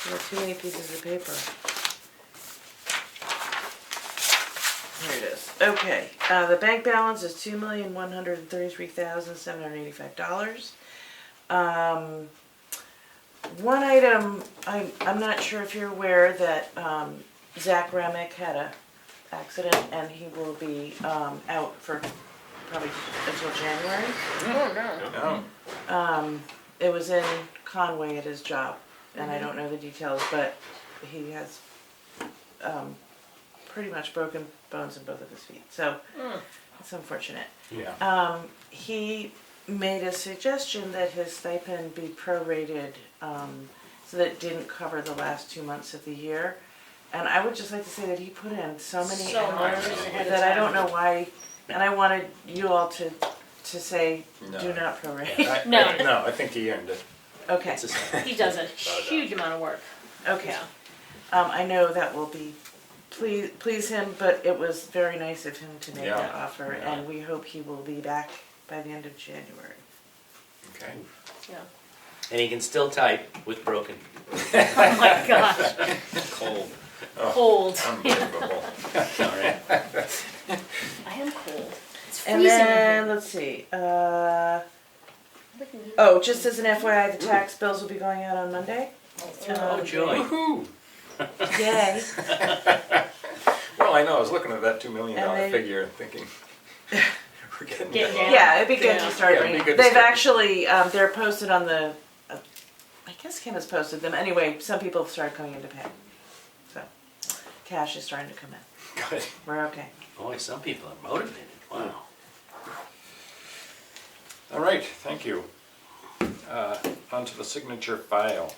There are too many pieces of paper. Here it is. Okay, the bank balance is $2,133,785. One item, I'm not sure if you're aware that Zach Remick had a accident and he will be out for probably until January. Oh, no. No. It was in Conway at his job, and I don't know the details, but he has pretty much broken bones in both of his feet, so it's unfortunate. Yeah. He made a suggestion that his stipend be prorated so that it didn't cover the last 2 months of the year. And I would just like to say that he put in so many So much hours ahead of that I time. don't know why, and I wanted you all to say, No. do not prorate. No. No, I think he earned it. Okay, It's a sign. He does a huge amount of work. okay. Yeah. I know that will be please him, but it was very nice of him to make Yeah. that offer, Yeah. and we hope he will be back by the end of January. Okay. Yeah. And he can still type with broken. Oh my gosh. Cold. Cold. Unbelievable. All right. I am cold. It's And freezing in then, here. let's see, oh, just as an FYI, the tax bills will be going out on Monday. Oh, joy. Woohoo! Yay. Well, I know, I was looking at that $2 million And they- figure and thinking, start getting. Getting down. Yeah, it'd be good Yeah. to start Yeah, it'd be bringing. good to They've start. actually, they're posted on the, I guess Kim has posted them. Anyway, some people have started coming in to pay. So, cash is starting to come in. Good. We're okay. Boy, some people are motivated, wow. All right, thank you. On to the signature file.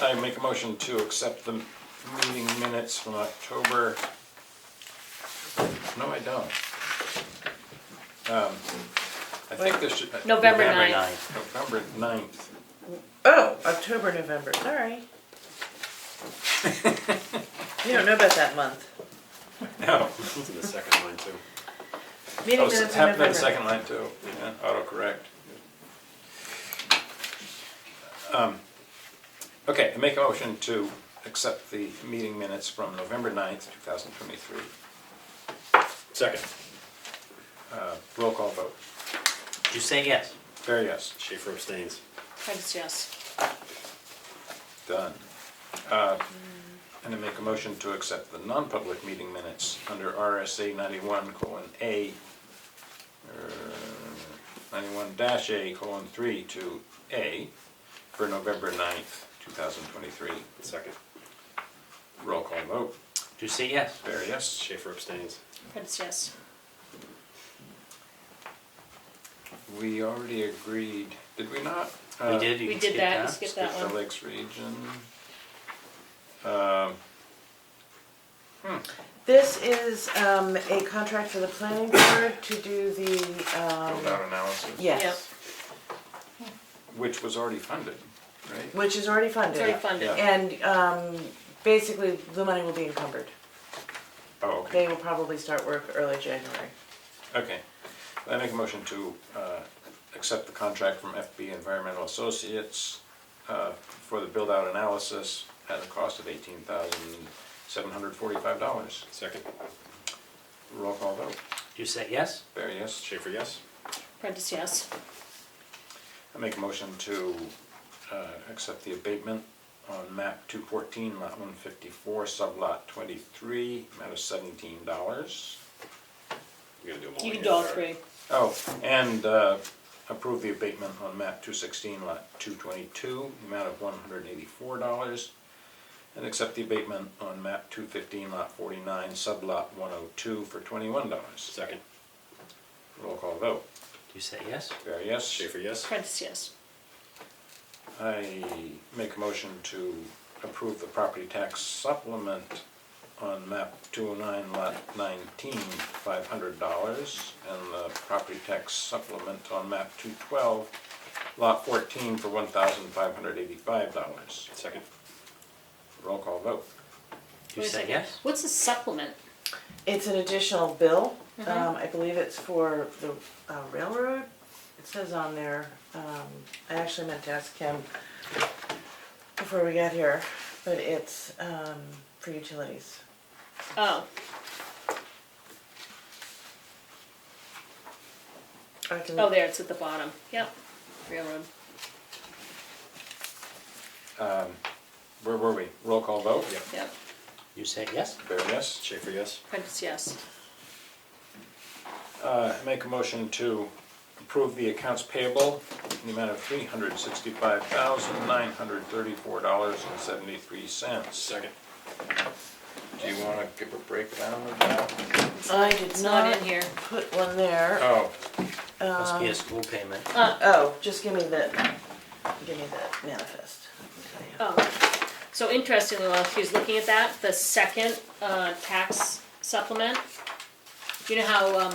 I make a motion to accept the meeting minutes from October. No, I don't. I think this should. November November 9th. 9th. November 9th. Oh, October, November, sorry. You don't know about that month. No. It's in the second line too. Meeting Oh, minutes in happened in November. the second line too. Yeah, autocorrect. Okay, I make a motion to accept the meeting minutes from November 9th, 2023. Second, Roll call vote. Did you say yes? Very yes. Schaefer abstains. Prentice, yes. Done. And I make a motion to accept the non-public meeting minutes under RSA 91:A, 91-A:3 to A for November 9th, 2023. Second, Roll call vote. Did you say yes? Very yes. Schaefer abstains. Prentice, yes. We already agreed, did we not? We did, you We can did skip that, you that. skipped Skip that the one. Lakes region. This is a contract for the planning board to do the, Build-out analysis. yes, Which was already funded, right? which is already It's already funded. funded. Yeah. And basically, the money will be encumbered. Oh, okay. They will probably start work early January. Okay. I make a motion to accept the contract from FB Environmental Associates for the build-out analysis at a cost of $18,745. Second, Roll call vote. Did you say yes? Barry, yes. Schaefer, yes. Prentice, yes. I make a motion to accept the abatement on map 214, lot 154, sublot 23, amount of $17. You're gonna do them all. You can again, do all or- three. Oh, and approve the abatement on map 216, lot 222, the amount of $184. And accept the abatement on map 215, lot 49, sublot 102 for $21. Second, Roll call vote. Did you say yes? Barry, yes. Schaefer, yes. Prentice, yes. I make a motion to approve the property tax supplement on map 209, lot 19, $500, and the property tax supplement on map 212, lot 14 for $1,585. Second, Roll call vote. Did you Wait a say second. yes? What's the supplement? It's an additional bill. Mhm. I believe it's for the railroad. It says on there, I actually meant to ask Kim before we got here, but it's for utilities. Oh, I can- oh, there, it's at the bottom. Yep. Railroad. Where were we? Roll call vote? Yep. Yep. You say yes? Barry, yes. Schaefer, yes. Prentice, yes. Make a motion to approve the accounts payable in the amount of $365,934.73. Second, Do you want to give a breakdown of that? I did It's not not in here. put one there. Oh, Must be a school payment. Oh, just give me the manifest. I'll tell you. Oh, so interestingly, while she was looking at that, the second tax supplement, you know how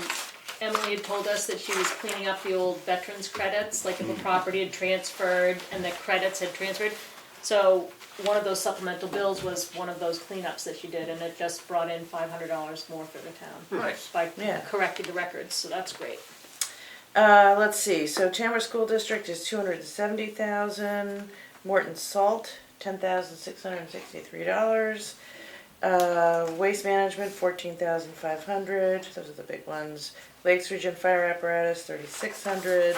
Emily had told us that she was cleaning up the old veterans credits, like if a property had transferred and the credits had transferred? So one of those supplemental bills was one of those cleanups that she did, and it just brought in $500 more for the town. Nice. By Yeah. correcting the records, so that's great. Let's see, so Tamworth School District is 270,000, Morton Salt, $10,663. Waste Management, 14,500, those are the big ones. Lakes Region Fire Apparatus, 3,600.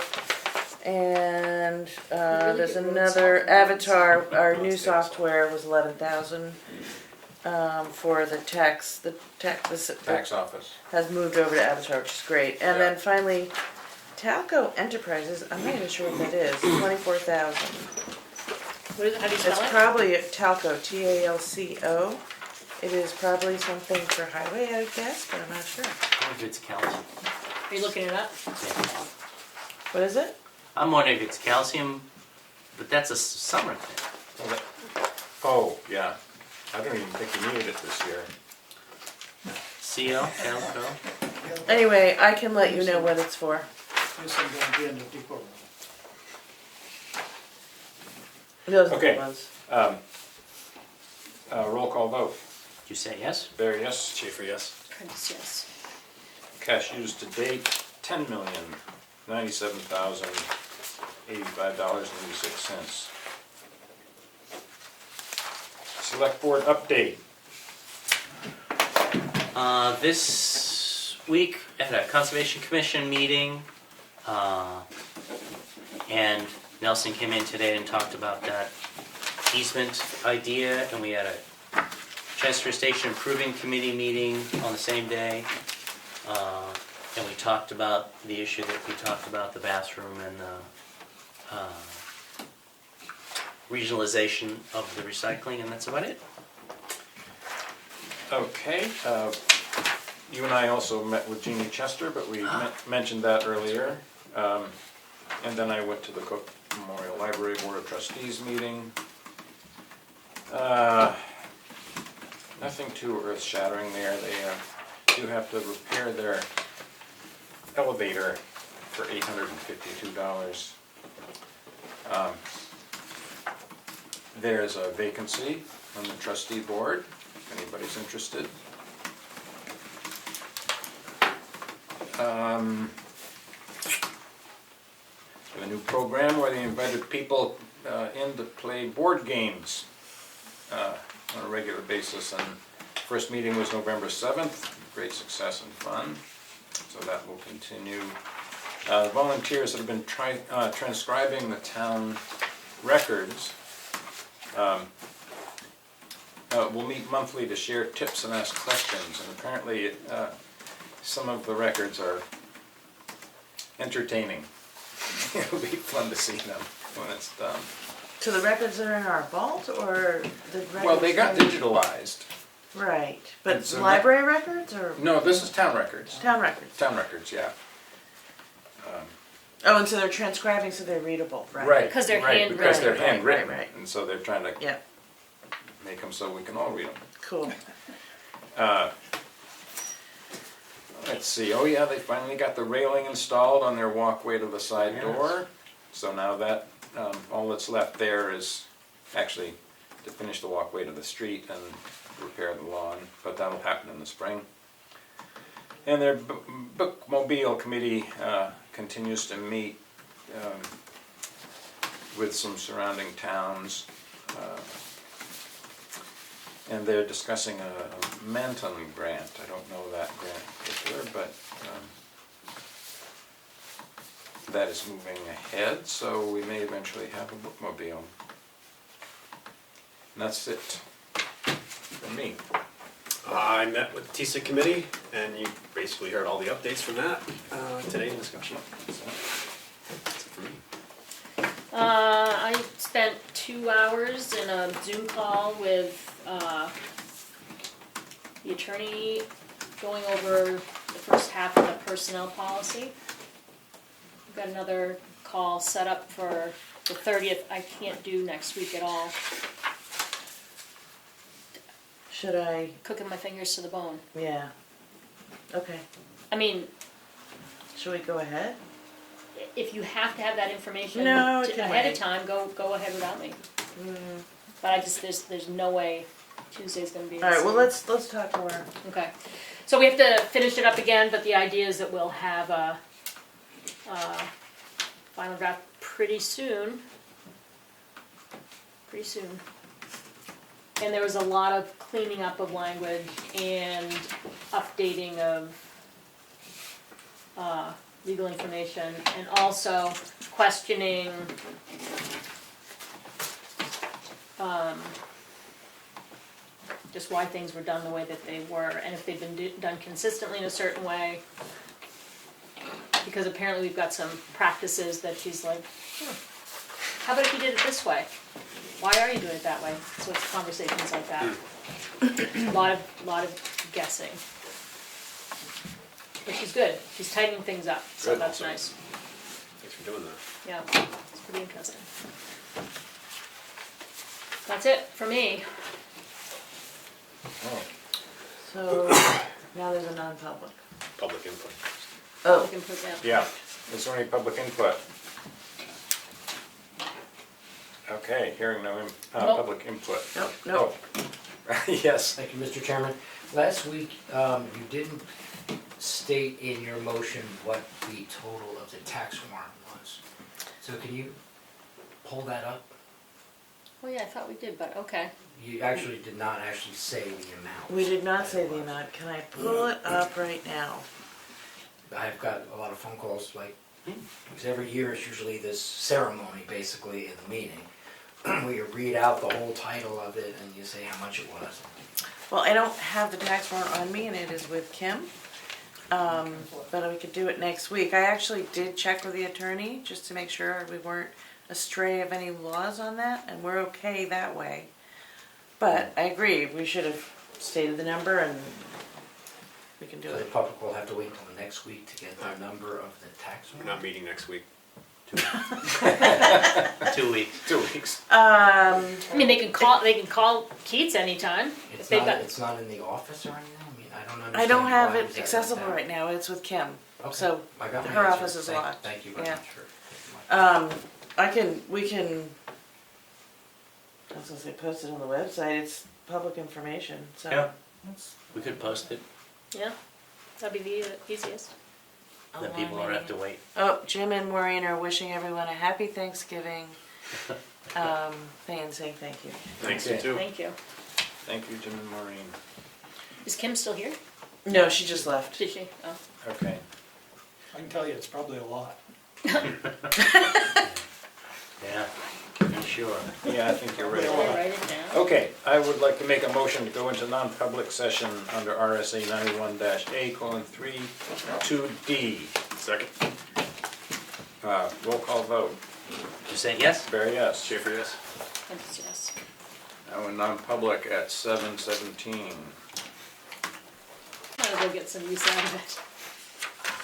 And Really there's good road another, software. Avatar, our new software was 11,000. for the tax office. has moved over to Avatar, which is great. And Yeah. then finally, Talco Enterprises, I'm not even sure what that is, 24,000. What is it, how do you It's spell it? probably Talco, Talco. It is probably something for highway, I would guess, but I'm not sure. I wonder if it's calcium. Are you looking it up? Yeah. What is it? I'm wondering if it's calcium, but that's a summer thing. Oh, yeah. I don't even think you needed it this year. CO, Calco. Anyway, I can let you know what it's for. This is going to be in the depot. Those are Okay. the ones. Roll call vote. Did you say yes? Barry, yes. Schaefer, yes. Curtis, yes. Cash used to date, $10,097,085.86. Select board update. This week at a Conservation Commission meeting, and Nelson came in today and talked about that easement idea, and we had a transfer station improving committee meeting on the same day. And we talked about the issue that we talked about, the bathroom and the regionalization of the recycling, and that's about it. Okay, you and I also met with Jeannie Chester, but we mentioned that earlier. And then I went to the Cook Memorial Library Board of Trustees meeting. Nothing too earth-shattering there. They do have to repair their elevator for $852. There's a vacancy on the trustee board, if anybody's interested. A new program where they invited people in to play board games on a regular basis, and first meeting was November 7th, great success and fun, so that will continue. Volunteers that have been transcribing the town records will meet monthly to share tips and ask questions, and apparently some of the records are entertaining. It'll be fun to see them when it's done. So the records are in our vault, or the records? Well, they got digitalized. Right, but And so library records or No, this is town records. town records? Town records, yeah. Oh, and so they're transcribing so they're readable, right? Right. 'Cause they're right, Because they're handwritten. handwritten, Right. and so they're trying to Yeah, make them so we can all read them. cool. Let's see, oh yeah, they finally got the railing installed on their walkway to the side Yes. door. So now that, all that's left there is actually to finish the walkway to the street and repair the lawn, but that'll happen in the spring. And their bookmobile committee continues to meet with some surrounding towns. And they're discussing a Manton grant. I don't know that grant in particular, but that is moving ahead, so we may eventually have a bookmobile. And that's it for me. I met with the TISA committee, and you basically heard all the updates from that today in discussion. So, that's it for me. I spent 2 hours in a Zoom call with the attorney going over the first half of the personnel policy. We've got another call set up for the 30th. I can't do next week at all. Should I, Cooking my fingers to the bone. yeah, okay. I mean, Should we go ahead? if you have to have that information No, it can ahead wait. of time, go ahead without me. But I just, there's no way Tuesday's gonna be. the Alright, well, same. let's talk more. Okay, so we have to finish it up again, but the idea is that we'll have a final draft pretty soon. Pretty soon. And there was a lot of cleaning up of language and updating of legal information, and also questioning just why things were done the way that they were, and if they've been done consistently in a certain way. Because apparently we've got some practices that she's like, how about if you did it this way? Why are you doing it that way? So it's conversations like that. A lot of guessing. But she's good, she's tightening things up, so Good. that's nice. Thanks for doing that. Yeah, it's pretty interesting. That's it for me. Oh, So, now there's a non-public. Public input. Oh, We can put that. yeah, is there any public input? Okay, hearing no Nope. public input. nope. Oh. Yes, Thank you, Mr. Chairman. Last week, you didn't state in your motion what the total of the tax warrant was. So can you pull that up? Oh yeah, I thought we did, but okay. You actually did not actually say the amount. We did not say the amount. Can I pull it up right now? I've got a lot of phone calls, like, because every year it's usually this ceremony, basically, in the meeting, where you read out the whole title of it and you say how much it was. Well, I don't have the tax warrant on me and it is with Kim. But we could do it next week. I actually did check with the attorney just to make sure we weren't astray of any laws on that, and we're okay that way. But I agree, we should have stated the number and we can do So the it. public will have to wait until next week to get the number of the tax We're warrant? not meeting next week. 2 weeks. 2 weeks. I mean, they can call Keats anytime. If It's they've not, got, it's not in the office or anything? I mean, I don't understand. I don't have why it is that accessible like that. right now, it's with Kim. Okay. So I got my her answer. office is Thank- locked. Thank you very Yeah. much for taking my. We can, I was gonna say post it on the website, it's public information, so. Yeah. We could post it, yeah, that'd be the easiest. then people don't have to wait. Oh, Jim and Maureen are wishing everyone a happy Thanksgiving. And saying thank you. Thanks, you Okay. too. Thank you. thank you, Jim and Maureen. Is Kim still here? No, she just left. Did she? Oh. Okay, I can tell you, it's probably a lot. Yeah, I'm sure. yeah, I think you're Did I right. write it down? Okay, I would like to make a motion to go into non-public session under RSA 91-A:3, 2D. Second. Roll call vote. You say yes? Barry, yes. Schaefer, yes? Yes, yes. Now in non-public at 7:17. Might as well get some use out of it.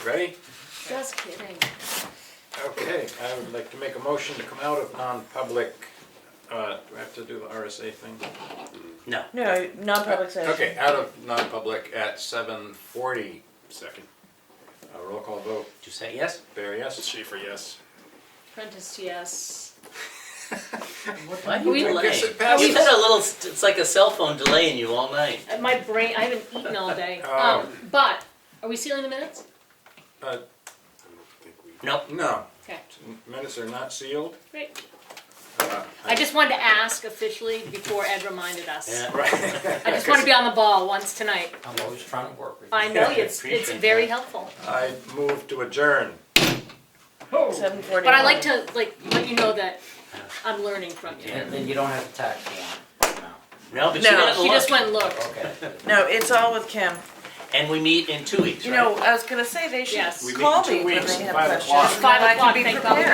Ready? Just kidding. Okay, I would like to make a motion to come out of non-public, do I have to do the RSA thing? No. No, non-public session. Okay, out of non-public at 7:40. Second. Roll call vote. Did you say yes? Barry, yes? Schaefer, yes? Prentice, yes. Why are you We- delaying? Guess it passes. You've had a little, it's like a cell phone delaying you all night. My brain, I haven't eaten all day. Oh. But, are we sealing the minutes? Uh, I don't think we. Nope. no, Okay, minutes are not sealed. great. Uh, I just wanted to ask officially before Ed reminded us. Yeah. Right. I just want to be on the ball once tonight. I'm always trying to work with you. I know, Yeah, it's appreciate very that. helpful. I move to adjourn. 7:41. But I like to, let you know that I'm learning from you. And then you don't have the tax warrant amount. No, but No. you gotta She just look. went and looked. Okay. No, it's all with Kim. And we meet in 2 weeks, You right? know, I was gonna say they should Yes. We meet call in 2 me when weeks they at have 5 questions. o'clock. so 5 I o'clock, can be thank God we prepared.